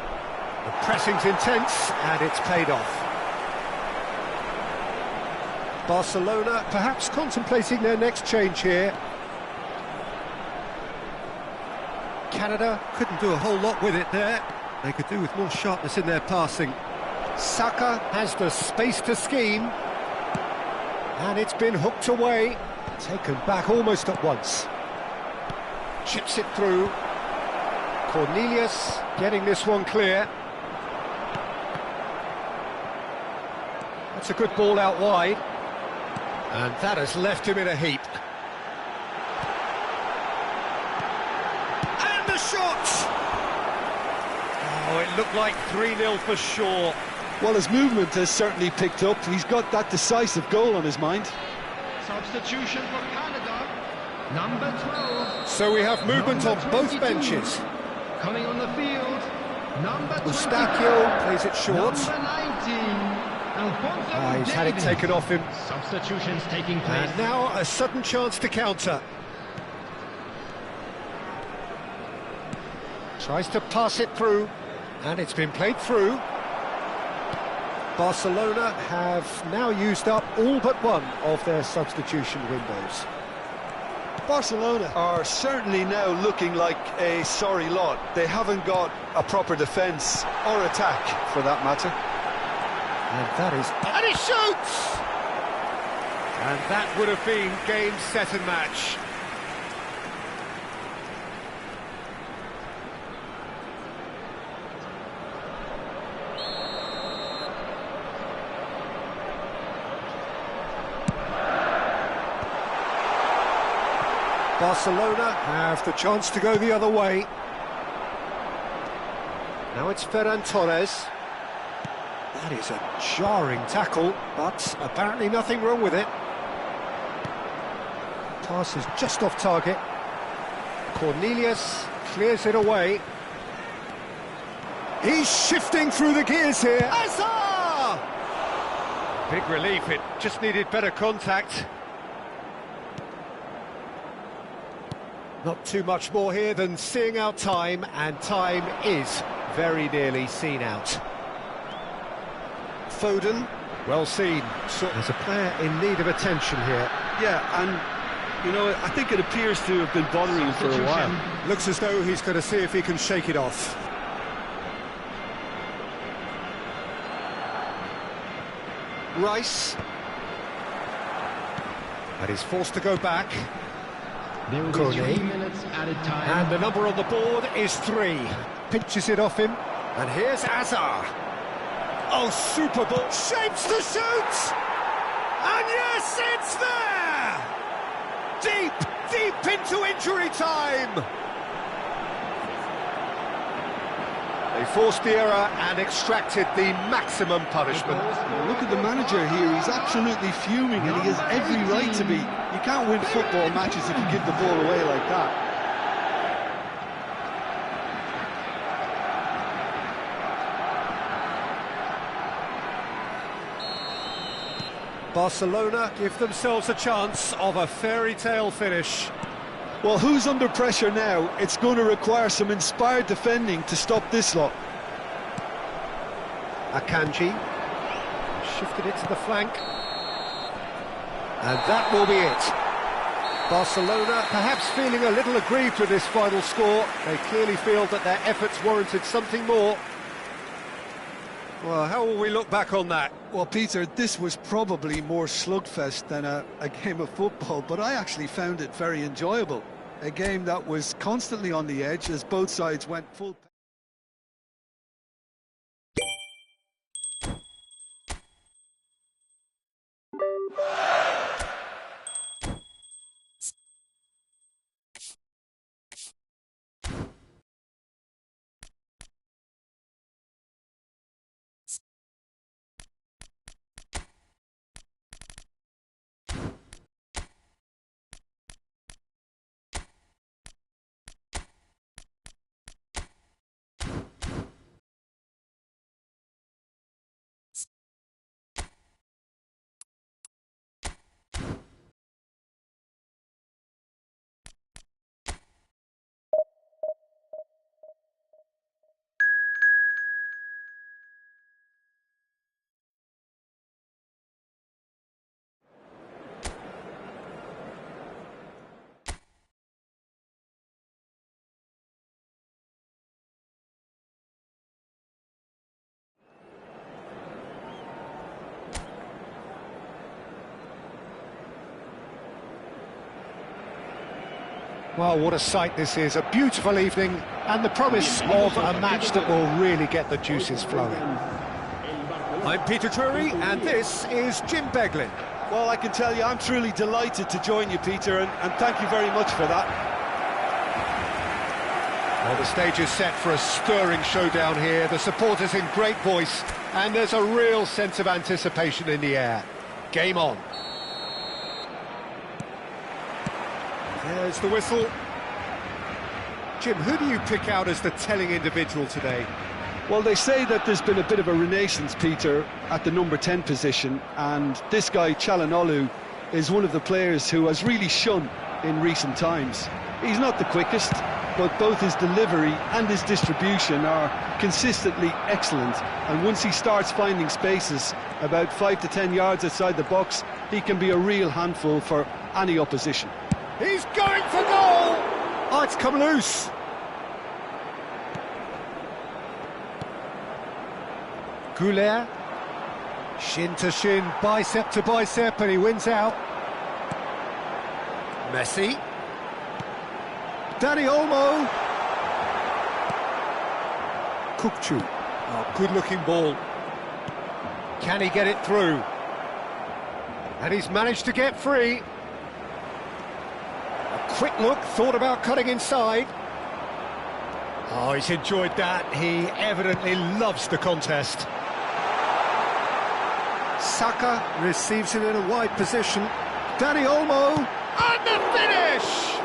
The pressing's intense, and it's paid off. Barcelona perhaps contemplating their next change here. Canada couldn't do a whole lot with it there. They could do with more sharpness in their passing. Saka has the space to scheme. And it's been hooked away. Taken back almost at once. Chips it through. Cornelius getting this one clear. That's a good ball out wide. And that has left him in a heap. And the shot! Oh, it looked like 3-0 for sure. Well, his movement has certainly picked up. He's got that decisive goal on his mind. Substitution for Canada, number 12. So we have movement on both benches. Coming on the field, number 22. Eustachio plays it short. Number 19. Alfonso He's had it Davies. taken off him. Substitutions taking place. And now a sudden chance to counter. Tries to pass it through, and it's been played through. Barcelona have now used up all but one of their substitution windows. Barcelona are certainly now looking like a sorry lot. They haven't got a proper defence or attack, for that matter. And that is... And he shoots! And that would have been game, set and match. Barcelona have the chance to go the other way. Now it's Ferran Torres. That is a jarring tackle, but apparently nothing wrong with it. Pass is just off target. Cornelius clears it away. He's shifting through the gears here. Azar! Big relief, it just needed better contact. Not too much more here than seeing out time, and time is very nearly seen out. Foden, well seen. So there's a player in need of attention here. Yeah, and, you know, I think it appears to have been bothering him for a while. Looks as though he's going to see if he can shake it off. Rice. And he's forced to go back. There will be 3 minutes added time. And the number on the board is 3. Pinches it off him. And here's Azar. Oh, super ball. Shapes to shoot! And yes, it's there! Deep into injury time! They forced the error and extracted the maximum punishment. Look at the manager here, he's absolutely fuming and he has every right to be. You can't win football matches if you give the ball away like that. Barcelona give themselves a chance of a fairy tale finish. Well, who's under pressure now? It's going to require some inspired defending to stop this lot. Akanji shifted it to the flank. And that will be it. Barcelona perhaps feeling a little aggrieved with this final score. They clearly feel that their efforts warranted something more. Well, how will we look back on that? Well, Peter, this was probably more slugfest than a game of football, but I actually found it very enjoyable. A game that was constantly on the edge as both sides went full. Well, what a sight this is, a beautiful evening, and the promise of a match that will really get the juices flowing. I'm Peter Drury, and this is Jim Beglin. Well, I can tell you, I'm truly delighted to join you, Peter, and thank you very much for that. Well, the stage is set for a stirring showdown here, the supporters in great voice, and there's a real sense of anticipation in the air. Game on. There's the whistle. Jim, who do you pick out as the telling individual today? Well, they say that there's been a bit of a renaissance, Peter, at the number 10 position, and this guy, Çalhanoğlu, is one of the players who has really shone in recent times. He's not the quickest, but both his delivery and his distribution are consistently excellent, and once he starts finding spaces about 5 to 10 yards outside the box, he can be a real handful for any opposition. He's going for goal! Oh, it's come loose. Goulet, shin to shin, bicep to bicep, and he wins out. Messi. Dani Olmo. Kukçu. Oh, good-looking ball. Can he get it through? And he's managed to get free. A quick look, thought about cutting inside. Oh, he's enjoyed that. He evidently loves the contest. Saka receives it in a wide position. Dani Olmo, and the finish!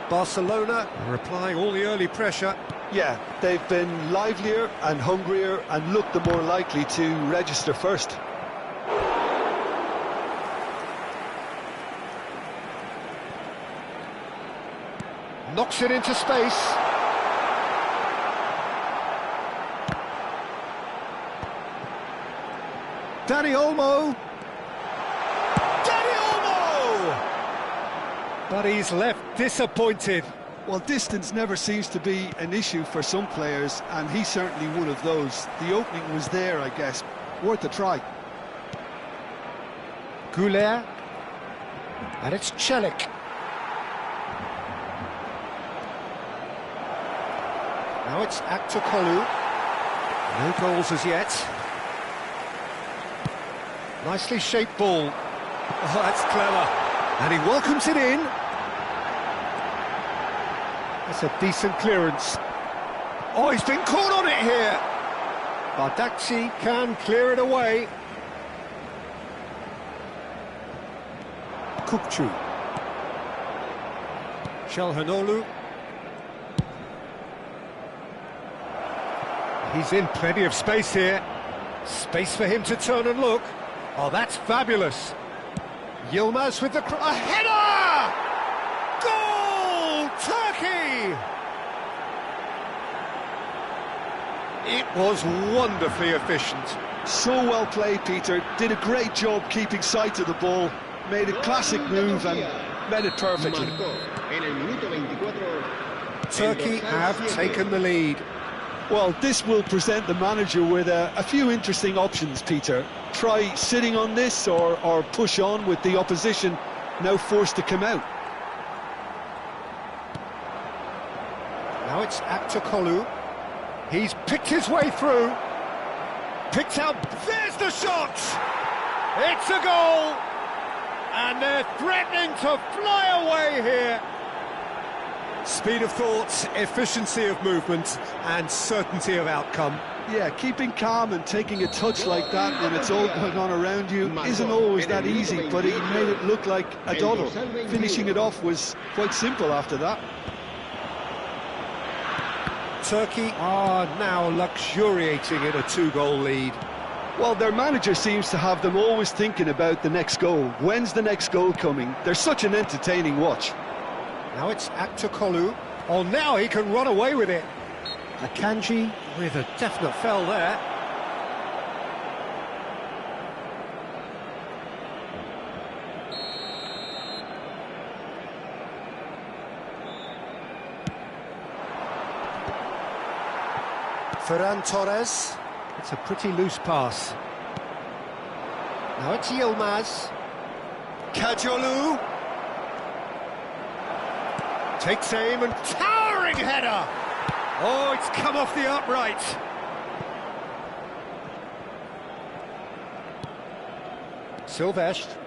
Barcelona replying all the early pressure. Yeah, they've been livelier and hungrier and looked the more likely to register first. Knocks it into space. Dani Olmo. Dani Olmo! But he's left disappointed. Well, distance never seems to be an issue for some players, and he's certainly one of those. The opening was there, I guess. Worth a try. Goulet. And it's Celik. Now it's Aktürkoğlu. No goals as yet. Nicely shaped ball. Oh, that's clever. And he welcomes it in. That's a decent clearance. Oh, he's been caught on it here. Bardakci can clear it away. Kukçu. Çalhanoğlu. He's in plenty of space here. Space for him to turn and look. Oh, that's fabulous. Yilmaz with the... a header! Goal! Turkey! It was wonderfully efficient. So well played, Peter. Did a great job keeping sight of the ball. Made a classic move and met it perfectly. Turkey have taken the lead. Well, this will present the manager with a few interesting options, Peter. Try sitting on this or push on with the opposition now forced to come out. Now it's Aktakolu. He's picked his way through. Picked out, there's the shot! It's a goal! And they're threatening to fly away here. Speed of thought, efficiency of movement, and certainty of outcome. Yeah, keeping calm and taking a touch like that when it's all going on around you isn't always that easy, but he made it look like a doddle. Finishing it off was quite simple after that. Turkey are now luxuriating in a 2-goal lead. Well, their manager seems to have them always thinking about the next goal. When's the next goal coming? They're such an entertaining watch. Now it's Aktakolu. Oh, now he can run away with it. Akanji with a definite foul there. Ferran Torres. It's a pretty loose pass. Now it's Yilmaz. Kajolu. Takes aim and towering header! Oh, it's come off the upright. Silvestre.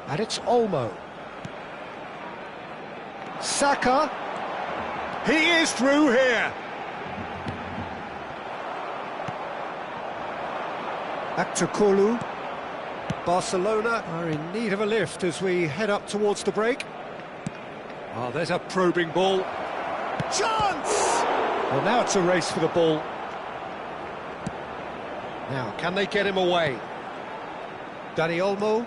And it's Olmo. Saka. He is through here. Aktakolu. Barcelona are in need of a lift as we head up towards the break. Oh, there's a probing ball. Chance! Well, now it's a race for the ball. Now, can they get him away? Dani Olmo.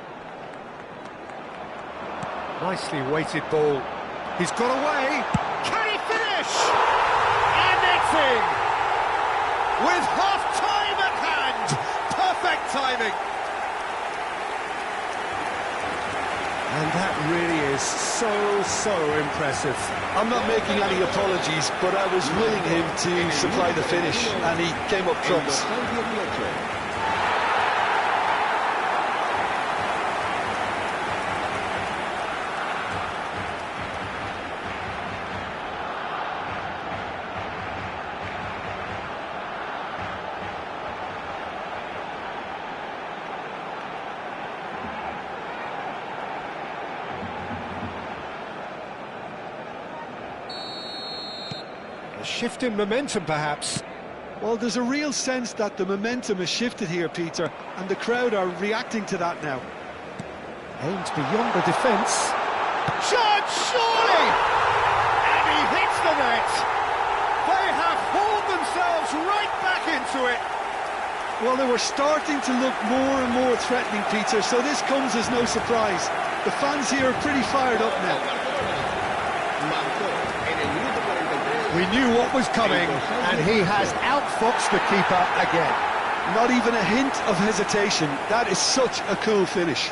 Nicely weighted ball. He's got away. Can he finish? And it's in! With half-time at hand. Perfect timing. And that really is so impressive. I'm not making any apologies, but I was willing him to supply the finish, and he came up trumps. A shift in momentum, perhaps. Well, there's a real sense that the momentum has shifted here, Peter, and the crowd are reacting to that now. Aimed beyond the defence. Shot, surely! And he hits the net! They have hauled themselves right back into it! Well, they were starting to look more and more threatening, Peter, so this comes as no surprise. The fans here are pretty fired up now. We knew what was coming, and he has outfoxed the keeper again. Not even a hint of hesitation. That is such a cool finish.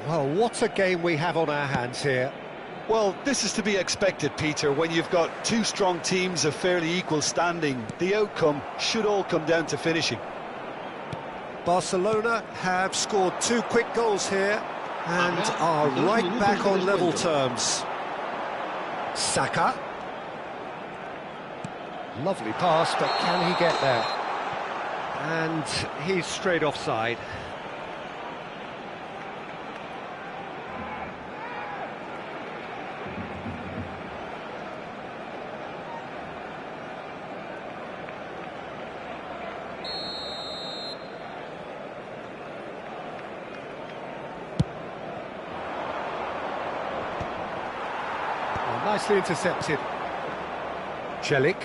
Well, what a game we have on our hands here. Well, this is to be expected, Peter, when you've got two strong teams of fairly equal standing. The outcome should all come down to finishing. Barcelona have scored 2 quick goals here and are right back on level terms. Saka. Lovely pass, but can he get there? And he's straight offside. Nicely intercepted. Celik.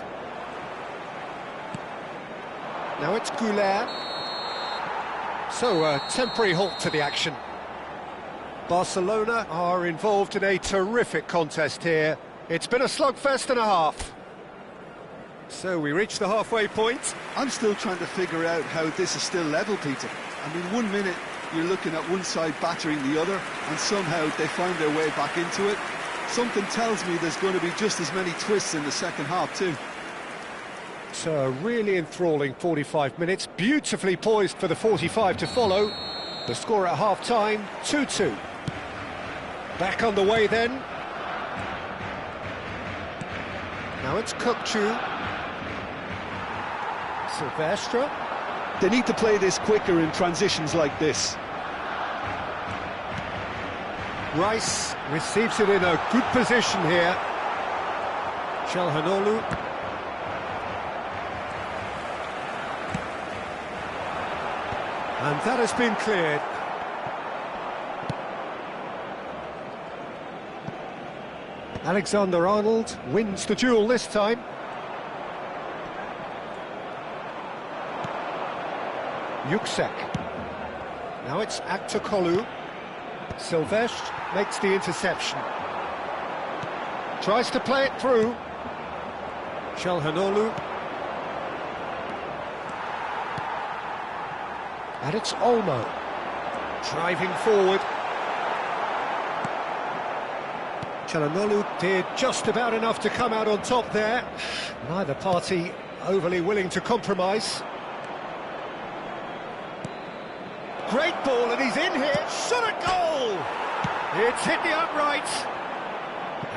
Now it's Goulet. So a temporary halt to the action. Barcelona are involved in a terrific contest here. It's been a slugfest and a half. So we reach the halfway point. I'm still trying to figure out how this is still level, Peter. I mean, 1 minute you're looking at one side battering the other, and somehow they find their way back into it. Something tells me there's going to be just as many twists in the second half too. So a really enthralling 45 minutes, beautifully poised for the 45 to follow. The score at half-time, 2-2. Back on the way then. Now it's Kukcu. Silvestre. They need to play this quicker in transitions like this. Rice receives it in a good position here. Çalhanoğlu. And that has been cleared. Alexander-Arnold wins the duel this time. Yüksek. Now it's Aktokolu. Silvestre makes the interception. Tries to play it through. Çalhanoğlu. And it's Olmo. Driving forward. Çalhanoğlu did just about enough to come out on top there. Neither party overly willing to compromise. Great ball, and he's in here. Shot at goal! It's hit the upright.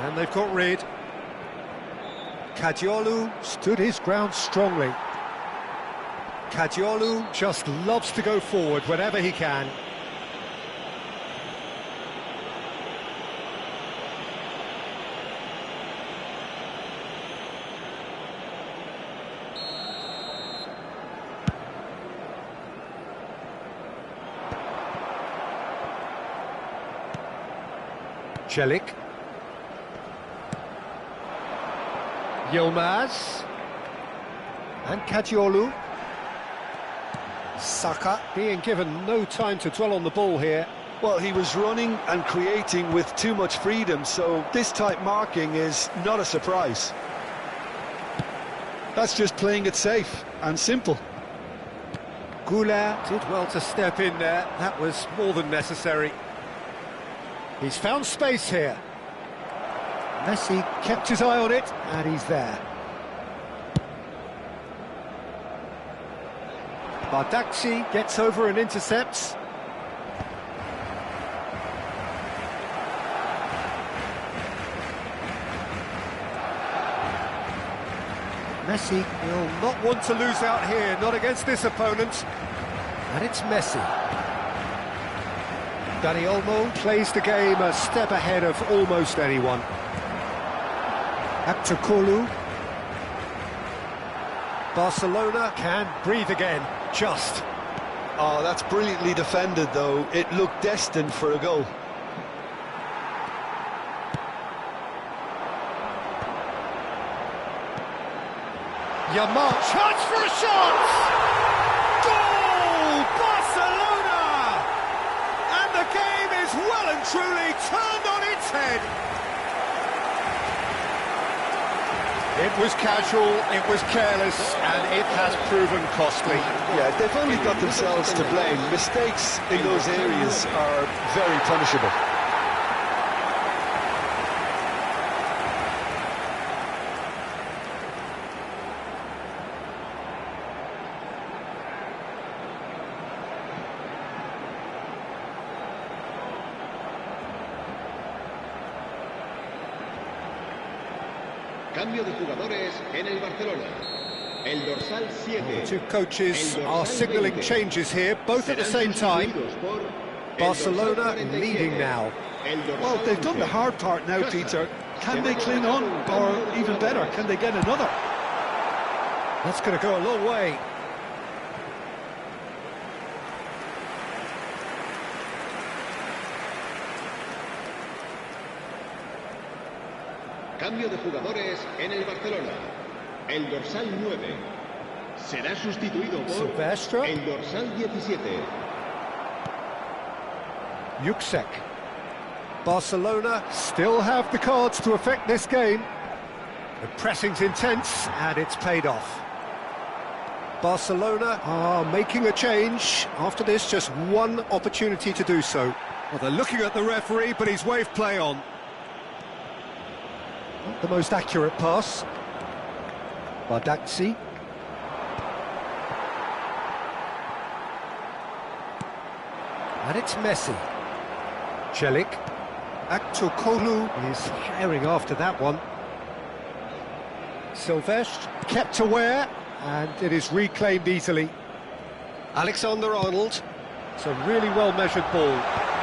And they've got rid. Kadiolu stood his ground strongly. Kadiolu just loves to go forward whenever he can. Celik. Yilmaz. And Kadiolu. Saka being given no time to dwell on the ball here. Well, he was running and creating with too much freedom, so this type marking is not a surprise. That's just playing it safe and simple. Goulart did well to step in there. That was more than necessary. He's found space here. Messi kept his eye on it, and he's there. Bardakci gets over and intercepts. Messi will not want to lose out here, not against this opponent. And it's Messi. Dani Olmo plays the game a step ahead of almost anyone. Aktokolu. Barcelona can breathe again, just. Oh, that's brilliantly defended, though. It looked destined for a goal. Yamal, chance for a shot! Goal! Barcelona! And the game is well and truly turned on its head. It was casual, it was careless, and it has proven costly. Yeah, they've only got themselves to blame. Mistakes in those areas are very punishable. Cambio de jugadores en el Barcelona. El dorsal 7. The two coaches are signalling changes here, both at the same time. Barcelona leading now. Well, they've done the hard part now, Peter. Can they cling on, or even better, can they get another? That's going to go a long way. Cambio de jugadores en el Barcelona. El dorsal 9 será sustituido por Silvestre. el dorsal 17. Yüksek. Barcelona still have the cards to affect this game. The pressing's intense, and it's paid off. Barcelona are making a change. After this, just one opportunity to do so. Well, they're looking at the referee, but he's waved play on. Not the most accurate pass. Bardakci. And it's Messi. Celik. Aktokolu is herring after that one. Silvestre kept aware, and it is reclaimed easily. Alexander-Arnold. It's a really well-measured ball.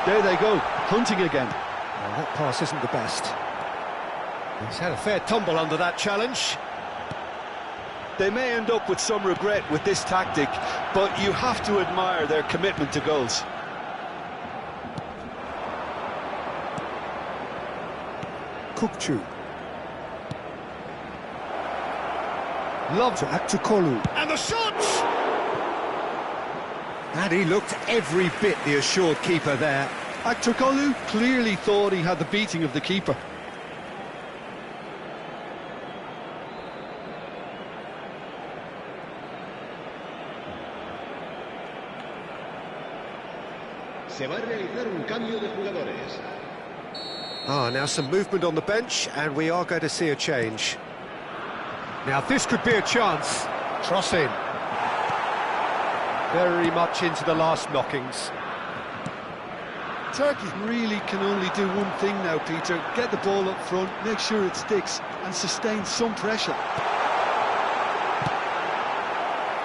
There they go, hunting again. Well, that pass isn't the best. He's had a fair tumble under that challenge. They may end up with some regret with this tactic, but you have to admire their commitment to goals. Kukçu. Love to Aktokolu. And the shot! And he looked every bit the assured keeper there. Aktokolu clearly thought he had the beating of the keeper. Se va a realizar un cambio de jugadores. Now some movement on the bench, and we are going to see a change. Now this could be a chance. Cross in. Very much into the last knockings. Turkey really can only do one thing now, Peter. Get the ball up front, make sure it sticks, and sustain some pressure.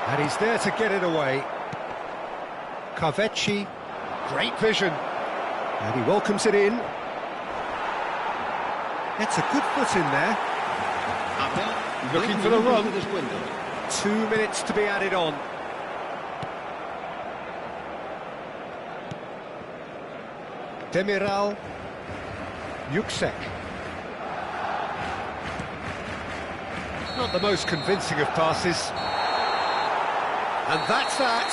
And he's there to get it away. Kaveci, great vision. And he welcomes it in. Gets a good foot in there. Looking for the run. 2 minutes to be added on. Demiral. Yüksek. Not the most convincing of passes. And that's that.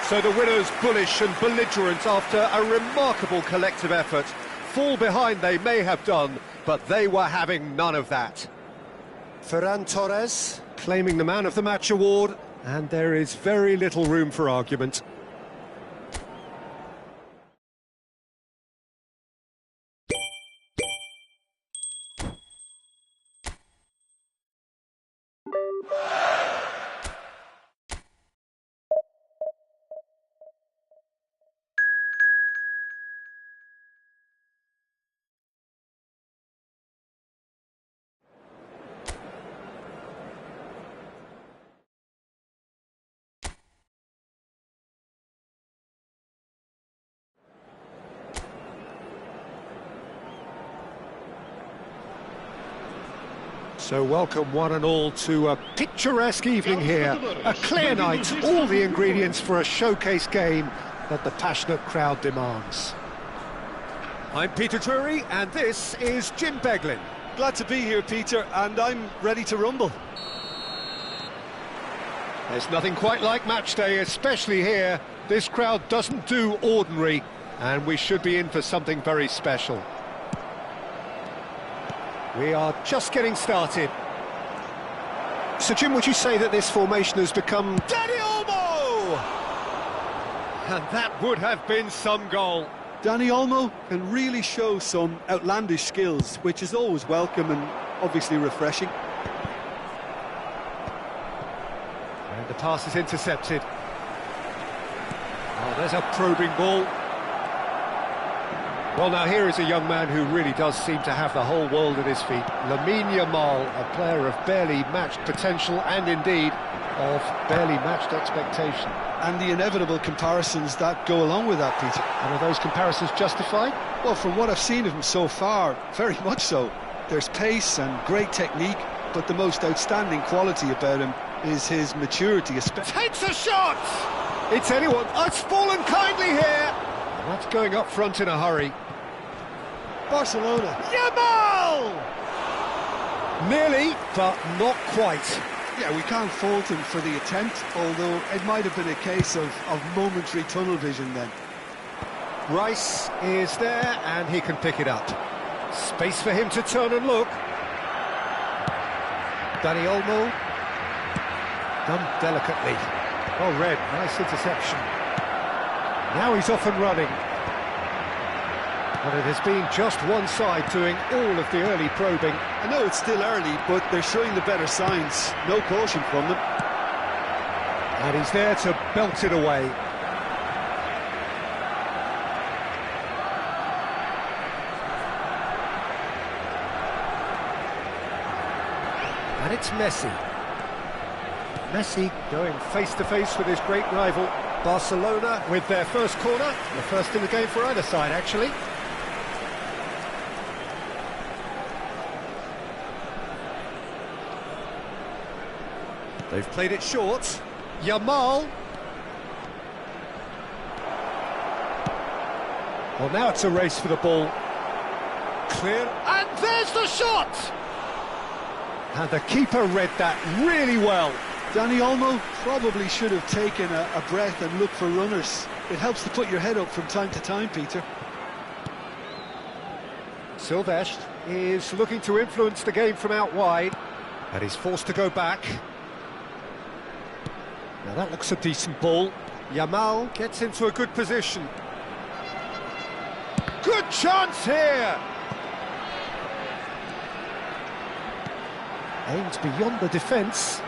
So the winners bullish and belligerent after a remarkable collective effort. Fall behind they may have done, but they were having none of that. Ferran Torres claiming the Man of the Match award, and there is very little room for argument. So welcome one and all to a picturesque evening here, a clear night, all the ingredients for a showcase game that the passionate crowd demands. I'm Peter Drury and this is Jim Beglin. Glad to be here, Peter, and I'm ready to rumble. There's nothing quite like match day, especially here. This crowd doesn't do ordinary, and we should be in for something very special. We are just getting started. So, Jim, would you say that this formation has become... Dani Olmo! And that would have been some goal. Dani Olmo can really show some outlandish skills, which is always welcome and obviously refreshing. And the pass is intercepted. Oh, there's a probing ball. Well, now here is a young man who really does seem to have the whole world at his feet. Lamine Yamal, a player of barely matched potential and indeed of barely matched expectation. And the inevitable comparisons that go along with that, Peter. And are those comparisons justified? Well, from what I've seen of him so far, very much so. There's pace and great technique, but the most outstanding quality about him is his maturity. Takes a shot! It's anyone. Oh, it's fallen kindly here! And that's going up front in a hurry. Barcelona. Yamal! Nearly, but not quite. Yeah, we can't fault him for the attempt, although it might have been a case of momentary tunnel vision then. Rice is there, and he can pick it up. Space for him to turn and look. Dani Olmo. Done delicately. Well read, nice interception. Now he's off and running. But it has been just one side doing all of the early probing. I know it's still early, but they're showing the better signs. No caution from them. And he's there to belt it away. And it's Messi. Messi going face-to-face with his great rival, Barcelona, with their first corner. The first in the game for either side, actually. They've played it short. Yamal. Well, now it's a race for the ball. Clear, and there's the shot! And the keeper read that really well. Dani Olmo probably should have taken a breath and looked for runners. It helps to put your head up from time to time, Peter. Silvestre is looking to influence the game from out wide, and he's forced to go back. Now that looks a decent ball. Yamal gets into a good position. Good chance here! Aims beyond the defence.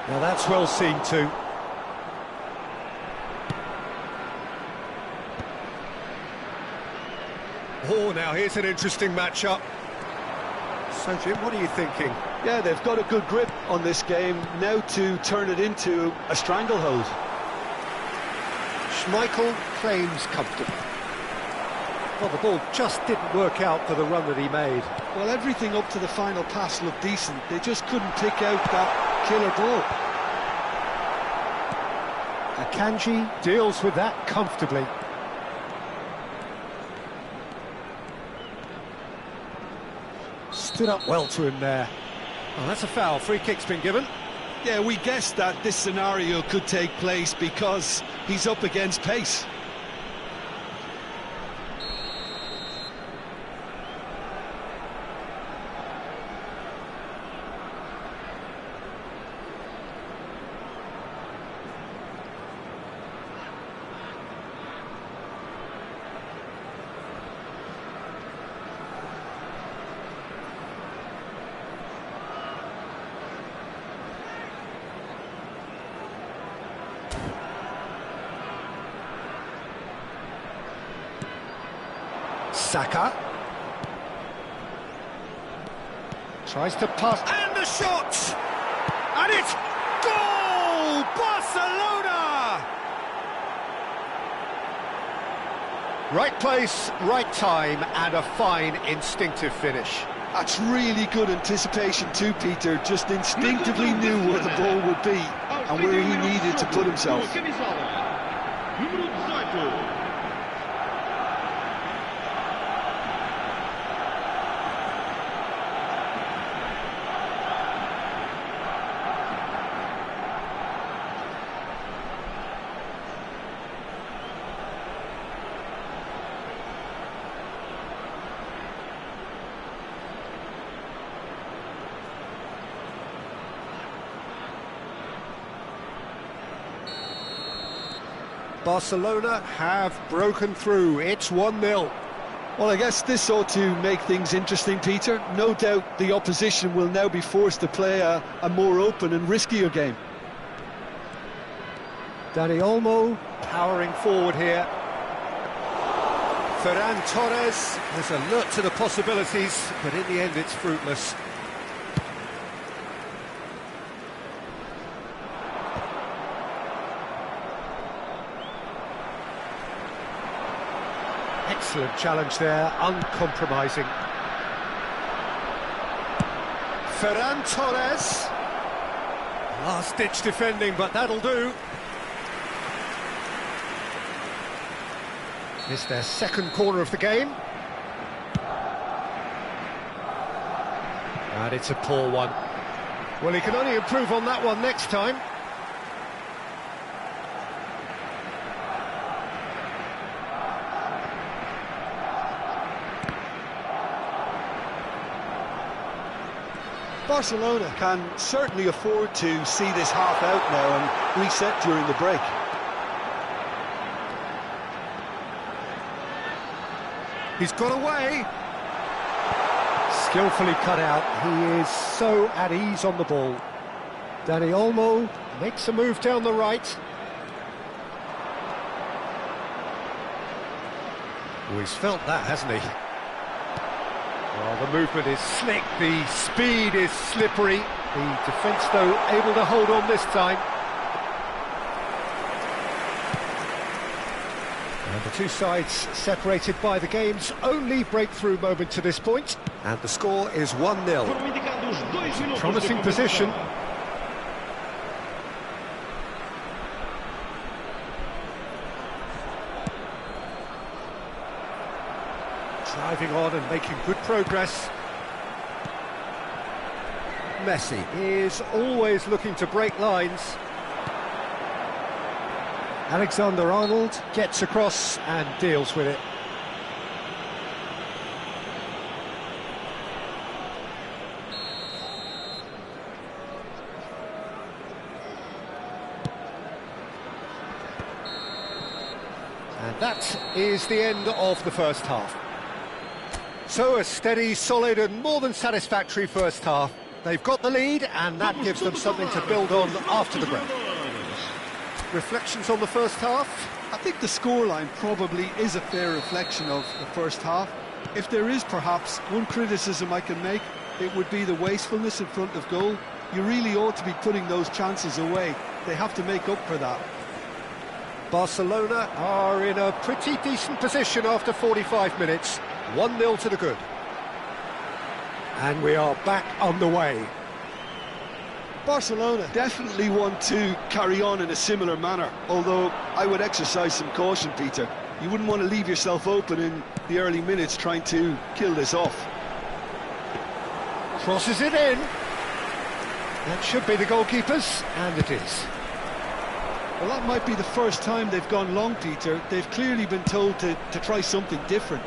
Now that's well seen too. Oh, now here's an interesting matchup. So Jim, what are you thinking? Yeah, they've got a good grip on this game, now to turn it into a stranglehold. Schmeichel claims comfortably. Well, the ball just didn't work out for the run that he made. Well, everything up to the final pass looked decent. They just couldn't pick out that killer ball. Akanji deals with that comfortably. Stood up well to him there. Well, that's a foul. Free kick's been given. Yeah, we guessed that this scenario could take place because he's up against pace. Saka tries to pass, and the shot! And it's goal! Barcelona! Right place, right time, and a fine instinctive finish. That's really good anticipation too, Peter. Just instinctively knew where the ball would be and where he needed to put himself. Barcelona have broken through. It's 1-0. Well, I guess this ought to make things interesting, Peter. No doubt the opposition will now be forced to play a more open and riskier game. Dani Olmo powering forward here. Ferran Torres is alert to the possibilities, but in the end it's fruitless. Excellent challenge there, uncompromising. Ferran Torres. Last-ditch defending, but that'll do. It's their second corner of the game. And it's a poor one. Well, he can only improve on that one next time. Barcelona can certainly afford to see this half out now and reset during the break. He's got away. Skillfully cut out. He is so at ease on the ball. Dani Olmo makes a move down the right. Oh, he's felt that, hasn't he? Well, the movement is slick, the speed is slippery. The defence, though, able to hold on this time. And the two sides separated by the game's only breakthrough moment to this point. And the score is 1-0. Promising position. Driving on and making good progress. Messi is always looking to break lines. Alexander-Arnold gets across and deals with it. And that is the end of the first half. So a steady, solid and more than satisfactory first half. They've got the lead and that gives them something to build on after the break. Reflections on the first half? I think the scoreline probably is a fair reflection of the first half. If there is perhaps one criticism I can make, it would be the wastefulness in front of goal. You really ought to be putting those chances away. They have to make up for that. Barcelona are in a pretty decent position after 45 minutes. 1-0 to the good. And we are back on the way. Barcelona definitely want to carry on in a similar manner, although I would exercise some caution, Peter. You wouldn't want to leave yourself open in the early minutes trying to kill this off. Crosses it in. That should be the goalkeepers, and it is. Well, that might be the first time they've gone long, Peter. They've clearly been told to try something different.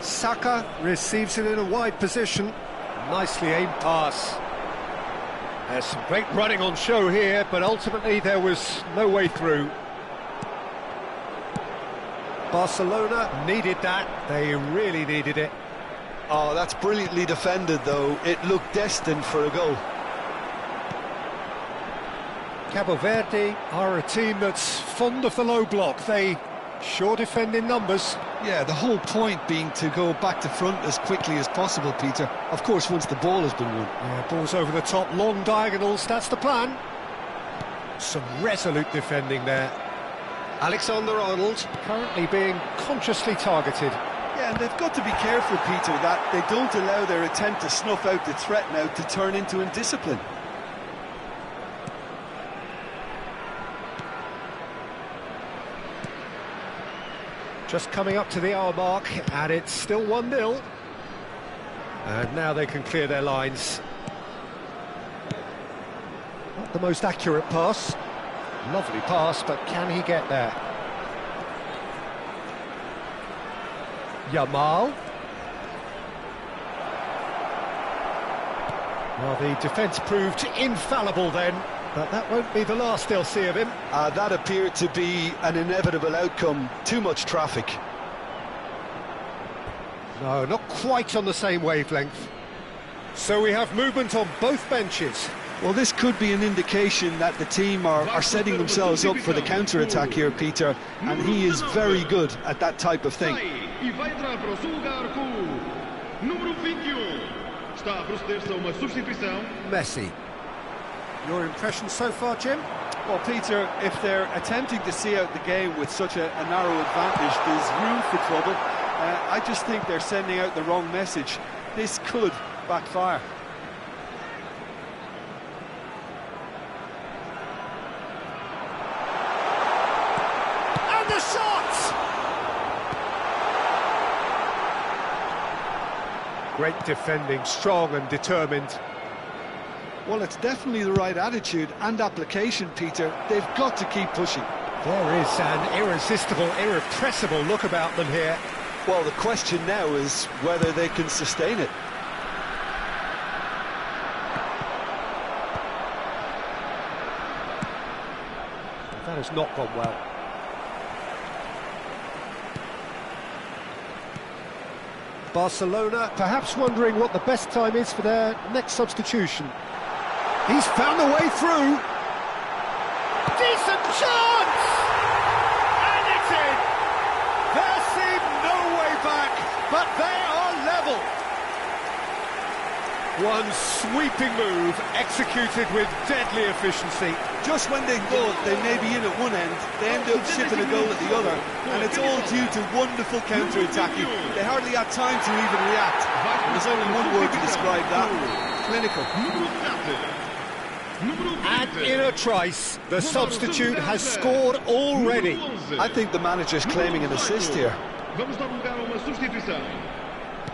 Saka receives it in a wide position. Nicely aimed pass. There's some great running on show here, but ultimately there was no way through. Barcelona needed that. They really needed it. Oh, that's brilliantly defended, though. It looked destined for a goal. Cabo Verde are a team that's fond of the low block. They sure defend in numbers. Yeah, the whole point being to go back to front as quickly as possible, Peter. Of course, once the ball has been won. Yeah, balls over the top, long diagonals, that's the plan. Some resolute defending there. Alexander-Arnold currently being consciously targeted. Yeah, and they've got to be careful, Peter, that they don't allow their attempt to snuff out the threat now to turn into indiscipline. Just coming up to the hour mark, and it's still 1-0. And now they can clear their lines. Not the most accurate pass. Lovely pass, but can he get there? Yamal. Well, the defence proved infallible then, but that won't be the last they'll see of him. That appeared to be an inevitable outcome. Too much traffic. No, not quite on the same wavelength. So we have movement on both benches. Well, this could be an indication that the team are setting themselves up for the counter-attack here, Peter, and he is very good at that type of thing. Messi. Your impression so far, Jim? Well, Peter, if they're attempting to see out the game with such a narrow advantage, there's room for trouble. I just think they're sending out the wrong message. This could backfire. And the shot! Great defending, strong and determined. Well, it's definitely the right attitude and application, Peter. They've got to keep pushing. There is an irresistible, irrepressible look about them here. Well, the question now is whether they can sustain it. That has not gone well. Barcelona perhaps wondering what the best time is for their next substitution. He's found the way through. Decent chance! And it's in! There seemed no way back, but they are level. One sweeping move executed with deadly efficiency. Just when they thought they may be in at one end, they end up shipping a goal at the other, and it's all due to wonderful counter-attacking. They hardly had time to even react, and there's only one word to describe that: clinical. And in a trice, the substitute has scored already. I think the manager's claiming an assist here.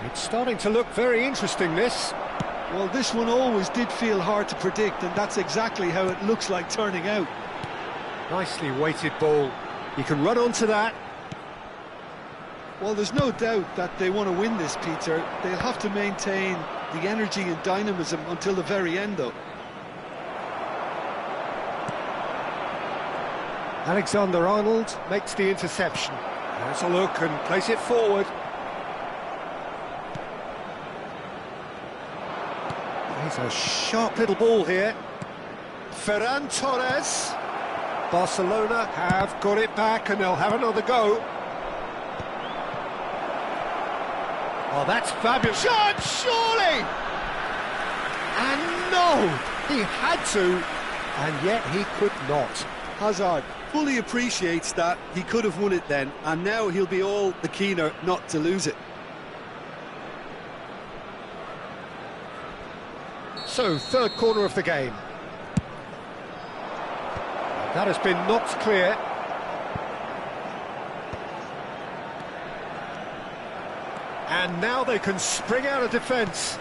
It's starting to look very interesting, this. Well, this one always did feel hard to predict, and that's exactly how it looks like turning out. Nicely weighted ball. He can run onto that. Well, there's no doubt that they want to win this, Peter. They'll have to maintain the energy and dynamism until the very end, though. Alexander-Arnold makes the interception. Has a look and plays it forward. He's a sharp little ball here. Ferran Torres. Barcelona have got it back and they'll have another go. Oh, that's fabulous. Shot, surely! And no! He had to, and yet he could not. Hazard fully appreciates that he could have won it then, and now he'll be all the keener not to lose it. So, third corner of the game. That has been knocked clear. And now they can spring out of defence.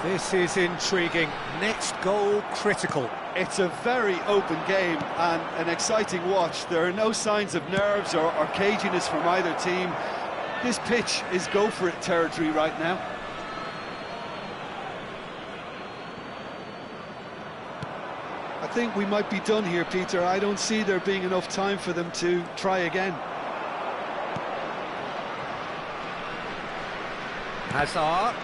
This is intriguing. Next goal critical. It's a very open game and an exciting watch. There are no signs of nerves or caginess from either team. This pitch is go-for-it territory right now. I think we might be done here, Peter. I don't see there being enough time for them to try again. Hazard.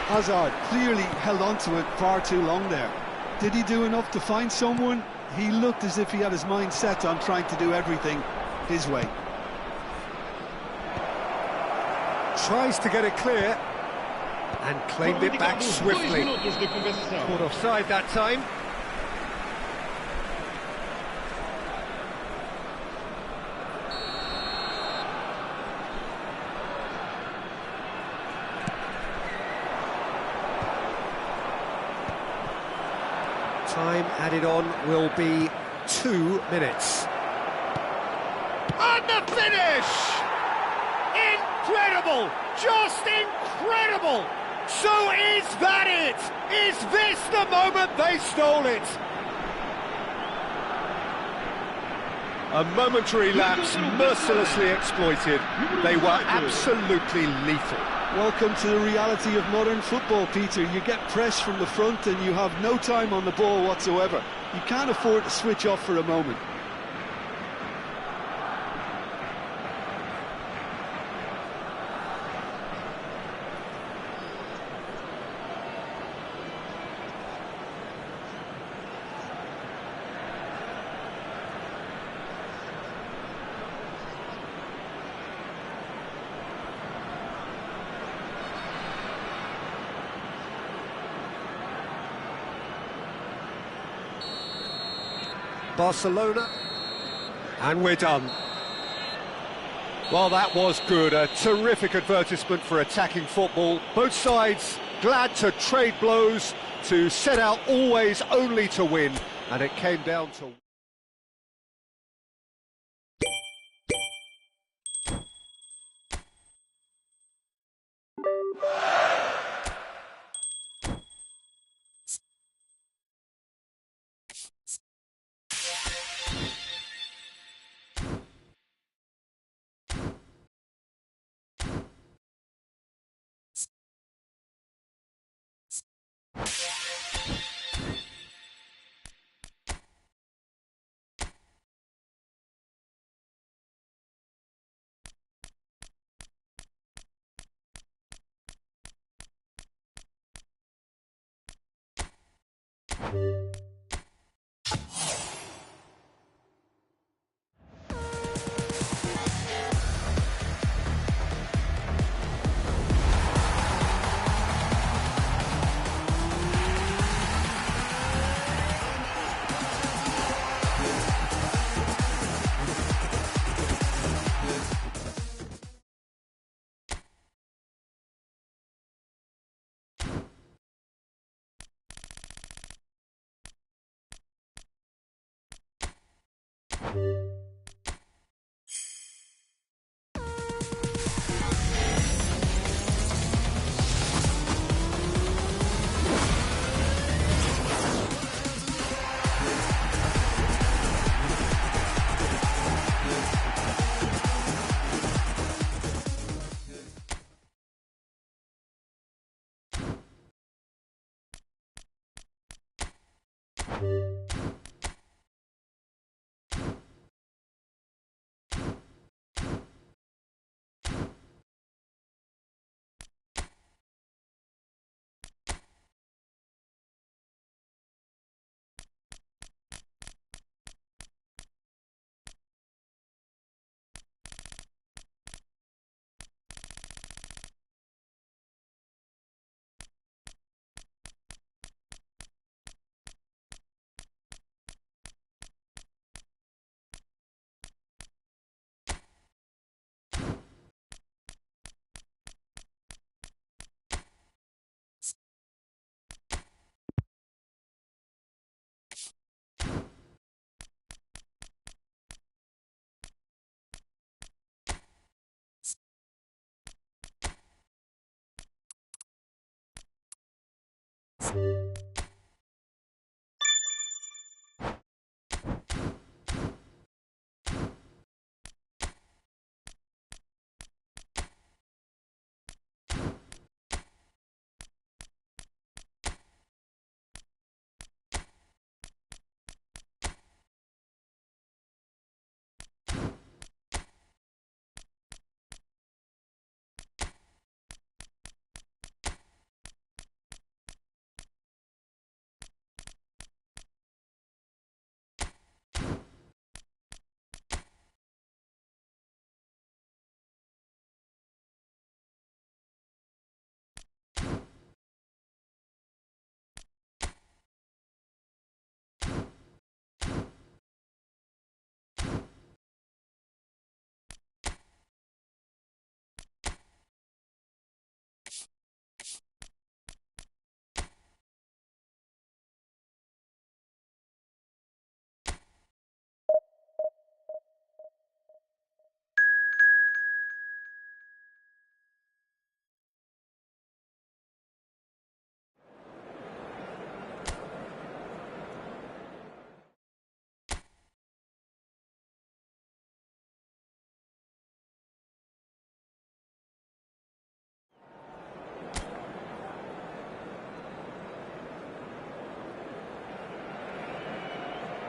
Hazard clearly held on to it far too long there. Did he do enough to find someone? He looked as if he had his mind set on trying to do everything his way. Tries to get it clear and claimed it back swiftly. Caught offside that time. Time added on will be 2 minutes. And the finish! Incredible! Just incredible! So is that it? Is this the moment they stole it? A momentary lapse mercilessly exploited. They were absolutely lethal. Welcome to the reality of modern football, Peter. You get pressed from the front and you have no time on the ball whatsoever. You can't afford to switch off for a moment. Barcelona, and we're done. Well, that was good. A terrific advertisement for attacking football. Both sides glad to trade blows, to set out always only to win, and it came down to...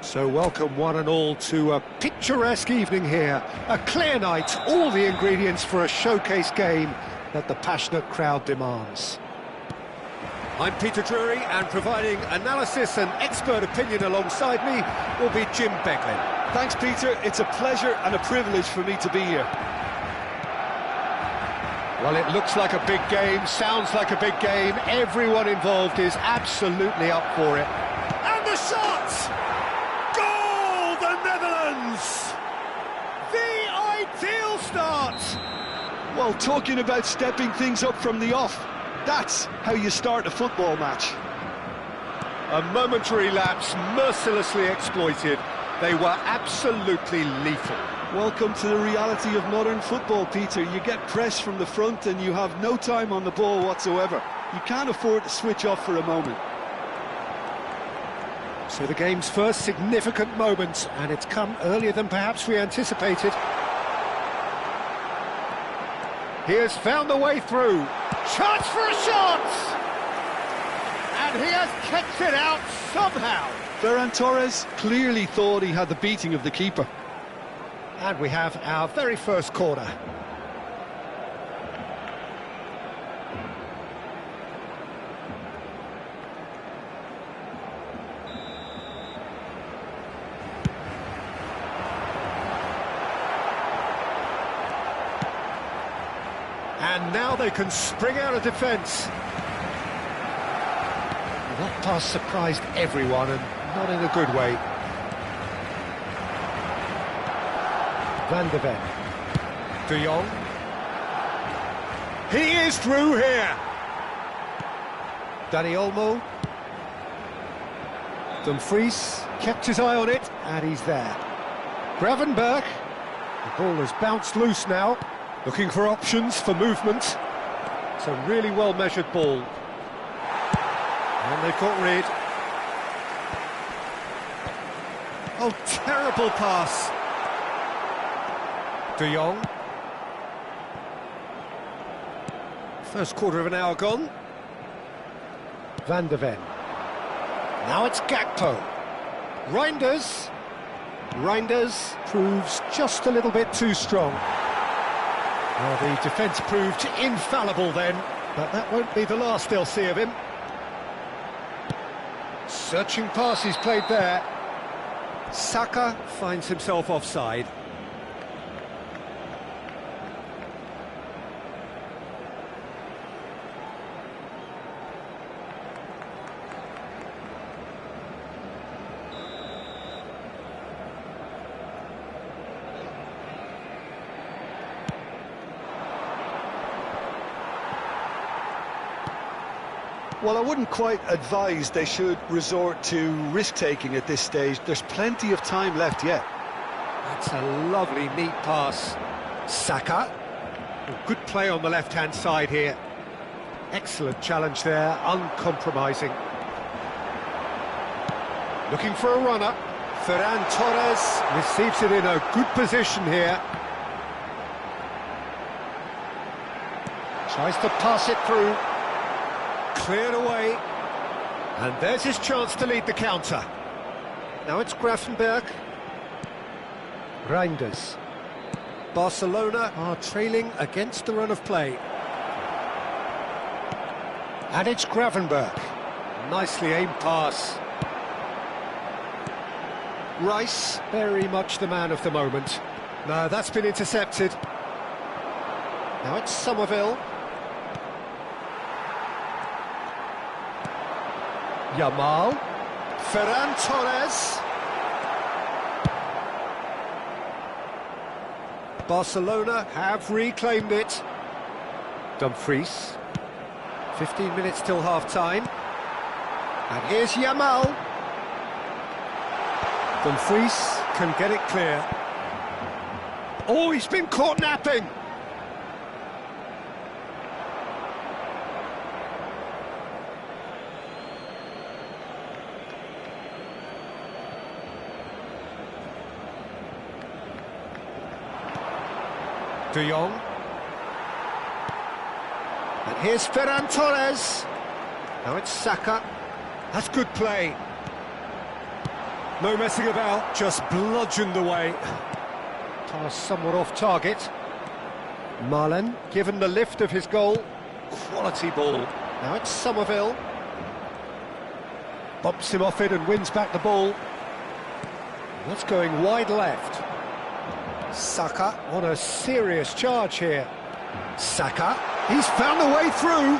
So welcome one and all to a picturesque evening here. A clear night, all the ingredients for a showcase game that the passionate crowd demands. I'm Peter Drury, and providing analysis and expert opinion alongside me will be Jim Beglin. Thanks, Peter. It's a pleasure and a privilege for me to be here. Well, it looks like a big game, sounds like a big game. Everyone involved is absolutely up for it. And the shot! Goal, the Netherlands! The ideal start! Well, talking about stepping things up from the off, that's how you start a football match. A momentary lapse mercilessly exploited. They were absolutely lethal. Welcome to the reality of modern football, Peter. You get pressed from the front and you have no time on the ball whatsoever. You can't afford to switch off for a moment. So the game's first significant moment, and it's come earlier than perhaps we anticipated. He has found the way through. Chance for a shot! And he has kept it out somehow. Ferran Torres clearly thought he had the beating of the keeper. And we have our very first corner. And now they can spring out of defence. That pass surprised everyone, and not in a good way. Van de Ven. De Jong. He is through here. Dani Olmo. Dumfries kept his eye on it, and he's there. Gravenberch. The ball has bounced loose now, looking for options for movement. It's a really well-measured ball. And they've got rid. Oh, terrible pass. De Jong. First quarter of an hour gone. Van de Ven. Now it's Gakpo. Reinders. Reinders proves just a little bit too strong. Well, the defence proved infallible then, but that won't be the last they'll see of him. Searching pass he's played there. Saka finds himself offside. Well, I wouldn't quite advise they should resort to risk-taking at this stage. There's plenty of time left yet. That's a lovely, neat pass. Saka. Good play on the left-hand side here. Excellent challenge there, uncompromising. Looking for a runner. Ferran Torres receives it in a good position here. Tries to pass it through. Cleared away, and there's his chance to lead the counter. Now it's Gravenberch. Reinders. Barcelona are trailing against the run of play. And it's Gravenberch. Nicely aimed pass. Rice, very much the man of the moment. No, that's been intercepted. Now it's Somerville. Yamal. Ferran Torres. Barcelona have reclaimed it. Dumfries. 15 minutes till half-time. And here's Yamal. Dumfries can get it clear. Oh, he's been caught napping. De Jong. And here's Ferran Torres. Now it's Saka. That's good play. No messing about, just bludgeoned away. Pass somewhat off target. Marlen, given the lift of his goal. Quality ball. Now it's Somerville. Bumps him off it and wins back the ball. That's going wide left. Saka on a serious charge here. Saka, he's found a way through.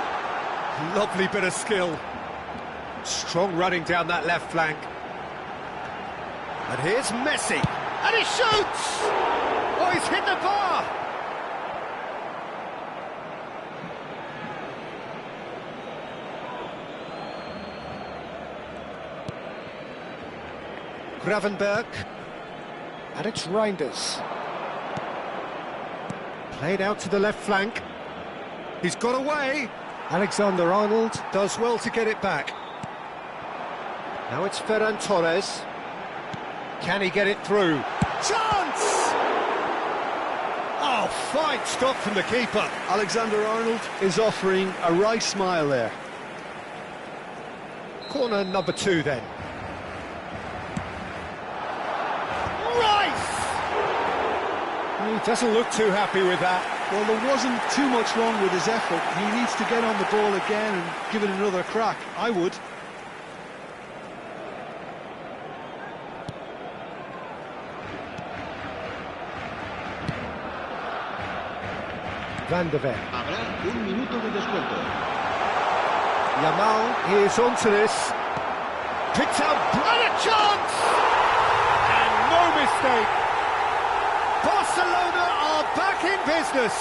Lovely bit of skill. Strong running down that left flank. And here's Messi, and he shoots! Oh, he's hit the bar! Gravenberch, and it's Reinders. Played out to the left flank. He's got away. Alexander-Arnold does well to get it back. Now it's Ferran Torres. Can he get it through? Chance! Oh, fine stop from the keeper. Alexander-Arnold is offering a right smile there. Corner number 2 then. Rice! He doesn't look too happy with that. Well, there wasn't too much wrong with his effort. He needs to get on the ball again and give it another crack. I would. Van de Ven. Habrá un minuto de descuento. Yamal is onto this. Picks out, brilliant chance! And no mistake. Barcelona are back in business.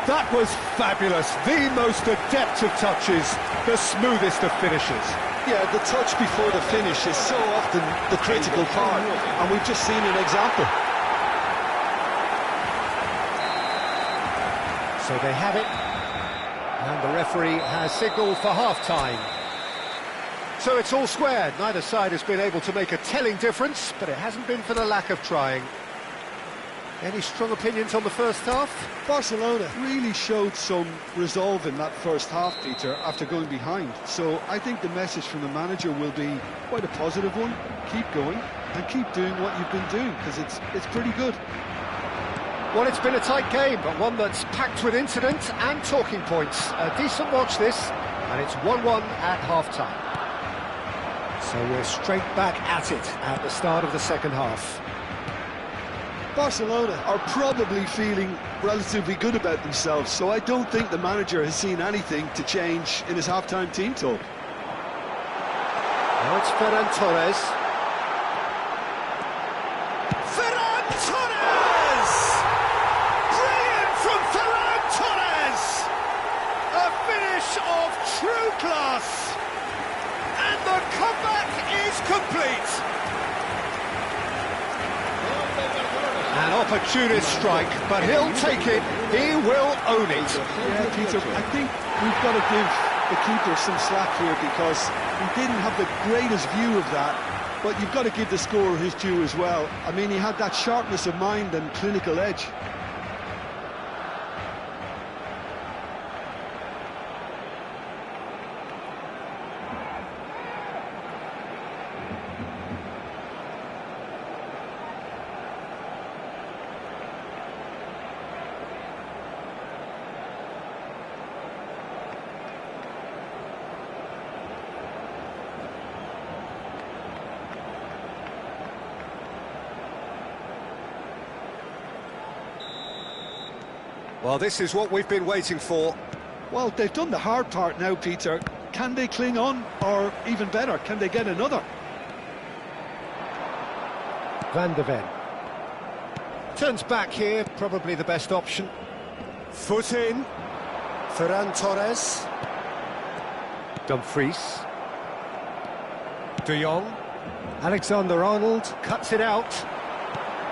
That was fabulous. The most adept of touches, the smoothest of finishes. Yeah, the touch before the finish is so often the critical part, and we've just seen an example. So they have it, and the referee has signalled for half-time. So it's all square. Neither side has been able to make a telling difference, but it hasn't been for the lack of trying. Any strong opinions on the first half? Barcelona really showed some resolve in that first half, Peter, after going behind. So I think the message from the manager will be quite a positive one. Keep going and keep doing what you've been doing, because it's pretty good. Well, it's been a tight game, but one that's packed with incident and talking points. A decent watch this, and it's 1-1 at half-time. So we're straight back at it at the start of the second half. Barcelona are probably feeling relatively good about themselves, so I don't think the manager has seen anything to change in his half-time team talk. Now it's Ferran Torres. Ferran Torres! Brilliant from Ferran Torres! A finish of true class! And the comeback is complete! An opportunist strike, but he'll take it, he will own it. Yeah, Peter, I think we've got to give the keeper some slack here, because he didn't have the greatest view of that, but you've got to give the scorer his due as well. I mean, he had that sharpness of mind and clinical edge. Well, this is what we've been waiting for. Well, they've done the hard part now, Peter. Can they cling on, or even better, can they get another? Van de Ven. Turns back here, probably the best option. Foot in. Ferran Torres. Dumfries. De Jong. Alexander-Arnold cuts it out.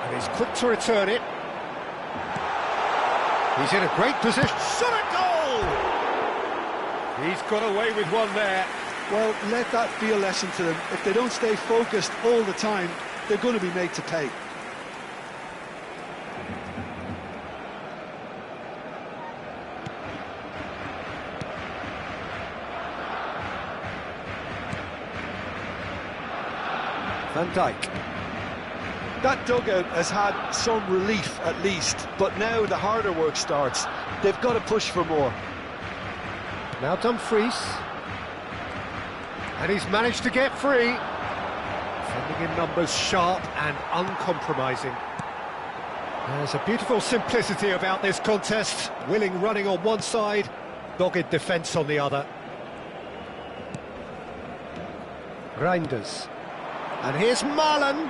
And he's quick to return it. He's in a great position. Shot a goal! He's got away with one there. Well, let that be a lesson to them. If they don't stay focused all the time, they're going to be made to pay. Van Dijk. That dugout has had some relief at least, but now the harder work starts. They've got to push for more. Now Dumfries. And he's managed to get free. Defending in numbers, sharp and uncompromising. There's a beautiful simplicity about this contest. Willing running on one side, dogged defence on the other. Reinders. And here's Marlon.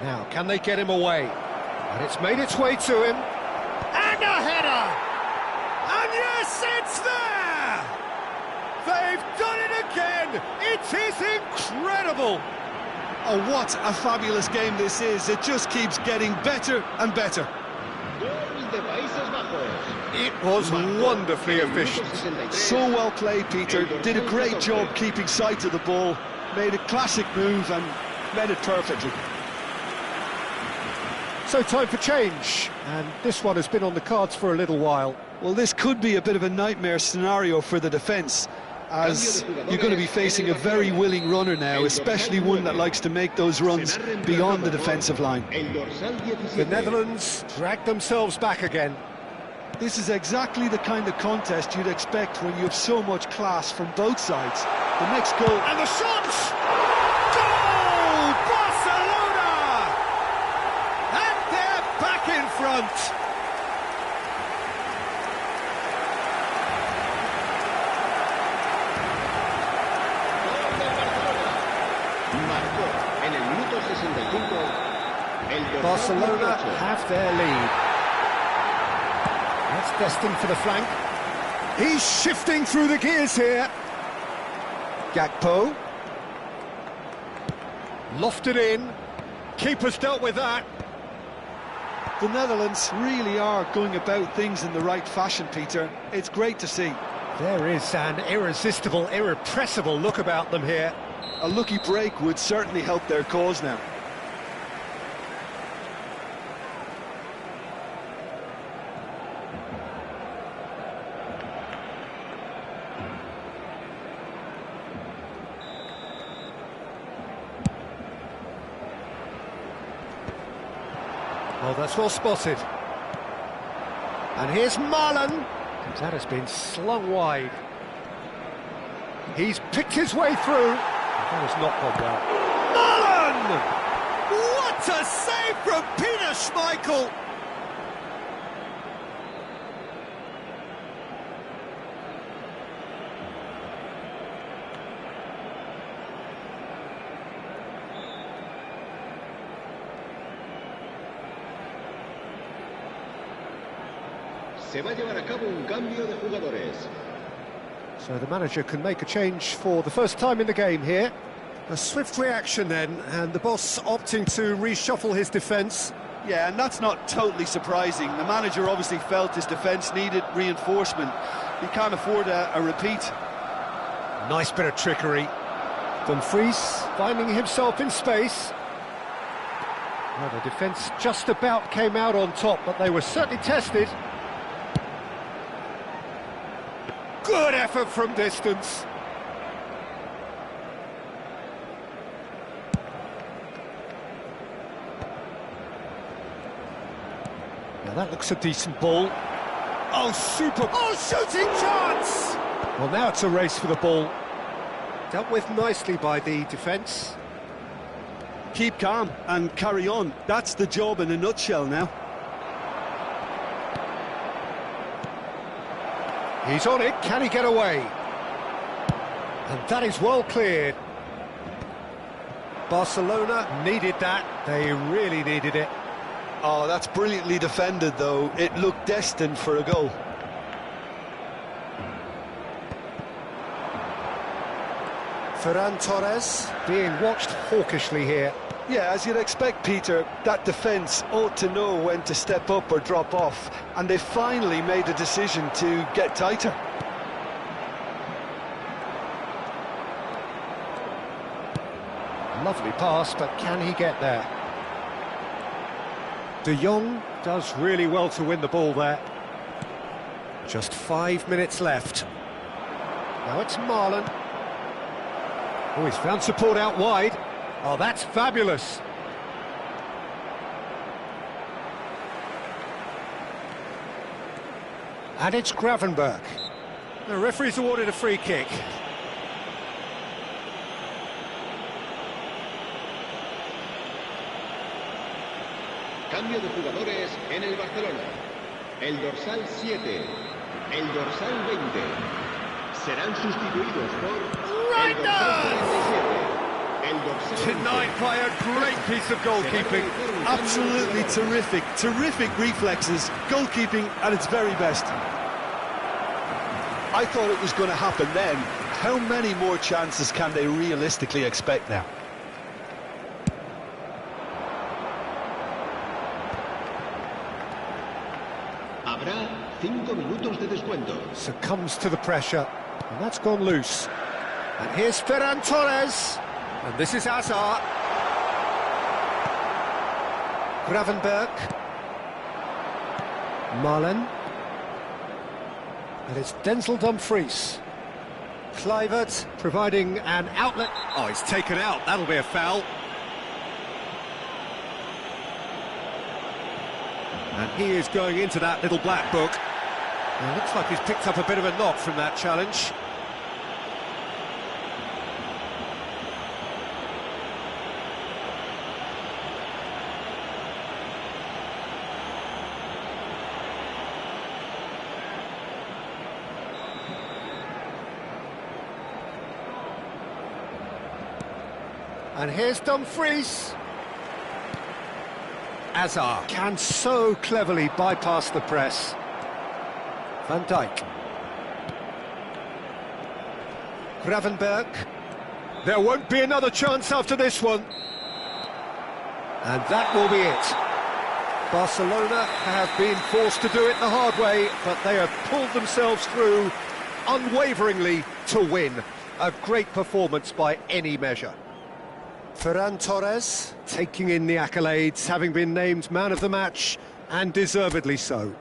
Now, can they get him away? And it's made its way to him. And a header! And yes, it's there! They've done it again! It is incredible! Oh, what a fabulous game this is. It just keeps getting better and better. Gol de Países Bajos. It was wonderfully efficient. So well played, Peter. Did a great job keeping sight of the ball. Made a classic move and made it perfectly. So time for change, and this one has been on the cards for a little while. Well, this could be a bit of a nightmare scenario for the defence, as you're going to be facing a very willing runner now, especially one that likes to make those runs beyond the defensive line. The Netherlands drag themselves back again. This is exactly the kind of contest you'd expect when you have so much class from both sides. The next goal... And the shot! Goal! Barcelona! And they're back in front! Barcelona have their lead. That's destined for the flank. He's shifting through the gears here. Gakpo. Lofted in. Keeper's dealt with that. The Netherlands really are going about things in the right fashion, Peter. It's great to see. There is an irresistible, irrepressible look about them here. A lucky break would certainly help their cause now. Oh, that's well spotted. And here's Marlon. That has been slung wide. He's picked his way through. That has not gone well. Marlon! What a save from Peter Schmeichel! Se va a llevar a cabo un cambio de jugadores. So the manager can make a change for the first time in the game here. A swift reaction then, and the boss opting to reshuffle his defence. Yeah, and that's not totally surprising. The manager obviously felt his defence needed reinforcement. He can't afford a repeat. Nice bit of trickery. Dumfries finding himself in space. Well, the defence just about came out on top, but they were certainly tested. Good effort from distance. Now that looks a decent ball. Oh, super! Oh, shooting chance! Well, now it's a race for the ball. Dealt with nicely by the defence. Keep calm and carry on. That's the job in a nutshell now. He's on it, can he get away? And that is well cleared. Barcelona needed that, they really needed it. Oh, that's brilliantly defended though. It looked destined for a goal. Ferran Torres being watched hawkishly here. Yeah, as you'd expect, Peter, that defence ought to know when to step up or drop off, and they finally made a decision to get tighter. Lovely pass, but can he get there? De Jong does really well to win the ball there. Just 5 minutes left. Now it's Marlon. Oh, he's found support out wide. Oh, that's fabulous. And it's Gravenberch. The referee's awarded a free kick. Cambio de jugadores en el Barcelona. El dorsal 7, el dorsal 20. Serán sustituidos por el dorsal 47. Tonight by a great piece of goalkeeping. Absolutely terrific, terrific reflexes, goalkeeping at its very best. I thought it was going to happen then. How many more chances can they realistically expect now? Habrá 5 minutos de descuento. Succumbs to the pressure, and that's gone loose. And here's Ferran Torres. And this is Hazard. Gravenberch. Marlon. And it's Denzel Dumfries. Kluivert providing an outlet. Oh, he's taken out. That'll be a foul. And he is going into that little black book. And it looks like he's picked up a bit of a knock from that challenge. And here's Dumfries. Azar can so cleverly bypass the press. Van Dijk. Gravenberg. There won't be another chance after this one. And that will be it. Barcelona have been forced to do it the hard way, but they have pulled themselves through unwaveringly to win. A great performance by any measure. Ferran Torres taking in the accolades, having been named man of the match, and deservedly so.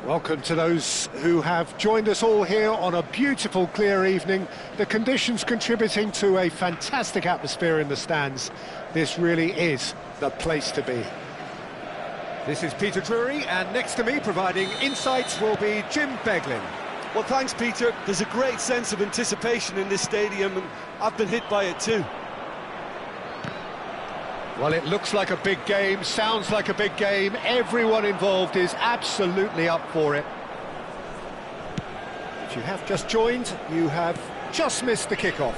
Welcome to those who have joined us all here on a beautiful, clear evening. The conditions contributing to a fantastic atmosphere in the stands. This really is the place to be. This is Peter Drury, and next to me, providing insights, will be Jim Beglin. Well, thanks, Peter. There's a great sense of anticipation in this stadium, and I've been hit by it too. Well, it looks like a big game, sounds like a big game. Everyone involved is absolutely up for it. If you have just joined, you have just missed the kickoff.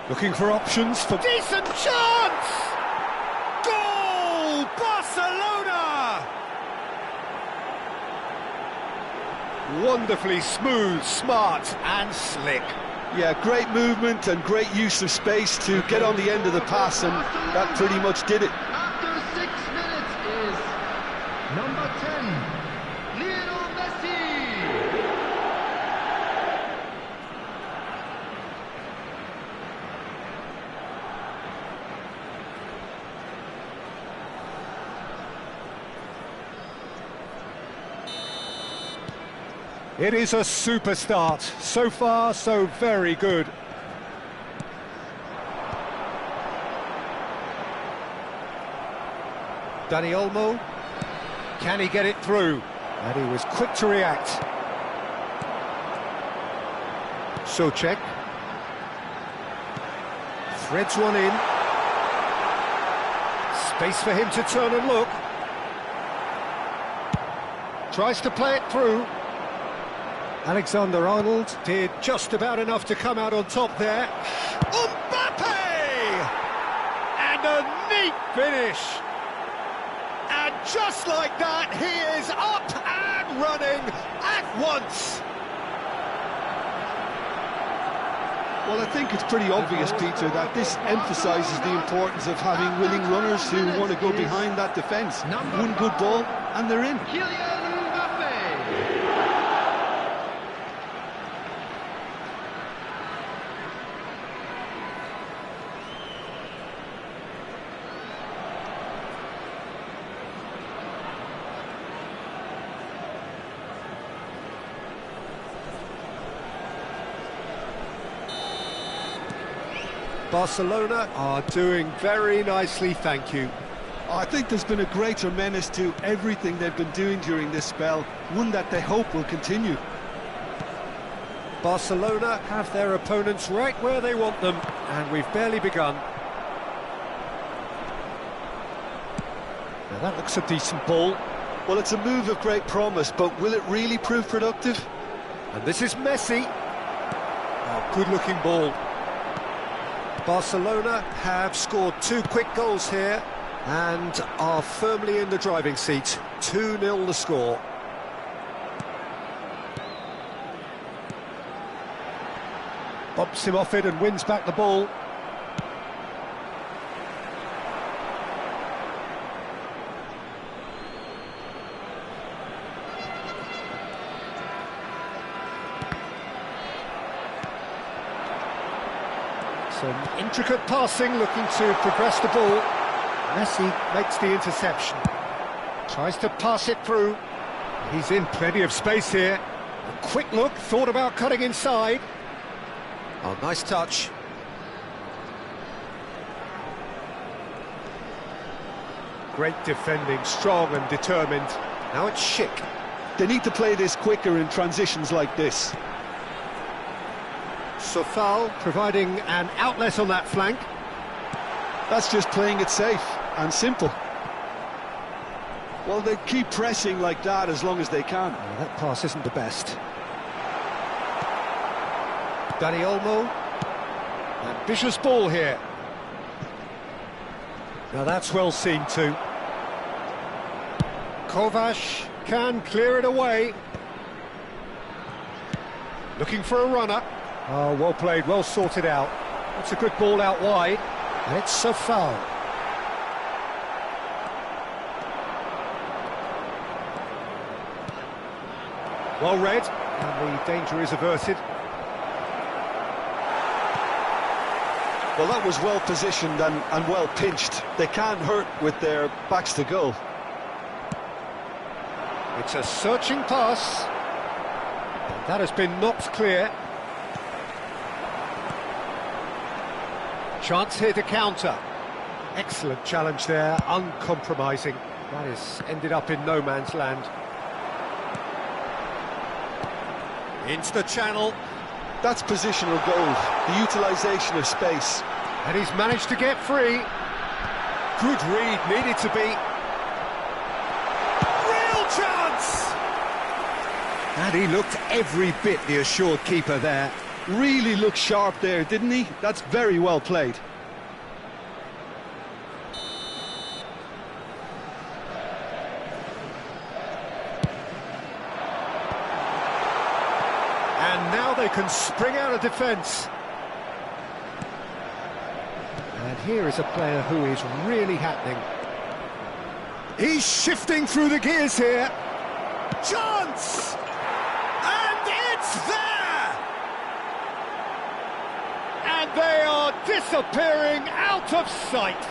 Looking for options for decent chance! Goal! Barcelona! Wonderfully smooth, smart and slick. Yeah, great movement and great use of space to get on the end of the pass, and that pretty much did it. After 6 minutes is number 10, Lionel Messi. It is a super start. So far, so very good. Dani Olmo. Can he get it through? And he was quick to react. Souček. Threads one in. Space for him to turn and look. Tries to play it through. Alexander-Arnold did just about enough to come out on top there. Mbappe! And a neat finish. And just like that, he is up and running at once. Well, I think it's pretty obvious, Peter, that this emphasises the importance of having willing runners who want to go behind that defence. One good ball, and they're in. Kylian Mbappe. Barcelona are doing very nicely, thank you. I think there's been a greater menace to everything they've been doing during this spell, one that they hope will continue. Barcelona have their opponents right where they want them, and we've barely begun. Now that looks a decent ball. Well, it's a move of great promise, but will it really prove productive? And this is Messi. Oh, good-looking ball. Barcelona have scored 2 quick goals here and are firmly in the driving seat. 2-0 the score. Bumps him off it and wins back the ball. Some intricate passing, looking to progress the ball. Messi makes the interception. Tries to pass it through. He's in plenty of space here. A quick look, thought about cutting inside. Oh, nice touch. Great defending, strong and determined. Now it's Schick. They need to play this quicker in transitions like this. Sofal providing an outlet on that flank. That's just playing it safe and simple. Well, they keep pressing like that as long as they can. Oh, that pass isn't the best. Dani Olmo. Ambitious ball here. Now that's well seen too. Kovac can clear it away. Looking for a runner. Oh, well played, well sorted out. That's a good ball out wide. And it's a foul. Well read. And the danger is averted. Well, that was well positioned and well pinched. They can't hurt with their backs to goal. It's a searching pass. And that has been knocked clear. Chance here to counter. Excellent challenge there, uncompromising. That has ended up in no man's land. Into the channel. That's positional goal, the utilisation of space. And he's managed to get free. Good read, needed to be. Real chance! And he looked every bit the assured keeper there. Really looked sharp there, didn't he? That's very well played. And now they can spring out of defence. And here is a player who is really happening. He's shifting through the gears here. Chance! And it's there! And they are disappearing out of sight.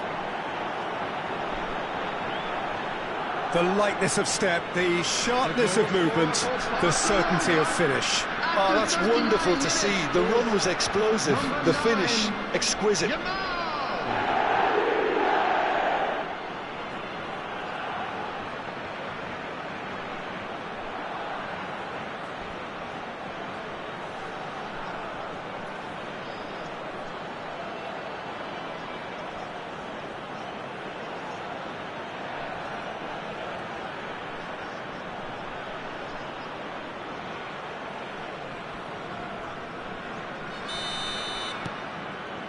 The lightness of step, the sharpness of movement, the certainty of finish. Oh, that's wonderful to see. The run was explosive, the finish exquisite.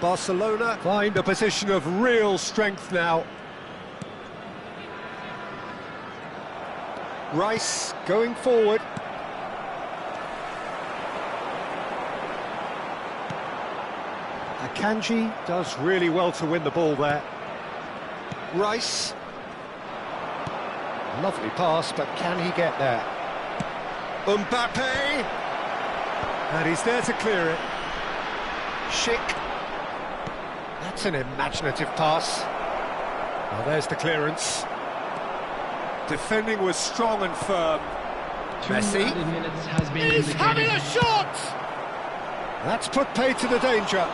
Barcelona find a position of real strength now. Rice going forward. Akanji does really well to win the ball there. Rice. Lovely pass, but can he get there? Mbappe. And he's there to clear it. Schick. That's an imaginative pass. Well, there's the clearance. Defending was strong and firm. Messi. He's having a shot! That's put paid to the danger.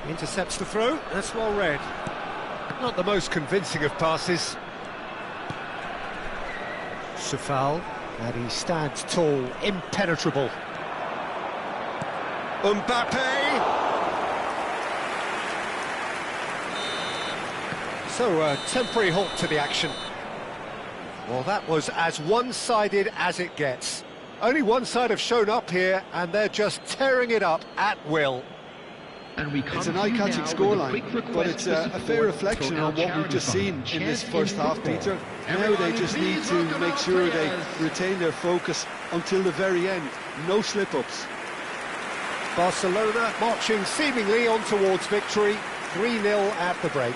Intercepts the throw. That's well read. Not the most convincing of passes. Safal. And he stands tall, impenetrable. Mbappe! So a temporary halt to the action. Well, that was as one-sided as it gets. Only one side have shown up here, and they're just tearing it up at will. It's an eye-catching scoreline, but it's a fair reflection on what we've just seen in this first half, Peter. Now they just need to make sure they retain their focus until the very end. No slip-ups. Barcelona marching seemingly on towards victory, 3-0 at the break.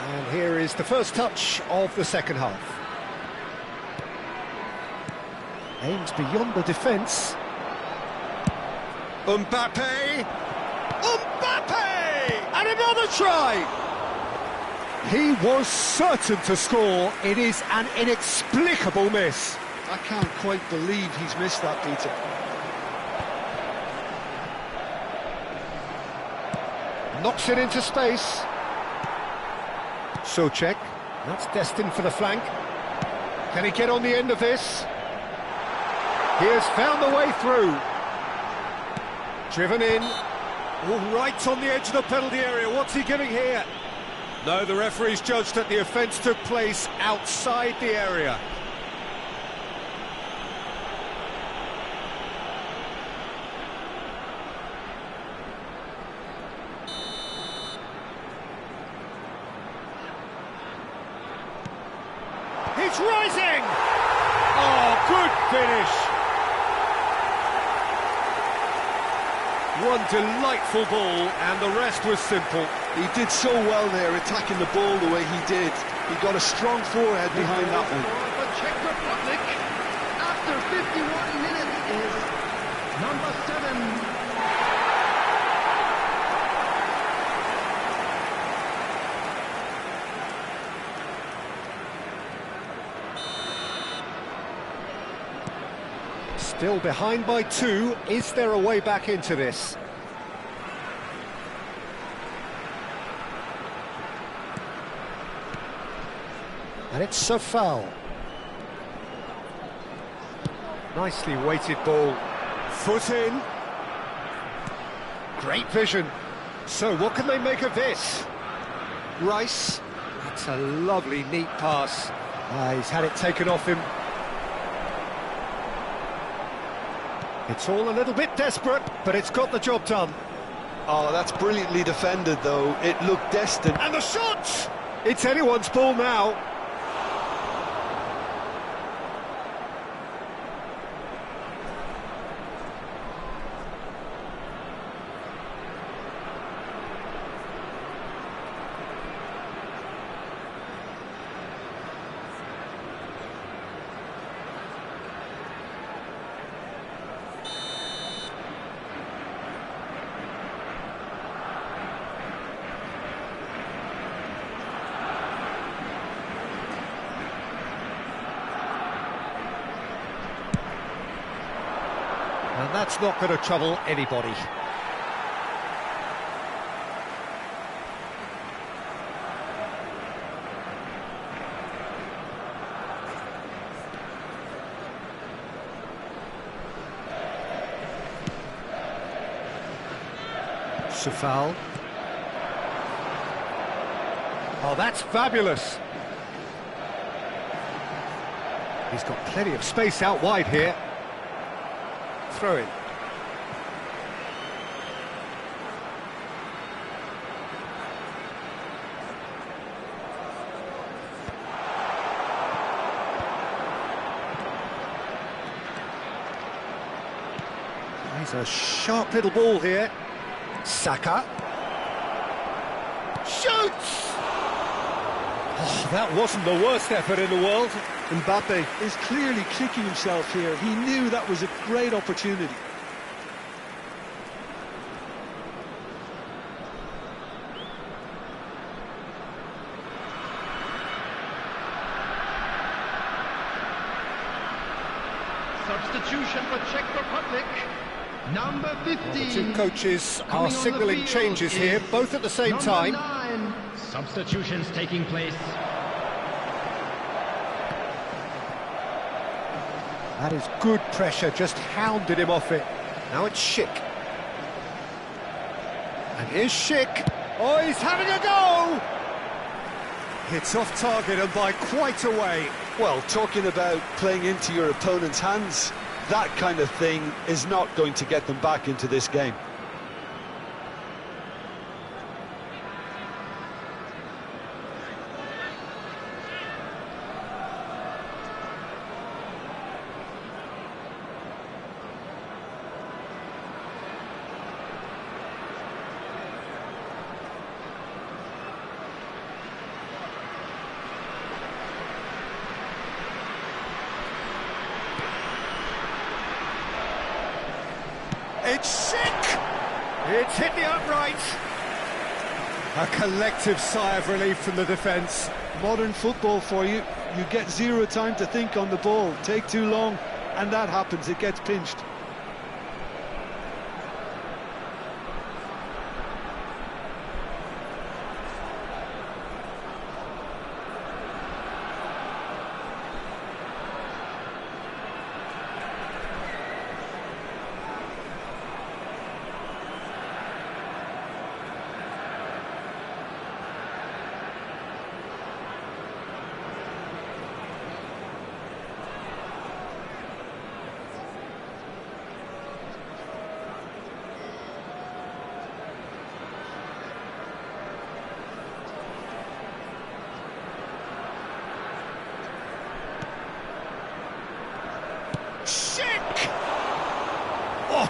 And here is the first touch of the second half. Aims beyond the defence. Mbappe! Mbappe! And another try! He was certain to score. It is an inexplicable miss. I can't quite believe he's missed that, Peter. Knocks it into space. Socek, that's destined for the flank. Can he get on the end of this? He has found the way through. Driven in. Oh, right on the edge of the penalty area. What's he giving here? No, the referee's judged that the offence took place outside the area. It's rising! Oh, good finish! One delightful ball, and the rest was simple. He did so well there, attacking the ball the way he did. He got a strong forehead behind that one. The Czech Republic, after 51 minutes, is number 7. Still behind by 2. Is there a way back into this? And it's a foul. Nicely weighted ball. Foot in. Great vision. So what can they make of this? Rice. That's a lovely, neat pass. He's had it taken off him. It's all a little bit desperate, but it's got the job done. Oh, that's brilliantly defended, though. It looked destined. And the shot! It's anyone's ball now. And that's not going to trouble anybody. It's a foul. Oh, that's fabulous. He's got plenty of space out wide here. Throw in. He's a sharp little ball here. Saka. Shoots! Oh, that wasn't the worst effort in the world. Mbappe is clearly kicking himself here. He knew that was a great opportunity. Substitution for Czech Republic, number 50. The two coaches are signalling changes here, both at the same time. 9. Substitutions taking place. That is good pressure, just hounded him off it. Now it's Schick. And here's Schick. Oh, he's having a go! It's off target and by quite a way. Well, talking about playing into your opponent's hands, that kind of thing is not going to get them back into this game. It's Schick! It's hit the upright. A collective sigh of relief from the defence. Modern football for you. You get zero time to think on the ball. Take too long, and that happens. It gets pinched.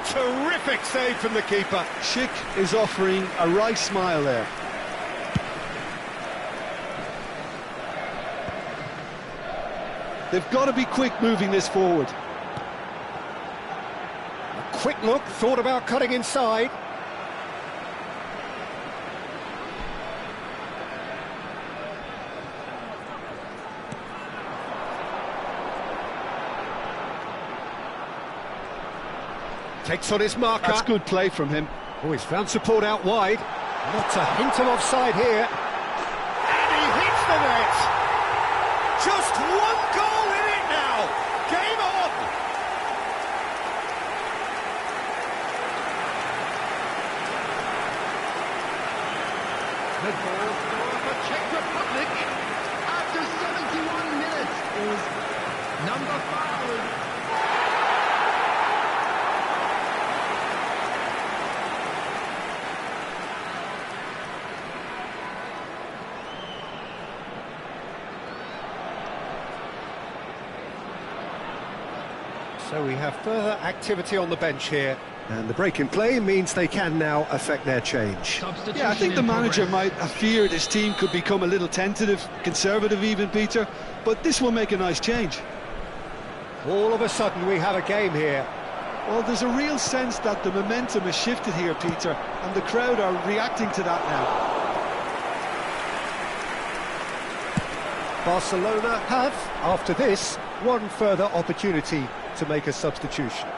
Terrific save from the keeper. Schick is offering a wry smile there. They've got to be quick moving this forward. A quick look, thought about cutting inside. Takes on his marker. That's good play from him. Oh, he's found support out wide. Not a hint of offside here. And he hits the net. Just one goal in it now. Game on. The goal scorer for Czech Republic after 71 minutes is number 5. So we have further activity on the bench here. And the break in play means they can now affect their change. Yeah, I think the manager might have feared his team could become a little tentative, conservative even, Peter, but this will make a nice change. All of a sudden we have a game here. Well, there's a real sense that the momentum has shifted here, Peter, and the crowd are reacting to that now. Barcelona have, after this, one further opportunity to make a substitution.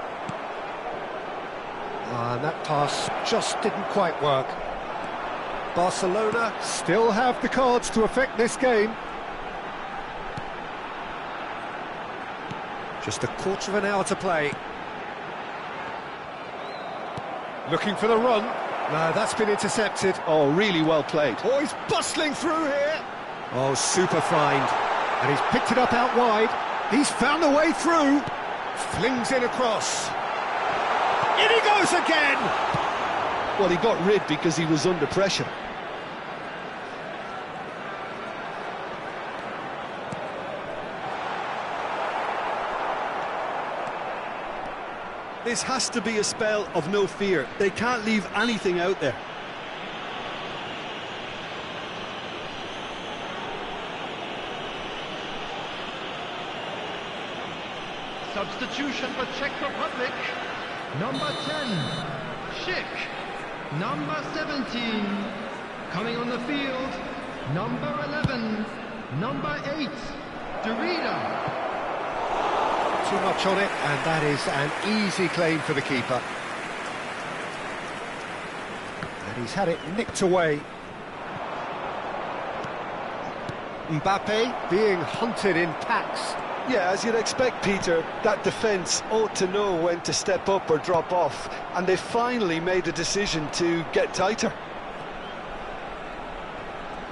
And that pass just didn't quite work. Barcelona still have the cards to affect this game. Just a quarter of an hour to play. Looking for the run. No, that's been intercepted. Oh, really well played. Oh, he's bustling through here. Oh, super find. And he's picked it up out wide. He's found a way through. Flings it across. In he goes again! Well, he got rid because he was under pressure. This has to be a spell of no fear. They can't leave anything out there. Substitution for Czech Republic. Number 10, Schick. Number 17, coming on the field. Number 11, number 8, Derrida. Too much on it, and that is an easy claim for the keeper. And he's had it nicked away. Mbappe being hunted in packs. Yeah, as you'd expect, Peter, that defence ought to know when to step up or drop off, and they finally made a decision to get tighter.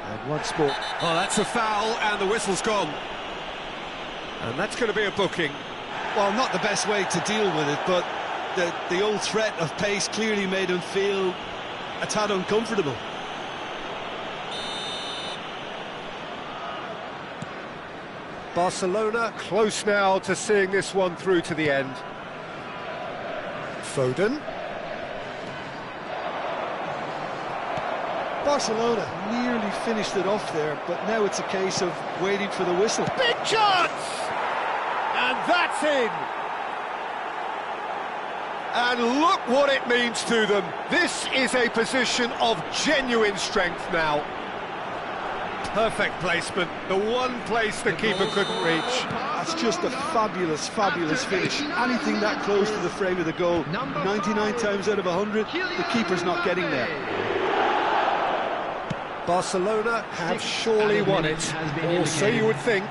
And once more. Oh, that's a foul, and the whistle's gone. And that's going to be a booking. Well, not the best way to deal with it, but the old threat of pace clearly made him feel a tad uncomfortable. Barcelona close now to seeing this one through to the end. Foden. Barcelona nearly finished it off there, but now it's a case of waiting for the whistle. Big chance! And that's in! And look what it means to them. This is a position of genuine strength now. Perfect placement, the one place the keeper couldn't reach. That's just a fabulous, fabulous finish. Anything that close to the frame of the goal, 99 times out of 100, the keeper's not getting there. Barcelona have surely won it, or so you would think.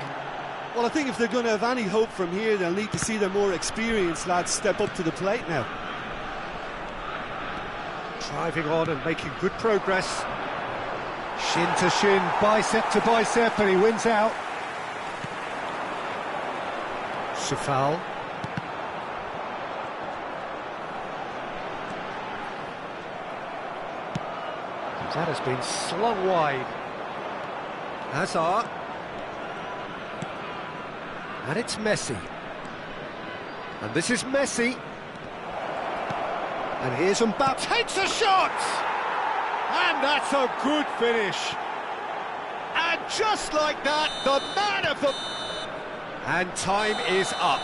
Well, I think if they're going to have any hope from here, they'll need to see their more experienced lads step up to the plate now. Driving on and making good progress. Shin to shin, bicep to bicep, and he wins out. Safal. That has been slung wide. Hazard. And it's Messi. And this is Messi. And here's Mbappe, takes a shot! And that's a good finish. And just like that, the man of the... And time is up.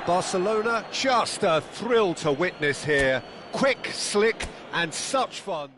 Barcelona, just a thrill to witness here. Quick, slick, and such fun.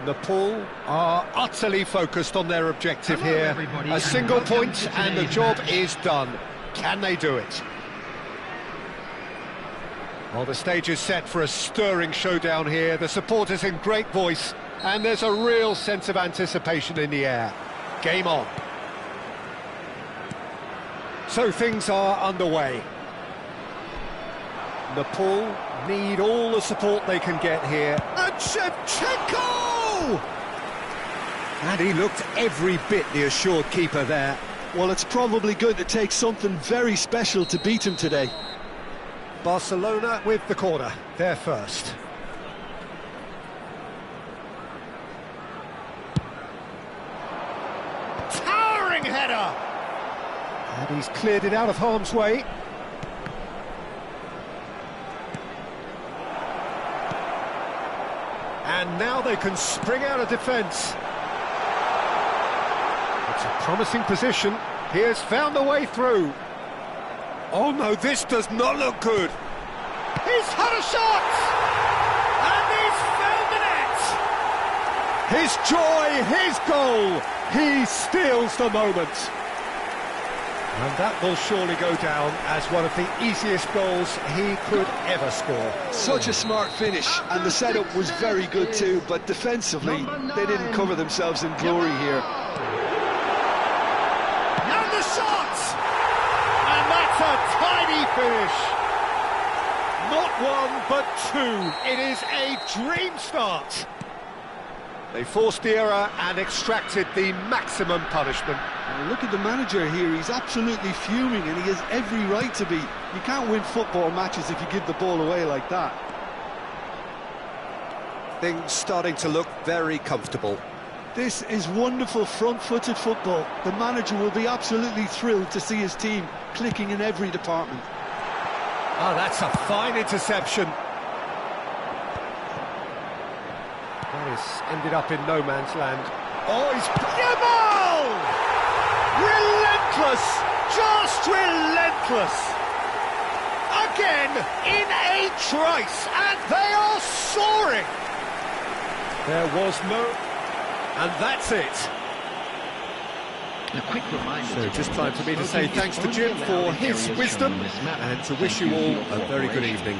Nepal are utterly focused on their objective here. A single point and the job is done. Can they do it? Well, the stage is set for a stirring showdown here. The supporters in great voice, and there's a real sense of anticipation in the air. Game on. So things are underway. Nepal need all the support they can get here. And Shevchenko! And he looked every bit the assured keeper there. Well, it's probably going to take something very special to beat him today. Barcelona with the corner, they're first. Towering header! And he's cleared it out of harm's way. And now they can spring out of defence. It's a promising position. He has found a way through. Oh no, this does not look good. He's had a shot! And he's found the net! His joy, his goal. He steals the moment. And that will surely go down as one of the easiest goals he could ever score. Such a smart finish, and the setup was very good too, but defensively, they didn't cover themselves in glory here. And the shot! And that's a tidy finish. Not one, but two. It is a dream start. They forced the error and extracted the maximum punishment. Now look at the manager here, he's absolutely fuming and he has every right to be. You can't win football matches if you give the ball away like that. Things starting to look very comfortable. This is wonderful front-footed football. The manager will be absolutely thrilled to see his team clicking in every department. Oh, that's a fine interception. This ended up in no man's land. Oh, he's... Yamal! Relentless! Just relentless! A again in a trice, and they are soaring. There was no... and that's it. A quick reminder. So just time for me to say thanks to Jim for his wisdom and to wish you all a very good evening.